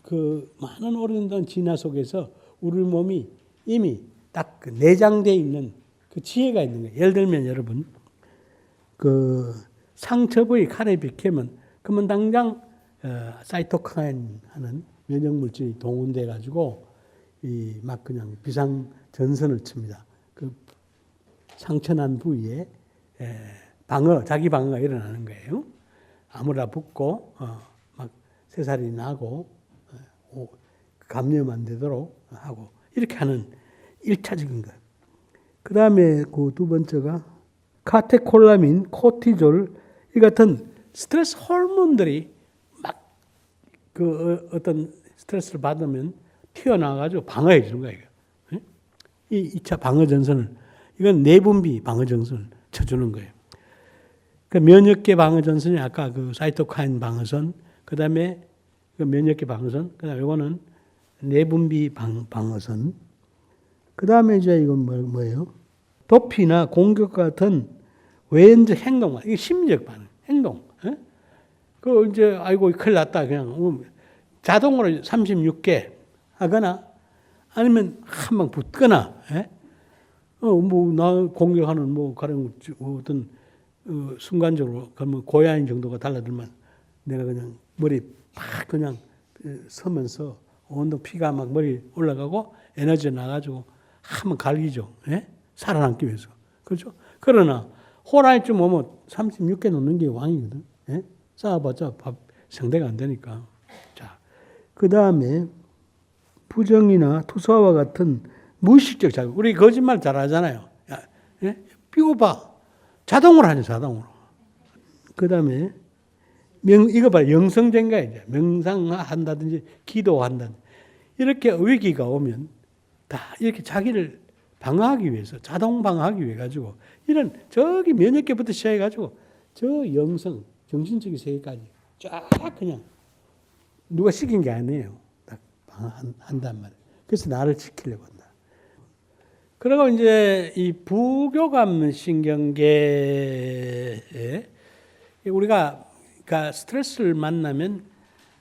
그 많은 오랜 진화 속에서 우리 몸이 이미 딱 그 내장되어 있는 그 지혜가 있는 거예요. 예를 들면 여러분 그 상처 부위 칼에 비키면 그러면 당장 사이토카인 하는 면역 물질이 동원돼 가지고 이 막 그냥 비상 전선을 칩니다. 그 상처난 부위에 자기 방어가 일어나는 거예요. 아무나 붙고 막 새살이 나고 감염 안 되도록 하고 이렇게 하는 1차적인 것. 그 다음에 그 두 번째가 카테콜라민, 코티졸 이 같은 스트레스 호르몬들이 막 그 어떤 스트레스를 받으면 튀어나와가지고 방어해 주는 거예요. 이 2차 방어 전선을 이건 내분비 방어 전선을 쳐주는 거예요. 그 면역계 방어 전선이 아까 그 사이토카인 방어선, 그 다음에 그 면역계 방어선, 그 다음에 이거는 내분비 방어선. 그 다음에 이제 이건 뭐예요? 도피나 공격 같은 외연적 행동, 이게 심리적 반응, 행동. 그 이제 아이고 큰일 났다 그냥 자동으로 36개 하거나 아니면 한 방 붙거나, 나 공격하는 가령 어떤 순간적으로 그러면 고야인 정도가 달라들면 내가 그냥 머리 팍 그냥 서면서 온통 피가 막 머리 올라가고 에너지 나가지고 한번 갈기죠. 살아남기 위해서. 그렇죠? 그러나 호랑이쯤 오면 36개 놓는 게 왕이거든. 쌓아봤자 상대가 안 되니까. 자, 그 다음에 부정이나 투사와 같은 무의식적 자극. 우리 거짓말 잘 하잖아요. 삐워봐. 자동으로 하죠, 자동으로. 그 다음에 이거 봐요. 영성쟁가 이제 명상한다든지 기도한다든지 이렇게 위기가 오면 다 이렇게 자기를 방어하기 위해서 자동 방어하기 위해 가지고 이런 저기 면역계부터 시작해 가지고 저 영성 정신적인 세계까지 쫙 그냥 누가 시킨 게 아니에요. 딱 방어한단 말이에요. 그래서 나를 지키려고 한다. 그리고 이제 이 부교감 신경계에 우리가 그러니까 스트레스를 만나면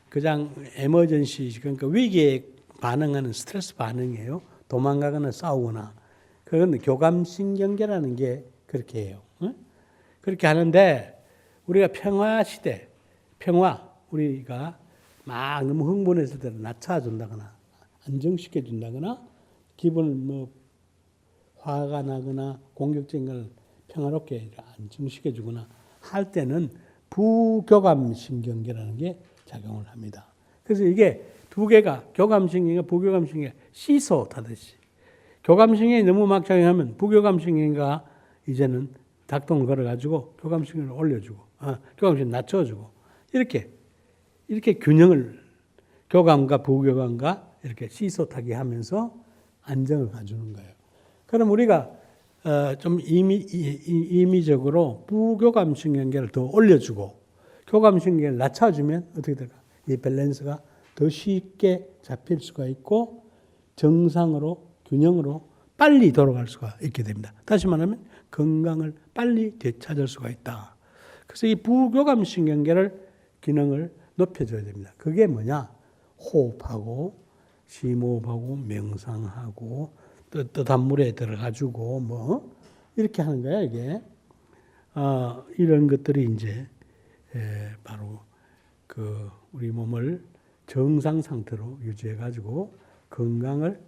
그냥 에머전시 그러니까 위기에 반응하는 스트레스 반응이에요. 도망가거나 싸우거나 그건 교감신경계라는 게 그렇게 해요. 그렇게 하는데 우리가 평화 시대, 우리가 막 너무 흥분했을 때는 낮춰준다거나 안정시켜준다거나 기분을 화가 나거나 공격적인 걸 평화롭게 안정시켜주거나 할 때는 부교감신경계라는 게 작용을 합니다. 그래서 이게 두 개가 교감신경과 부교감신경 시소 타듯이 교감신경이 너무 막 작용하면 부교감신경과 이제는 작동을 걸어가지고 교감신경을 올려주고 교감신경 낮춰주고 이렇게 균형을 교감과 부교감과 이렇게 시소 타기 하면서 안정을 가주는 거예요. 그럼 우리가 좀 임의적으로 부교감신경계를 더 올려주고 교감신경계를 낮춰주면 어떻게 될까? 이 밸런스가 더 쉽게 잡힐 수가 있고 정상으로 균형으로 빨리 돌아갈 수가 있게 됩니다. 다시 말하면 건강을 빨리 되찾을 수가 있다. 그래서 이 부교감신경계를 기능을 높여줘야 됩니다. 그게 뭐냐? 호흡하고 심호흡하고 명상하고 뜨뜻한 물에 들어가지고 이렇게 하는 거야 이게. 이런 것들이 이제 바로 그 우리 몸을 정상 상태로 유지해 가지고 건강을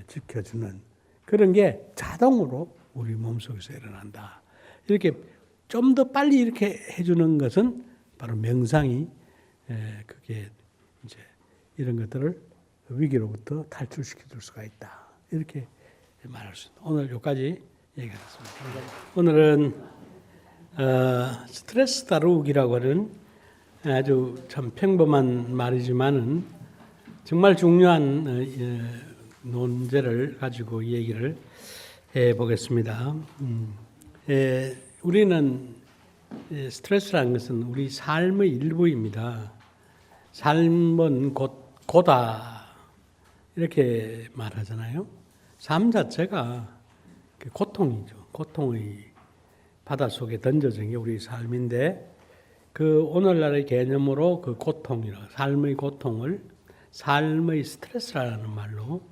지켜주는 그런 게 자동으로 우리 몸속에서 일어난다. 이렇게 좀 더 빨리 이렇게 해주는 것은 바로 명상이 그게 이제 이런 것들을 위기로부터 탈출시켜 줄 수가 있다. 이렇게 말할 수 있습니다. 오늘 여기까지 얘기하겠습니다. 오늘은 스트레스 다루기라고 하는 아주 참 평범한 말이지만은 정말 중요한 논제를 가지고 얘기를 해보겠습니다. 우리는 스트레스라는 것은 우리 삶의 일부입니다. 삶은 고다 이렇게 말하잖아요. 삶 자체가 고통이죠. 고통의 바닷속에 던져진 게 우리 삶인데 그 오늘날의 개념으로 그 고통이라 삶의 고통을 삶의 스트레스라는 말로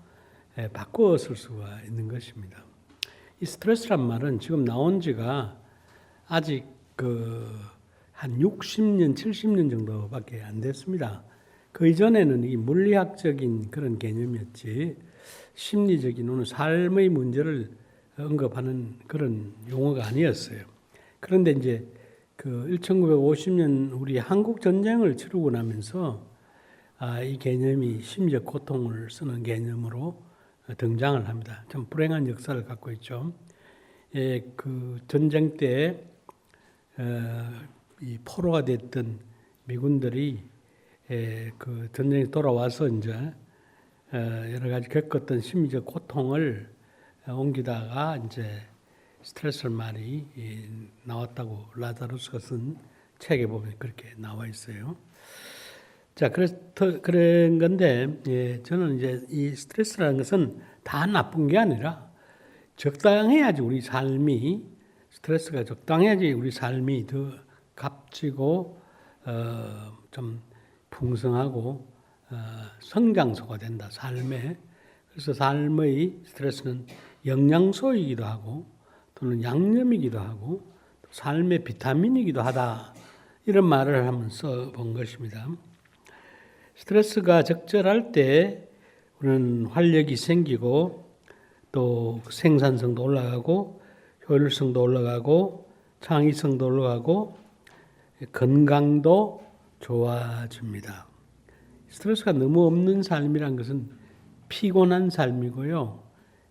바꾸어 쓸 수가 있는 것입니다. 이 스트레스란 말은 지금 나온 지가 아직 한 60년, 70년 정도밖에 안 됐습니다. 그 이전에는 이 물리학적인 그런 개념이었지 심리적인 오늘 삶의 문제를 언급하는 그런 용어가 아니었어요. 그런데 이제 1950년 우리 한국 전쟁을 치르고 나면서 이 개념이 심리적 고통을 쓰는 개념으로 등장을 합니다. 참 불행한 역사를 갖고 있죠. 그 전쟁 때 이 포로가 됐던 미군들이 그 전쟁에 돌아와서 이제 여러 가지 겪었던 심리적 고통을 옮기다가 이제 스트레스 말이 나왔다고 라자루스가 쓴 책에 보면 그렇게 나와 있어요. 자, 그런 건데, 저는 이제 이 스트레스라는 것은 다 나쁜 게 아니라 적당해야지 우리 삶이, 스트레스가 적당해야지 우리 삶이 더 값지고, 좀 풍성하고, 성장소가 된다, 삶에. 그래서 삶의 스트레스는 영양소이기도 하고, 또는 양념이기도 하고, 또 삶의 비타민이기도 하다. 이런 말을 하면서 본 것입니다. 스트레스가 적절할 때 우리는 활력이 생기고 또 생산성도 올라가고 효율성도 올라가고 창의성도 올라가고 건강도 좋아집니다. 스트레스가 너무 없는 삶이란 것은 피곤한 삶이고요.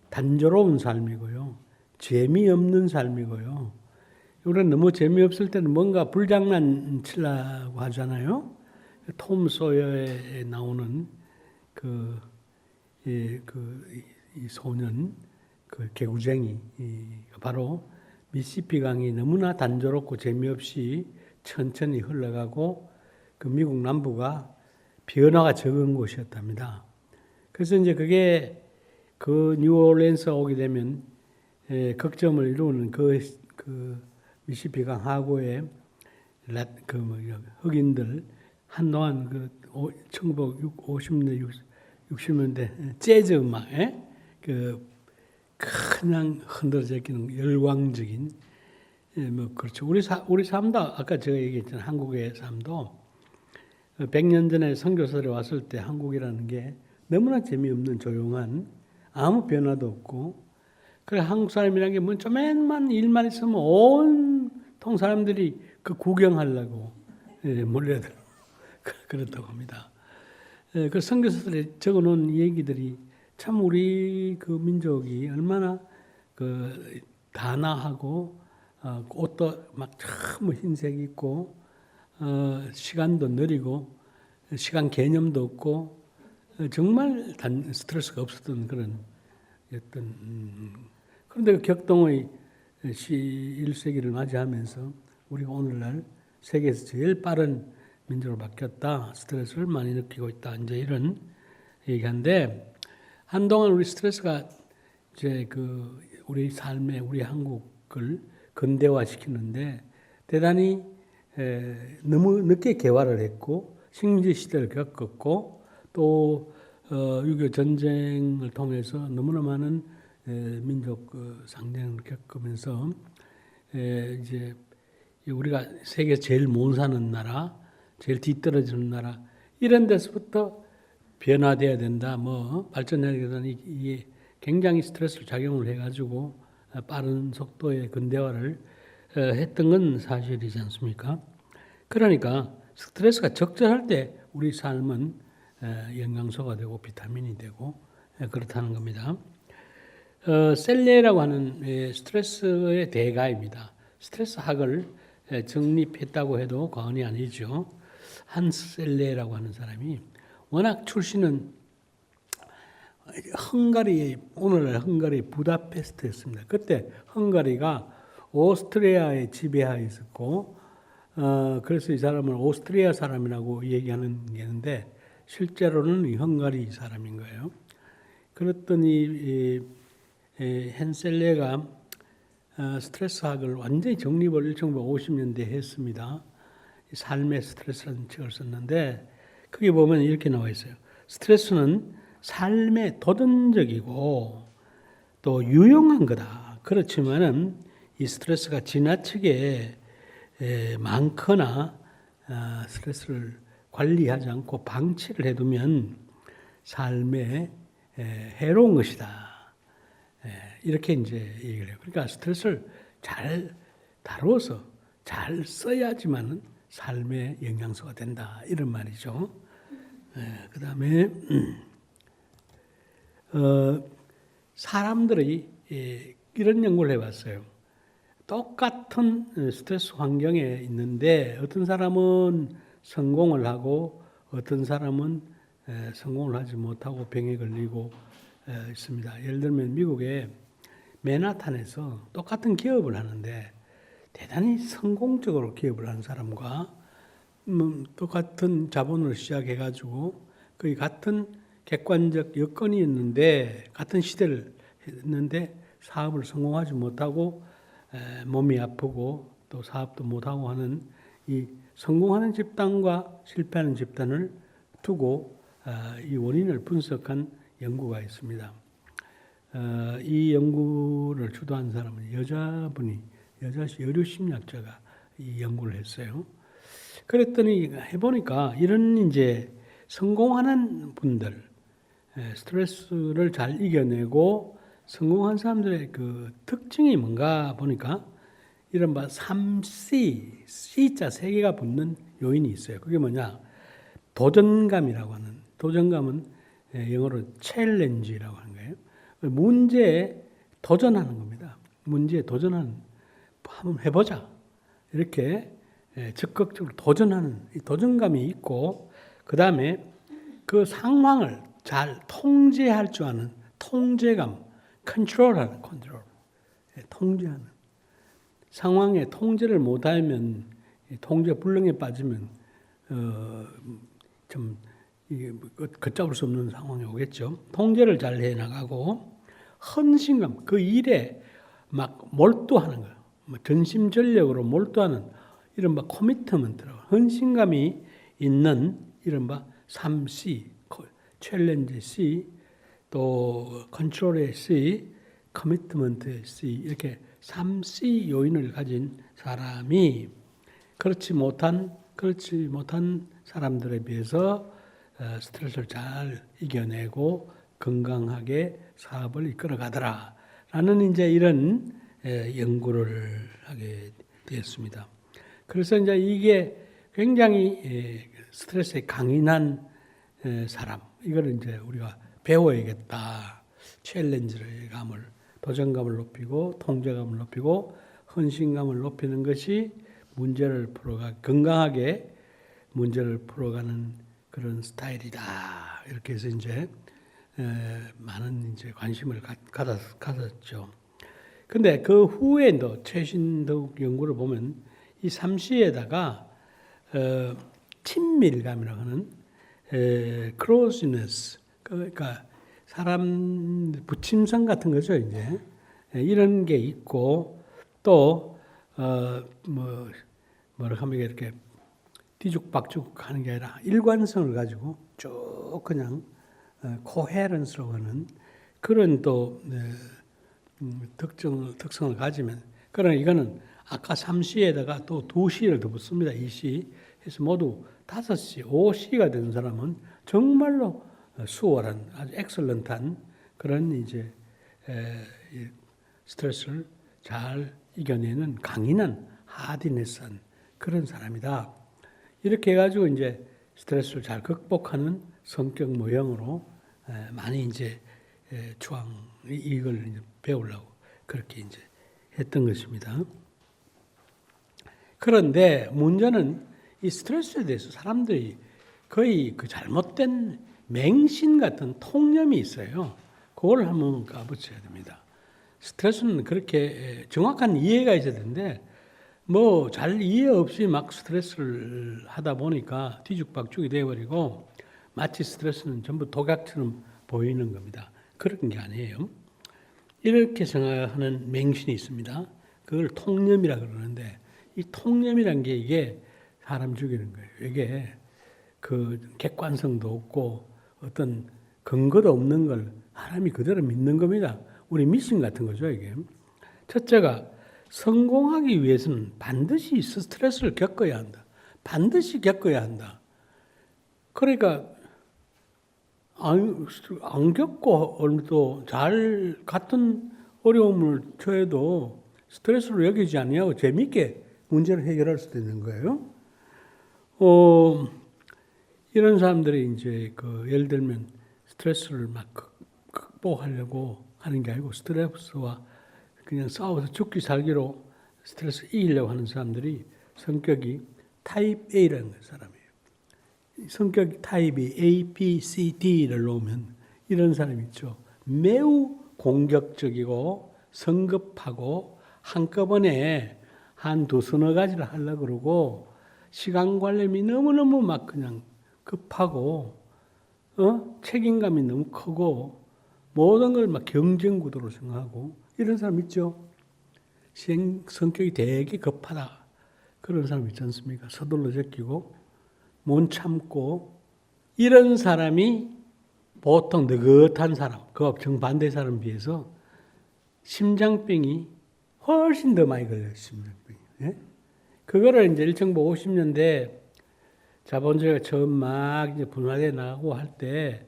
단조로운 삶이고요. 재미없는 삶이고요. 우리는 너무 재미없을 때는 뭔가 불장난 치려고 하잖아요. 톰 소여에 나오는 이 소년, 개구쟁이, 바로 미시시피 강이 너무나 단조롭고 재미없이 천천히 흘러가고 그 미국 남부가 변화가 적은 곳이었답니다. 그래서 이제 그게 그 뉴올리언스 오게 되면 극점을 이루는 그 미시시피 강 하구의 흑인들 한동안 1950년대, 60년대 재즈 음악에 그냥 흔들어져 있는 열광적인 그렇죠. 우리 삶도 아까 제가 얘기했잖아요. 한국의 삶도 100년 전에 선교사들이 왔을 때 한국이라는 게 너무나 재미없는 조용한 아무 변화도 없고 그래 한국 사람이라는 게 뭐 조금만 일만 있으면 온통 사람들이 그 구경하려고 몰려들어. 그렇다고 합니다. 그 선교사들이 적어놓은 얘기들이 참 우리 그 민족이 얼마나 단아하고 옷도 막 참 흰색 입고 시간도 느리고 시간 개념도 없고 정말 스트레스가 없었던 그런 그런데 그 격동의 21세기를 맞이하면서 우리가 오늘날 세계에서 제일 빠른 민족으로 바뀌었다. 스트레스를 많이 느끼고 있다. 이제 이런 얘기인데 한동안 우리 스트레스가 이제 우리 삶에 우리 한국을 근대화시키는데 대단히 너무 늦게 개화를 했고 식민지 시대를 겪었고 또 6.25 전쟁을 통해서 너무나 많은 민족 상쟁을 겪으면서 이제 우리가 세계 제일 못 사는 나라, 제일 뒤떨어지는 나라 이런 데서부터 변화돼야 된다. 발전해야 된다는 이게 굉장히 스트레스를 작용을 해가지고 빠른 속도의 근대화를 했던 건 사실이지 않습니까? 그러니까 스트레스가 적절할 때 우리 삶은 영양소가 되고 비타민이 되고 그렇다는 겁니다. 셀레라고 하는 스트레스의 대가입니다. 스트레스 학을 정립했다고 해도 과언이 아니죠. 한스 셀레라고 하는 사람이 워낙 출신은 오늘날 헝가리 부다페스트였습니다. 그때 헝가리가 오스트리아의 지배하에 있었고, 그래서 이 사람을 오스트리아 사람이라고 얘기하는 게 있는데, 실제로는 이 헝가리 사람인 거예요. 그랬더니, 헨셀레가 스트레스학을 완전히 정립을 1950년대에 했습니다. 삶의 스트레스라는 책을 썼는데, 거기 보면 이렇게 나와 있어요. 스트레스는 삶의 도전적이고 또 유용한 거다. 그렇지만은 이 스트레스가 지나치게 많거나 스트레스를 관리하지 않고 방치를 해두면 삶에 해로운 것이다. 이렇게 이제 얘기를 해요. 그러니까 스트레스를 잘 다루어서 잘 써야지만 삶의 영양소가 된다. 이런 말이죠. 그 다음에 사람들이 이런 연구를 해봤어요. 똑같은 스트레스 환경에 있는데 어떤 사람은 성공을 하고 어떤 사람은 성공을 하지 못하고 병에 걸리고 있습니다. 예를 들면 미국의 맨하탄에서 똑같은 기업을 하는데 대단히 성공적으로 기업을 하는 사람과 똑같은 자본을 시작해가지고 거의 같은 객관적 여건이 있는데 같은 시대를 했는데 사업을 성공하지 못하고 몸이 아프고 또 사업도 못하고 하는 이 성공하는 집단과 실패하는 집단을 두고 이 원인을 분석한 연구가 있습니다. 이 연구를 주도한 사람은 여류 심리학자가 이 연구를 했어요. 그랬더니 해보니까 이런 이제 성공하는 분들, 스트레스를 잘 이겨내고 성공한 사람들의 그 특징이 뭔가 보니까 이른바 3C, C자 3개가 붙는 요인이 있어요. 그게 뭐냐? 도전감이라고 하는, 도전감은 영어로 challenge라고 하는 거예요. 문제에 도전하는 겁니다. 문제에 도전하는, 한번 해보자. 이렇게 적극적으로 도전하는 이 도전감이 있고, 그 다음에 그 상황을 잘 통제할 줄 아는 통제감, 컨트롤하는 컨트롤, 통제하는 상황에 통제를 못하면 통제 불능에 빠지면 좀 걷잡을 수 없는 상황이 오겠죠. 통제를 잘 해나가고 헌신감, 그 일에 막 몰두하는 거예요. 전심전력으로 몰두하는 이른바 코미트먼트라고 헌신감이 있는 이른바 3C, 챌린지 C, 또 컨트롤의 C, 커미트먼트의 C 이렇게 3C 요인을 가진 사람이 그렇지 못한 사람들에 비해서 스트레스를 잘 이겨내고 건강하게 사업을 이끌어가더라라는 이제 이런 연구를 하게 되었습니다. 그래서 이제 이게 굉장히 스트레스에 강인한 사람, 이걸 이제 우리가 배워야겠다. 챌린지감을, 도전감을 높이고 통제감을 높이고 헌신감을 높이는 것이 문제를 건강하게 문제를 풀어가는 그런 스타일이다. 이렇게 해서 이제 많은 이제 관심을 가졌죠. 근데 그 후에도 최신적 연구를 보면 이 3C에다가 친밀감이라고 하는 closeness, 그러니까 사람 부침성 같은 거죠, 이제. 이런 게 있고 또 뭐라 하면 이렇게 뒤죽박죽 하는 게 아니라 일관성을 가지고 쭉 그냥 코헤런스라고 하는 그런 또 특성을 가지면, 그러나 이거는 아까 3C에다가 또 2C를 더 붙습니다. 2C. 그래서 모두 5C, 5C가 된 사람은 정말로 수월한 아주 엑설런트한 그런 이제 스트레스를 잘 이겨내는 강인한 하디네스한 그런 사람이다. 이렇게 해가지고 이제 스트레스를 잘 극복하는 성격 모형으로 많이 이제 이걸 이제 배우려고 그렇게 이제 했던 것입니다. 그런데 문제는 이 스트레스에 대해서 사람들이 거의 그 잘못된 맹신 같은 통념이 있어요. 그걸 한번 까붙여야 됩니다. 스트레스는 그렇게 정확한 이해가 있어야 되는데 뭐 잘 이해 없이 막 스트레스를 하다 보니까 뒤죽박죽이 되어버리고 마치 스트레스는 전부 독약처럼 보이는 겁니다. 그런 게 아니에요. 이렇게 생각하는 맹신이 있습니다. 그걸 통념이라 그러는데 이 통념이란 게 이게 사람 죽이는 거예요. 이게 그 객관성도 없고 어떤 근거도 없는 걸 사람이 그대로 믿는 겁니다. 우리 미신 같은 거죠, 이게. 첫째가 성공하기 위해서는 반드시 스트레스를 겪어야 한다. 반드시 겪어야 한다. 그러니까 안 겪고 또 잘 같은 어려움을 처해도 스트레스로 여기지 않냐고 재미있게 문제를 해결할 수도 있는 거예요. 이런 사람들이 이제 예를 들면 스트레스를 막 극복하려고 하는 게 아니고 스트레스와 그냥 싸워서 죽기 살기로 스트레스 이기려고 하는 사람들이 성격이 타입 A라는 사람이에요. 성격 타입이 A, B, C, D를 놓으면 이런 사람이 있죠. 매우 공격적이고 성급하고 한꺼번에 한 두서너 가지를 하려고 그러고 시간 관념이 너무너무 막 그냥 급하고 책임감이 너무 크고 모든 걸 막 경쟁 구도로 생각하고 이런 사람 있죠. 성격이 되게 급하다. 그런 사람 있지 않습니까? 서둘러 제끼고 못 참고 이런 사람이 보통 느긋한 사람, 그 정반대 사람에 비해서 심장병이 훨씬 더 많이 걸려요. 심장병이. 예? 그거를 이제 1950년대 자본주의가 처음 막 이제 분화돼 나가고 할 때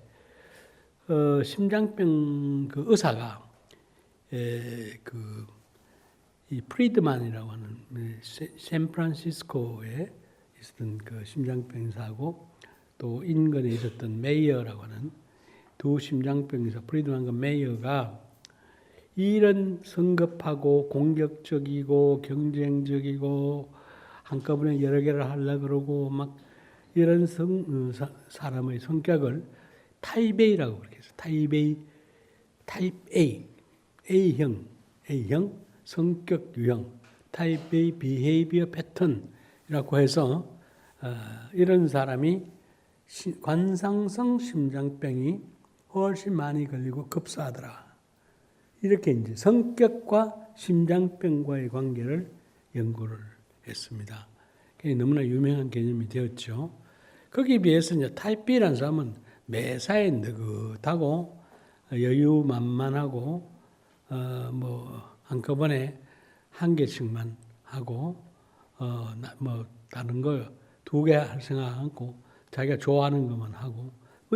심장병 그 의사가 이 프리드만이라고 하는 샌프란시스코에 있었던 그 심장병 의사하고 또 인근에 있었던 메이어라고 하는 두 심장병 의사 프리드만과 메이어가 이런 성급하고 공격적이고 경쟁적이고 한꺼번에 여러 개를 하려고 그러고 막 이런 사람의 성격을 타입 A라고 그렇게 해서 타입 A, A형 성격 유형, 타입 A behavior pattern이라고 해서 이런 사람이 관상성 심장병이 훨씬 많이 걸리고 급사하더라. 이렇게 이제 성격과 심장병과의 관계를 연구를 했습니다. 너무나 유명한 개념이 되었죠. 거기에 비해서 이제 타입 B라는 사람은 매사에 느긋하고 여유만만하고 한꺼번에 한 개씩만 하고 다른 거 두 개 할 생각 않고 자기가 좋아하는 것만 하고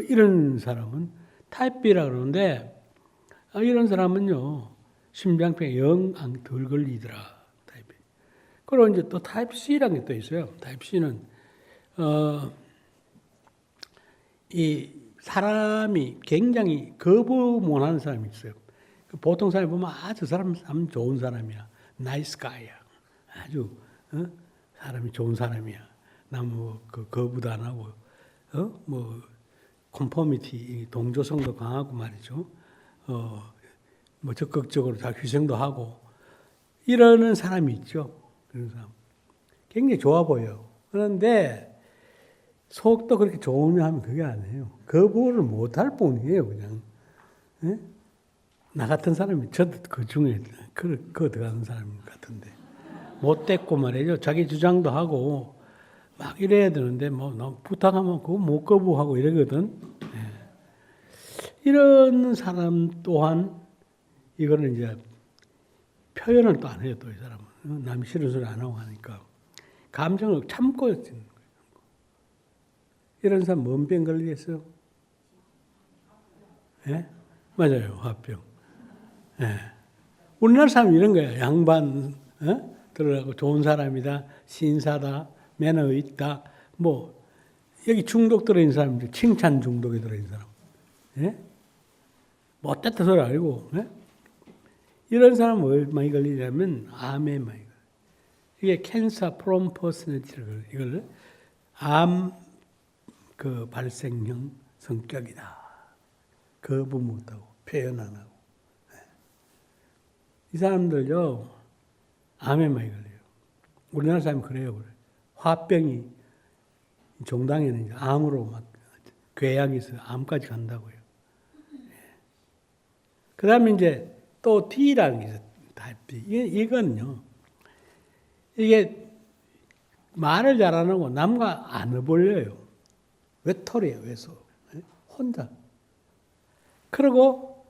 이런 사람은 타입 B라 그러는데 이런 사람은요 심장병에 영 덜 걸리더라. 타입 B. 그리고 이제 또 타입 C라는 게 또 있어요. 타입 C는 이 사람이 굉장히 거부 못하는 사람이 있어요. 보통 사람이 보면 저 사람 참 좋은 사람이야, 나이스 가이야, 아주 사람이 좋은 사람이야. 나 거부도 안 하고 콘포미티 동조성도 강하고 말이죠. 적극적으로 다 희생도 하고 이러는 사람이 있죠. 그런 사람 굉장히 좋아 보여요. 그런데 속도 그렇게 좋으냐 하면 그게 아니에요. 거부를 못할 뿐이에요, 그냥. 예? 나 같은 사람이 저도 그 중에 그거 들어가는 사람 같은데 못됐고 말이죠. 자기 주장도 하고 막 이래야 되는데 부탁하면 그거 못 거부하고 이러거든. 예. 이런 사람 또한 이거는 이제 표현을 또 안 해요. 또 이 사람은 남이 싫은 소리 안 하고 하니까 감정을 참고 있는 거예요. 이런 사람 뭔 병 걸리겠어요? 예? 맞아요, 화병. 예. 우리나라 사람 이런 거야. 양반 들어가고 좋은 사람이다, 신사다, 매너 있다. 여기 중독 들어있는 사람들, 칭찬 중독에 들어있는 사람. 예? 못됐다 소리 알고. 예? 이런 사람은 뭘 많이 걸리냐면 암에 많이 걸려요. 이게 cancer prone personality를 이걸 암 발생형 성격이다. 거부 못하고 표현 안 하고. 이 사람들요 암에 많이 걸려요. 우리나라 사람이 그래요. 화병이 종당에는 이제 암으로 막 궤양이 있어요. 암까지 간다고요. 그 다음에 이제 또 T라는 게 있어요. 이건요. 이게 말을 잘 안 하고 남과 안 어울려요. 외톨이에요, 외소. 혼자. 그리고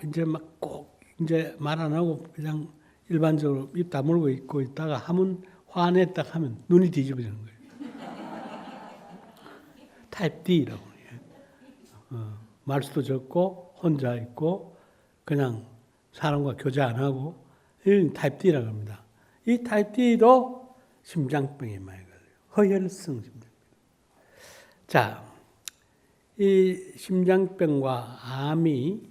이제 막 꼭 이제 말 안 하고 그냥 일반적으로 입 다물고 있고 있다가 하면 화냈다 하면 눈이 뒤집어지는 거예요. 타입 D라고 해요. 말수도 적고 혼자 있고 그냥 사람과 교제 안 하고 이런 타입 D라고 합니다. 이 타입 D도 심장병에 많이 걸려요. 허혈성 심장병. 자, 이 심장병과 암이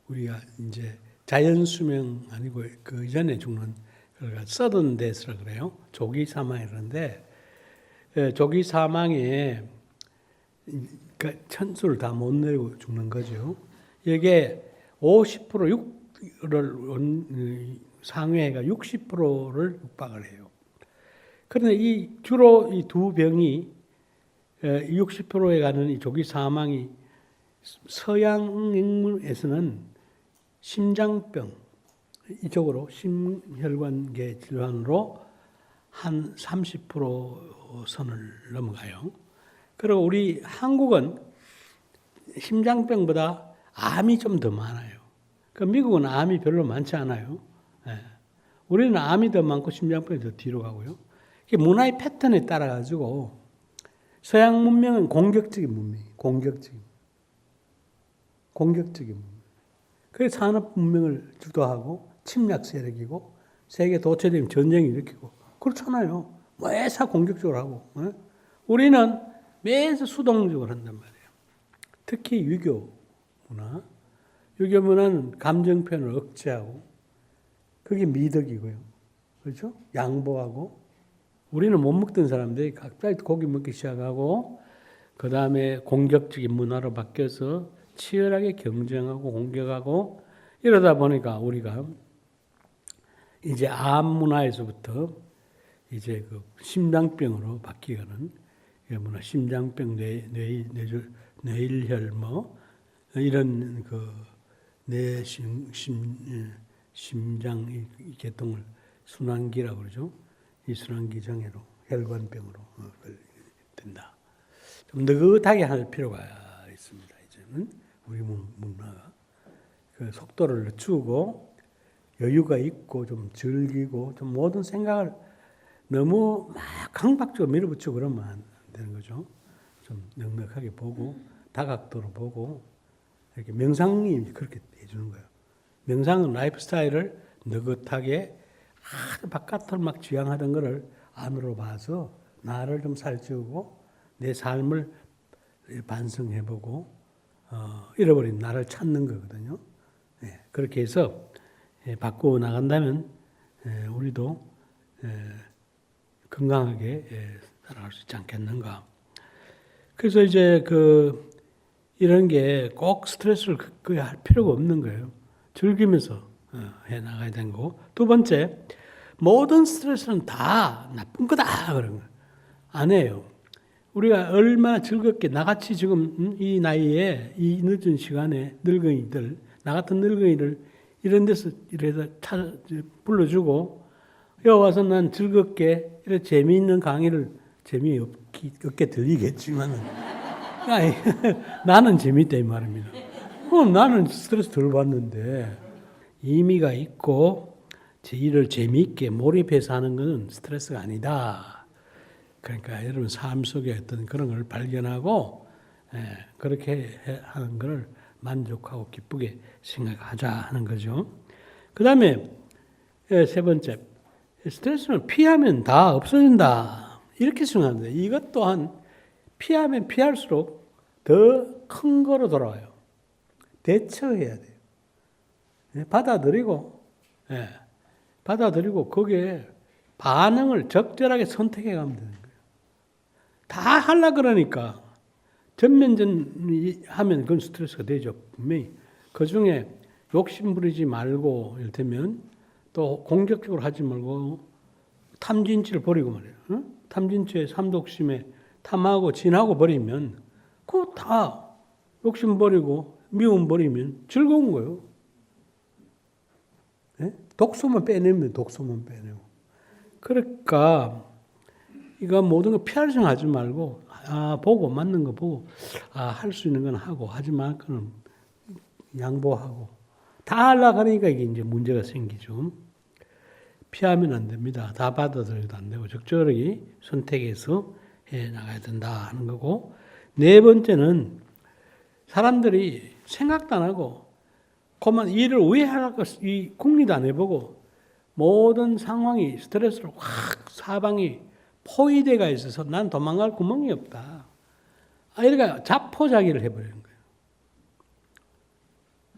우리가 이제 자연 수명 아니고 그 이전에 죽는 그러니까 서든 데스라 그래요. 조기 사망이라는데 조기 사망에 그러니까 천수를 다 못 내고 죽는 거죠. 이게 50%를 상회가 60%를 육박을 해요. 그런데 이 주로 이 두 병이 60%에 가는 이 조기 사망이 서양에서는 심장병 이쪽으로 심혈관계 질환으로 한 30% 선을 넘어가요. 그리고 우리 한국은 심장병보다 암이 좀 더 많아요. 그 미국은 암이 별로 많지 않아요. 우리는 암이 더 많고 심장병이 더 뒤로 가고요. 이게 문화의 패턴에 따라 가지고 서양 문명은 공격적인 문명이에요. 공격적인 문명. 그래서 산업 문명을 주도하고 침략 세력이고 세계 도처되면 전쟁을 일으키고 그렇잖아요. 매사 공격적으로 하고. 우리는 매사 수동적으로 한단 말이에요. 특히 유교 문화. 유교 문화는 감정 표현을 억제하고 그게 미덕이고요. 그렇죠? 양보하고 우리는 못 먹던 사람들이 갑자기 고기 먹기 시작하고 그 다음에 공격적인 문화로 바뀌어서 치열하게 경쟁하고 공격하고 이러다 보니까 우리가 이제 암 문화에서부터 이제 그 심장병으로 바뀌는 문화, 심장병, 뇌일혈 뭐 이런 그 심장 계통을 순환기라고 그러죠. 이 순환기 장애로 혈관병으로 된다. 좀 느긋하게 할 필요가 있습니다. 이제는 우리 문화가 그 속도를 늦추고 여유가 있고 좀 즐기고 좀 모든 생각을 너무 막 강박적으로 밀어붙이고 그러면 안 되는 거죠. 좀 넉넉하게 보고 다각도로 보고 이렇게 명상이 그렇게 해주는 거예요. 명상은 라이프 스타일을 느긋하게 바깥을 막 지향하던 거를 안으로 봐서 나를 좀 살찌우고 내 삶을 반성해보고 잃어버린 나를 찾는 거거든요. 그렇게 해서 바꾸어 나간다면 우리도 건강하게 살아갈 수 있지 않겠는가. 그래서 이제 이런 게 꼭 스트레스를 할 필요가 없는 거예요. 즐기면서 해 나가야 되는 거고. 두 번째, 모든 스트레스는 다 나쁜 거다 그런 거예요. 아니에요. 우리가 얼마나 즐겁게 나같이 지금 이 나이에 이 늦은 시간에 늙은이들 나 같은 늙은이를 이런 데서 이래서 불러주고 여기 와서 난 즐겁게 이렇게 재미있는 강의를 재미없게 들리겠지만 나는 재미있다 이 말입니다. 나는 스트레스 덜 받는데 의미가 있고 제 일을 재미있게 몰입해서 하는 것은 스트레스가 아니다. 그러니까 여러분 삶 속에 어떤 그런 걸 발견하고 그렇게 하는 걸 만족하고 기쁘게 생각하자 하는 거죠. 그 다음에 세 번째, 스트레스는 피하면 다 없어진다. 이렇게 생각하는데 이것 또한 피하면 피할수록 더 큰 거로 돌아와요. 대처해야 돼요. 받아들이고 거기에 반응을 적절하게 선택해 가면 되는 거예요. 다 하려고 그러니까 전면전 하면 그건 스트레스가 되죠. 분명히. 그 중에 욕심 부리지 말고 이를테면 또 공격적으로 하지 말고 탐진치를 버리고 말이에요. 탐진치에 삼독심에 탐하고 진하고 버리면 그거 다 욕심 버리고 미움 버리면 즐거운 거예요. 독소만 빼내면 독소만 빼내고. 그러니까 이거 모든 거 피할 생각하지 말고 보고 맞는 거 보고 할 수 있는 건 하고 하지 말 거는 양보하고 다 하려고 하니까 이게 이제 문제가 생기죠. 피하면 안 됩니다. 다 받아들여도 안 되고 적절히 선택해서 해 나가야 된다 하는 거고, 네 번째는 사람들이 생각도 안 하고 그만 일을 왜 하라고 이 궁리도 안 해보고 모든 상황이 스트레스로 확 사방이 포위돼가 있어서 난 도망갈 구멍이 없다. 이러니까 자포자기를 해버리는 거예요.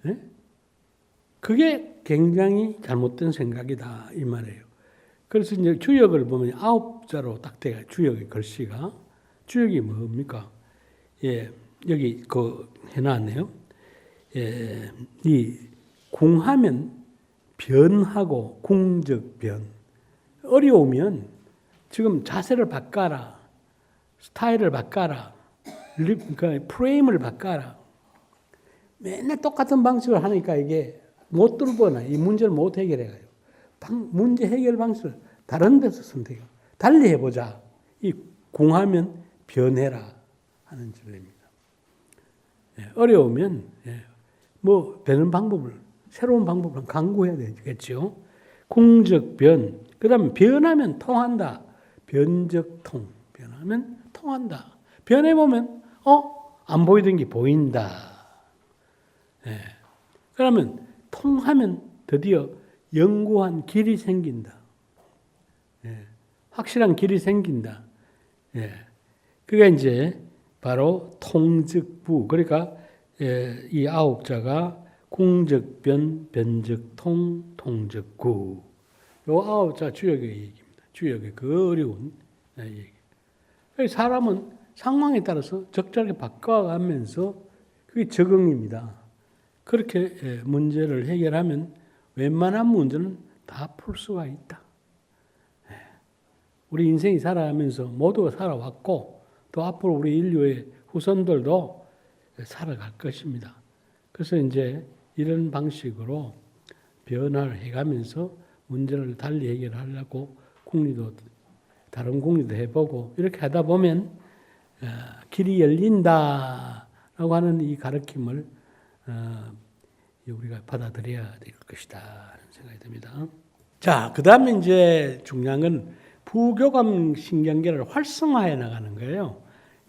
네? 그게 굉장히 잘못된 생각이다 이 말이에요. 그래서 이제 주역을 보면 9자로 딱 돼요. 주역의 글씨가. 주역이 뭡니까? 예, 여기 해놨네요. 예, 이 궁하면 변하고 궁적변. 어려우면 지금 자세를 바꿔라, 스타일을 바꿔라, 그러니까 프레임을 바꿔라. 맨날 똑같은 방식을 하니까 이게 못 뚫거나 이 문제를 못 해결해가요. 문제 해결 방식을 다른 데서 선택해요. 달리 해보자. 이 궁하면 변해라 하는 진리입니다. 어려우면 뭐 되는 방법을, 새로운 방법을 강구해야 되겠죠. 궁적변. 그 다음에 변하면 통한다. 변적통. 변하면 통한다. 변해보면 안 보이던 게 보인다. 그러면 통하면 드디어 영구한 길이 생긴다. 확실한 길이 생긴다. 그게 이제 바로 통즉부. 그러니까 이 9자가 궁적변, 변적통, 통적구. 요 9자 주역의 얘기입니다. 주역의 그 어려운 얘기. 사람은 상황에 따라서 적절하게 바꿔가면서 그게 적응입니다. 그렇게 문제를 해결하면 웬만한 문제는 다 풀 수가 있다. 우리 인생이 살아가면서 모두가 살아왔고 또 앞으로 우리 인류의 후손들도 살아갈 것입니다. 그래서 이제 이런 방식으로 변화를 해가면서 문제를 달리 해결하려고 다른 궁리도 해보고 이렇게 하다 보면 길이 열린다라고 하는 이 가르침을 우리가 받아들여야 될 것이다 하는 생각이 듭니다. 자, 그 다음에 이제 중요한 건 부교감 신경계를 활성화해 나가는 거예요.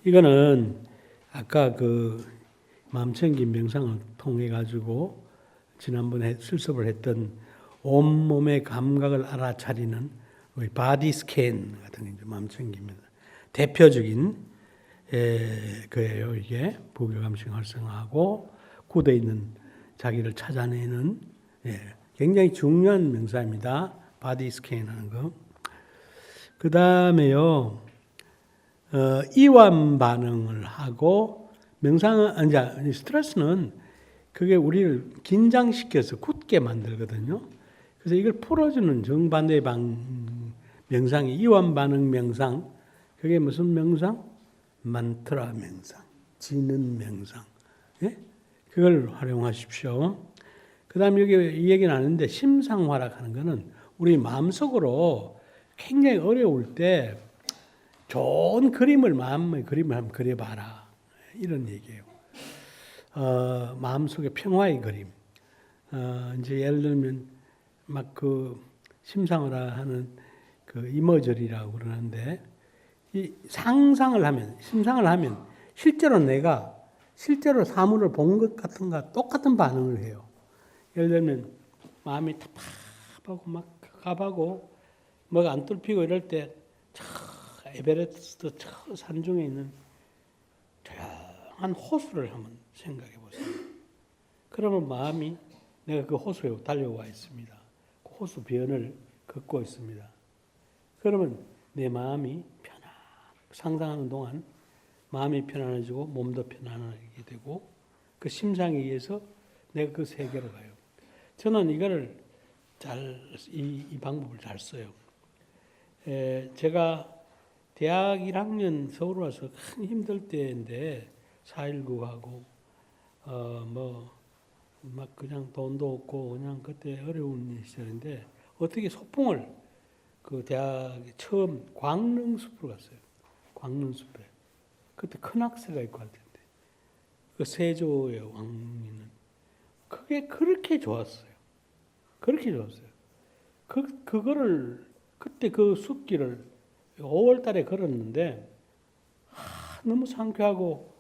이거는 아까 그 마음챙김 명상을 통해 가지고 지난번에 실습을 했던 온몸의 감각을 알아차리는 바디 스캔 같은 게 마음챙김입니다. 대표적인 거예요. 이게 부교감식 활성화하고 굳어 있는 자기를 찾아내는 굉장히 중요한 명사입니다. 바디 스캔하는 거. 그 다음에요, 이완 반응을 하고 명상은 이제 스트레스는 그게 우리를 긴장시켜서 굳게 만들거든요. 그래서 이걸 풀어주는 정반대의 명상이 이완 반응 명상. 그게 무슨 명상? 만트라 명상, 지는 명상. 그걸 활용하십시오. 그 다음에 여기 이 얘기는 아는데 심상화락하는 거는 우리 마음속으로 굉장히 어려울 때 좋은 그림을 마음의 그림을 한번 그려봐라. 이런 얘기예요. 마음속의 평화의 그림. 이제 예를 들면 막 그 심상화라 하는 그 이머저리라고 그러는데 이 상상을 하면, 심상을 하면 실제로 내가 실제로 사물을 본 것 같은가 똑같은 반응을 해요. 예를 들면 마음이 답답하고 막 갑하고 뭐가 안 뚫히고 이럴 때 에베레스트 저 산중에 있는 조용한 호수를 한번 생각해 보세요. 그러면 마음이 내가 그 호수에 달려와 있습니다. 그 호수 변을 걷고 있습니다. 그러면 내 마음이 상상하는 동안 마음이 편안해지고 몸도 편안하게 되고 그 심상에 의해서 내가 그 세계로 가요. 저는 이거를 이 방법을 잘 써요. 제가 대학 1학년 서울 와서 큰 힘들 때인데 4.19하고 막 그냥 돈도 없고 그냥 그때 어려운 시절인데 어떻게 소풍을 그 대학에 처음 광릉숲으로 갔어요. 광릉숲에. 그때 큰 학새가 있고 할 텐데 그 세조의 왕 있는 그게 그렇게 좋았어요. 그렇게 좋았어요. 그거를 그때 그 숲길을 5월 달에 걸었는데 너무 상쾌하고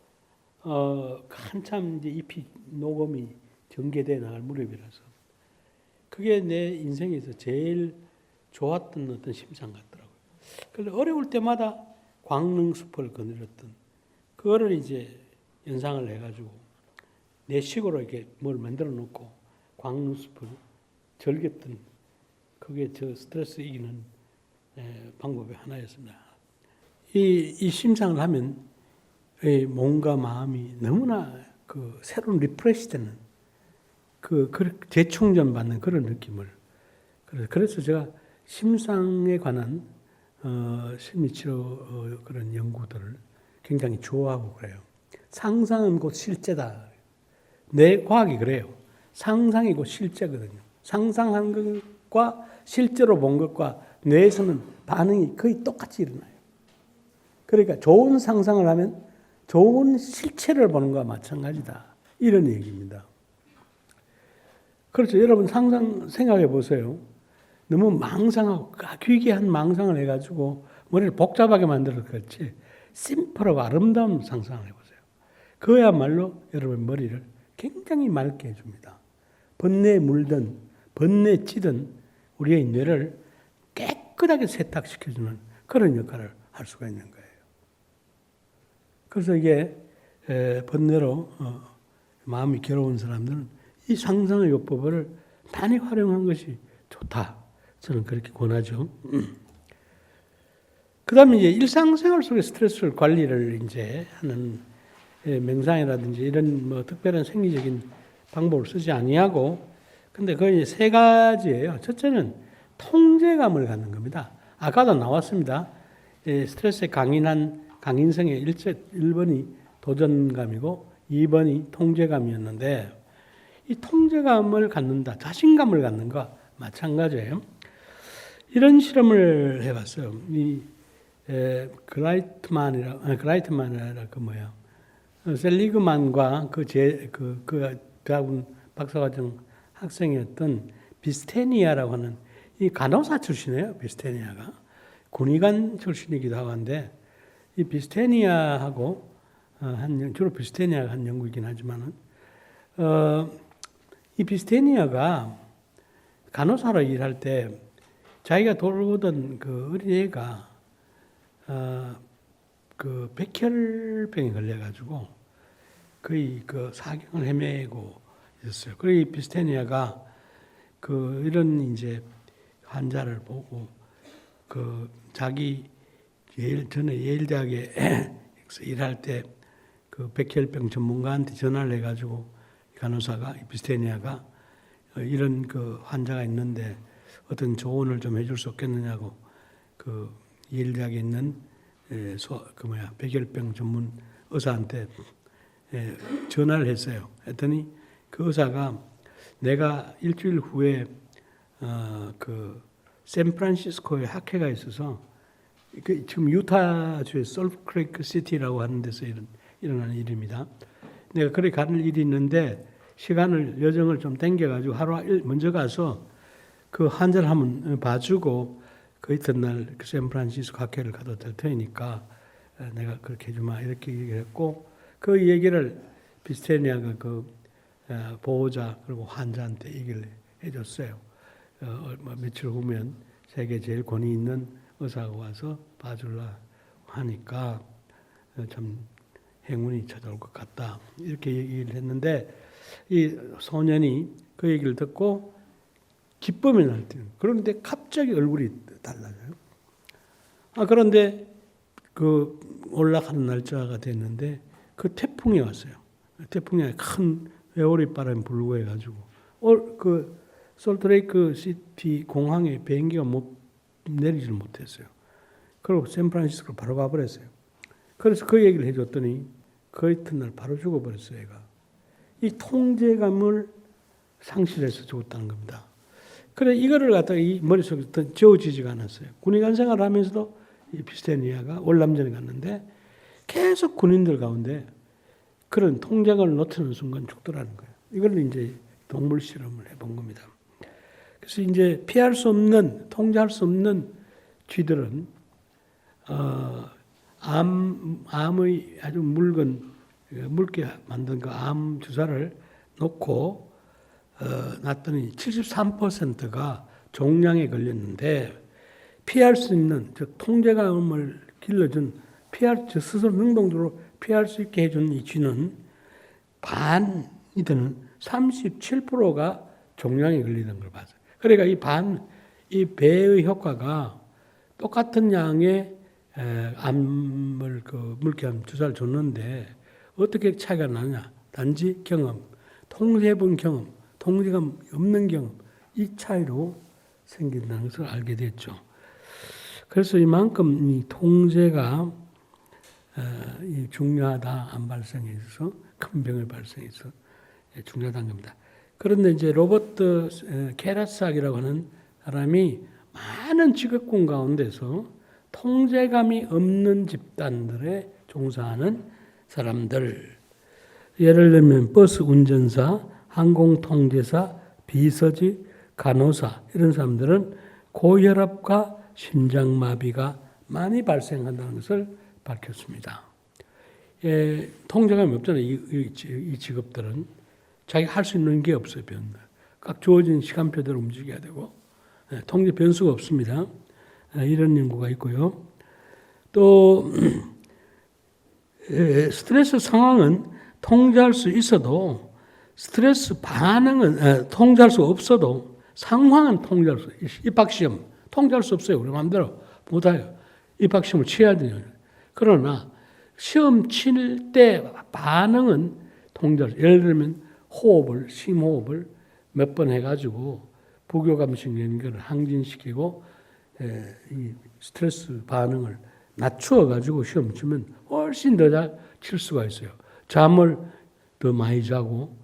한참 이제 잎이 녹음이 전개돼 나갈 무렵이라서 그게 내 인생에서 제일 좋았던 어떤 심상 같더라고요. 그래서 어려울 때마다 광릉숲을 거느렸던 그거를 이제 연상을 해가지고 내 식으로 이렇게 뭘 만들어 놓고 광릉숲을 즐겼던 그게 저 스트레스 이기는 방법의 하나였습니다. 이 심상을 하면 몸과 마음이 너무나 그 새로운 리프레시되는 그 재충전 받는 그런 느낌을 그래서 제가 심상에 관한 심리치료 그런 연구들을 굉장히 좋아하고 그래요. 상상은 곧 실제다. 내 과학이 그래요. 상상이 곧 실제거든요. 상상한 것과 실제로 본 것과 뇌에서는 반응이 거의 똑같이 일어나요. 그러니까 좋은 상상을 하면 좋은 실체를 보는 것과 마찬가지다. 이런 얘기입니다. 그렇죠. 여러분 생각해 보세요. 너무 망상하고 귀기한 망상을 해가지고 머리를 복잡하게 만들어서 그렇지 심플하고 아름다운 상상을 해보세요. 그야말로 여러분 머리를 굉장히 맑게 해줍니다. 번뇌에 물든 번뇌에 찌든 우리의 뇌를 깨끗하게 세탁시켜주는 그런 역할을 할 수가 있는 거예요. 그래서 이게 번뇌로 마음이 괴로운 사람들은 이 상상의 요법을 많이 활용한 것이 좋다. 저는 그렇게 권하죠. 그 다음에 이제 일상생활 속의 스트레스 관리를 이제 하는 명상이라든지 이런 뭐 특별한 생리적인 방법을 쓰지 아니하고 근데 거의 세 가지예요. 첫째는 통제감을 갖는 겁니다. 아까도 나왔습니다. 스트레스에 강인성의 1번이 도전감이고 2번이 통제감이었는데 이 통제감을 갖는다, 자신감을 갖는 것 마찬가지예요. 이런 실험을 해봤어요. 이 그라이트만이라 그 뭐야 셀리그만과 그 대학원 박사과정 학생이었던 비스테니아라고 하는 이 간호사 출신이에요. 비스테니아가 군의관 출신이기도 하고 한데 이 비스테니아하고 주로 비스테니아가 한 연구이긴 하지만은 이 비스테니아가 간호사로 일할 때 자기가 돌보던 그 어린애가 그 백혈병에 걸려가지고 거의 그 사경을 헤매고 있었어요. 그리고 이 비스테니아가 그 이런 이제 환자를 보고 그 자기 전에 예일대학에 일할 때 그 백혈병 전문가한테 전화를 해가지고 간호사가 비스테니아가 이런 그 환자가 있는데 어떤 조언을 좀 해줄 수 없겠느냐고 그 예일대학에 있는 백혈병 전문 의사한테 전화를 했어요. 했더니 그 의사가 내가 일주일 후에 그 샌프란시스코에 학회가 있어서 지금 유타주의 솔트크레이크 시티라고 하는 데서 일어나는 일입니다. 내가 그래 가는 일이 있는데 여정을 좀 당겨가지고 하루 먼저 가서 그 환자를 한번 봐주고 그 이튿날 그 샌프란시스코 학회를 가도 될 테니까 내가 그렇게 해주마 이렇게 얘기했고 그 얘기를 비스테니아가 그 보호자 그리고 환자한테 얘기를 해줬어요. 며칠 후면 세계 제일 권위 있는 의사가 와서 봐주려 하니까 참 행운이 찾아올 것 같다. 이렇게 얘기를 했는데 이 소년이 그 얘기를 듣고 기쁨이 날 때는 그런데 갑자기 얼굴이 달라져요. 그런데 그 올라가는 날짜가 됐는데 그 태풍이 왔어요. 태풍이 큰 회오리 바람이 불고 해가지고 그 솔트레이크 시티 공항에 비행기가 내리지를 못했어요. 그리고 샌프란시스코로 바로 가버렸어요. 그래서 그 얘기를 해줬더니 그 이튿날 바로 죽어버렸어요. 얘가. 이 통제감을 상실해서 죽었다는 겁니다. 그래 이거를 갖다가 이 머릿속에 지워지지가 않았어요. 군의관 생활을 하면서도 이 비스테니아가 월남전에 갔는데 계속 군인들 가운데 그런 통제감을 놓치는 순간 죽더라는 거예요. 이걸 이제 동물 실험을 해본 겁니다. 그래서 이제 피할 수 없는, 통제할 수 없는 쥐들은 암의 아주 묽게 만든 그 암 주사를 놓고 놨더니 73%가 종양에 걸렸는데, 피할 수 있는, 즉 통제감을 길러준, 스스로 능동적으로 피할 수 있게 해준 이 쥐는 반이 되는 37%가 종양에 걸리는 걸 봤어요. 그러니까 이 배의 효과가 똑같은 양의 암을 물기암 주사를 줬는데 어떻게 차이가 나냐? 단지 경험, 통제해본 경험, 통제감 없는 경험, 이 차이로 생긴다는 것을 알게 됐죠. 그래서 이만큼 이 통제가 중요하다, 암 발생에 있어서, 큰 병을 발생해서 중요하다는 겁니다. 그런데 이제 로버트 케라삭이라고 하는 사람이 많은 직업군 가운데서 통제감이 없는 집단들에 종사하는 사람들, 예를 들면 버스 운전사, 항공통제사, 비서직, 간호사, 이런 사람들은 고혈압과 심장마비가 많이 발생한다는 것을 밝혔습니다. 통제감이 없잖아요. 이 직업들은 자기 할 수 있는 게 없어요. 각 주어진 시간표대로 움직여야 되고, 통제 변수가 없습니다. 이런 연구가 있고요. 또 스트레스 상황은 통제할 수 있어도, 스트레스 반응은 통제할 수 없어도 상황은 통제할 수 있어요. 입학시험 통제할 수 없어요. 우리 마음대로 못해요. 입학시험을 치러야 돼요. 그러나 시험 칠 때 반응은 통제할 수 있어요. 예를 들면 심호흡을 몇 번 해가지고 부교감식 연결을 항진시키고 이 스트레스 반응을 낮추어가지고 시험 치면 훨씬 더 잘 칠 수가 있어요. 잠을 더 많이 자고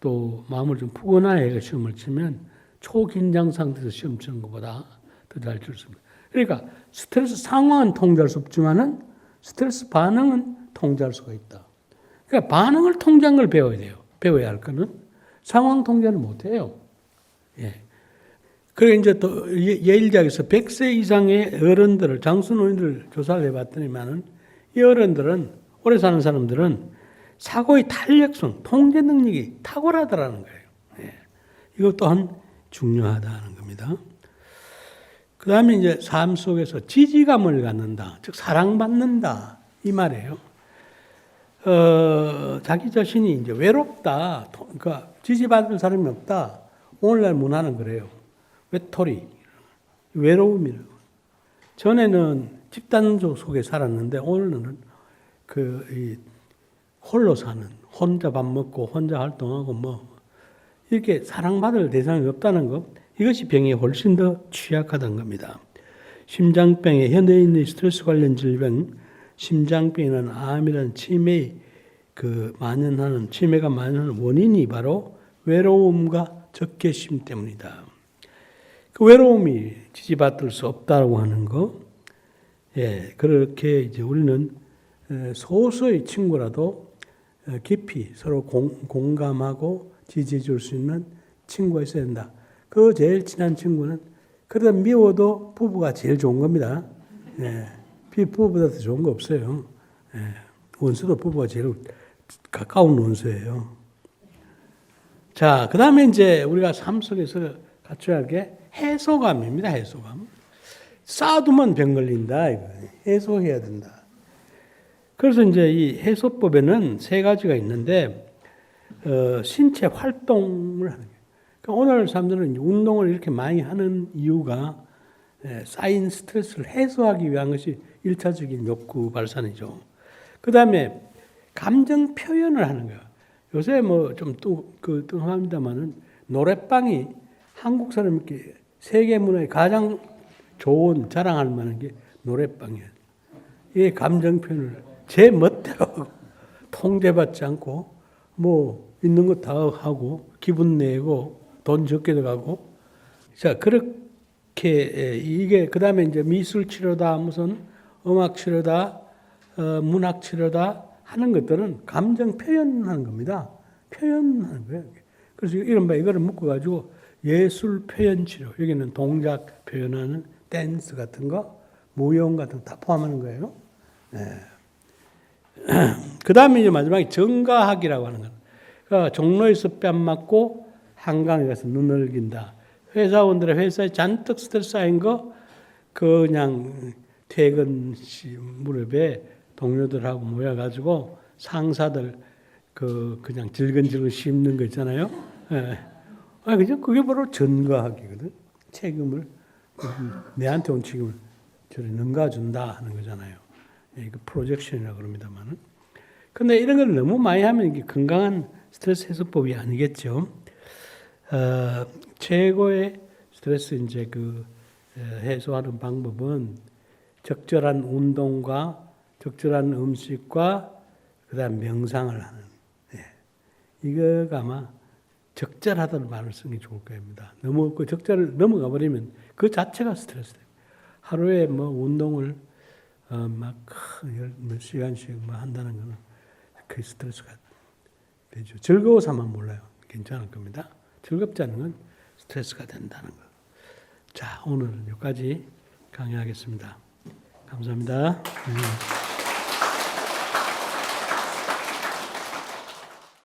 또 마음을 좀 푸거나해 시험을 치면 초긴장 상태에서 시험 치는 것보다 더 잘 칠 수 있습니다. 그러니까 스트레스 상황은 통제할 수 없지만은 스트레스 반응은 통제할 수가 있다. 그러니까 반응을 통제하는 걸 배워야 돼요. 배워야 할 거는 상황 통제는 못 해요. 그리고 이제 또 예일 대학에서 100세 이상의 어른들을, 장수노인들을 조사를 해봤더니만은 이 어른들은, 오래 사는 사람들은 사고의 탄력성, 통제 능력이 탁월하다라는 거예요. 이것 또한 중요하다는 겁니다. 그 다음에 이제 삶 속에서 지지감을 갖는다, 즉 사랑받는다, 이 말이에요. 자기 자신이 이제 외롭다, 그러니까 지지받을 사람이 없다. 오늘날 문화는 그래요. 외톨이, 외로움이라고. 전에는 집단 속에 살았는데 오늘은 홀로 사는, 혼자 밥 먹고 혼자 활동하고 이렇게 사랑받을 대상이 없다는 것, 이것이 병에 훨씬 더 취약하다는 겁니다. 심장병에, 현대인의 스트레스 관련 질병, 심장병이라는 암이라는 치매가 만연하는 원인이 바로 외로움과 적개심 때문이다. 그 외로움이 지지받을 수 없다고 하는 거, 그렇게 이제 우리는 소수의 친구라도 깊이 서로 공감하고 지지해 줄 수 있는 친구가 있어야 된다. 그 제일 친한 친구는, 그러다 미워도 부부가 제일 좋은 겁니다. 부부보다 더 좋은 거 없어요. 원수도 부부가 제일 가까운 원수예요. 자, 그 다음에 이제 우리가 삶 속에서 갖춰야 할 게 해소감입니다. 해소감. 쌓아두면 병 걸린다. 이거. 해소해야 된다. 그래서 이제 이 해소법에는 세 가지가 있는데, 신체 활동을 하는 거예요. 그러니까 오늘 사람들은 운동을 이렇게 많이 하는 이유가 쌓인 스트레스를 해소하기 위한 것이 1차적인 욕구 발산이죠. 그 다음에 감정 표현을 하는 거예요. 요새 좀 뚱합니다만은 노래방이 한국 사람 이렇게 세계 문화에 가장 좋은 자랑할 만한 게 노래방이에요. 이게 감정 표현을 제 멋대로 통제받지 않고 있는 거 다 하고 기분 내고 돈 적게 들어가고, 자, 그렇게 이게 그 다음에 이제 미술 치료다, 무슨 음악 치료다, 문학 치료다 하는 것들은 감정 표현하는 겁니다. 표현하는 거예요. 그래서 이른바 이거를 묶어가지고 예술 표현 치료, 여기는 동작 표현하는 댄스 같은 거, 무용 같은 거 다 포함하는 거예요. 그 다음에 이제 마지막에 정가학이라고 하는 거예요. 그러니까 종로에서 뺨 맞고 한강에 가서 눈을 긴다. 회사원들의 회사에 잔뜩 스트레스 쌓인 거 그냥 퇴근 시 무렵에 동료들하고 모여가지고 상사들 그냥 질근질근 씹는 거 있잖아요. 예. 그죠? 그게 바로 전가학이거든. 책임을 내한테 온 책임을 저리 넘겨준다 하는 거잖아요. 이거 프로젝션이라고 그럽니다만은. 근데 이런 걸 너무 많이 하면 이게 건강한 스트레스 해소법이 아니겠죠. 최고의 스트레스 이제 해소하는 방법은 적절한 운동과 적절한 음식과 그다음 명상을 하는. 이거가 아마 적절하다는 말을 쓰는 게 좋을 겁니다. 너무 그 적절을 넘어가 버리면 그 자체가 스트레스. 하루에 뭐 운동을 막 몇 시간씩 뭐 한다는 거는 그 스트레스가 되죠. 즐거워서만 몰라요. 괜찮을 겁니다. 즐겁지 않은 건 스트레스가 된다는 거. 자, 오늘은 여기까지 강의하겠습니다. 감사합니다.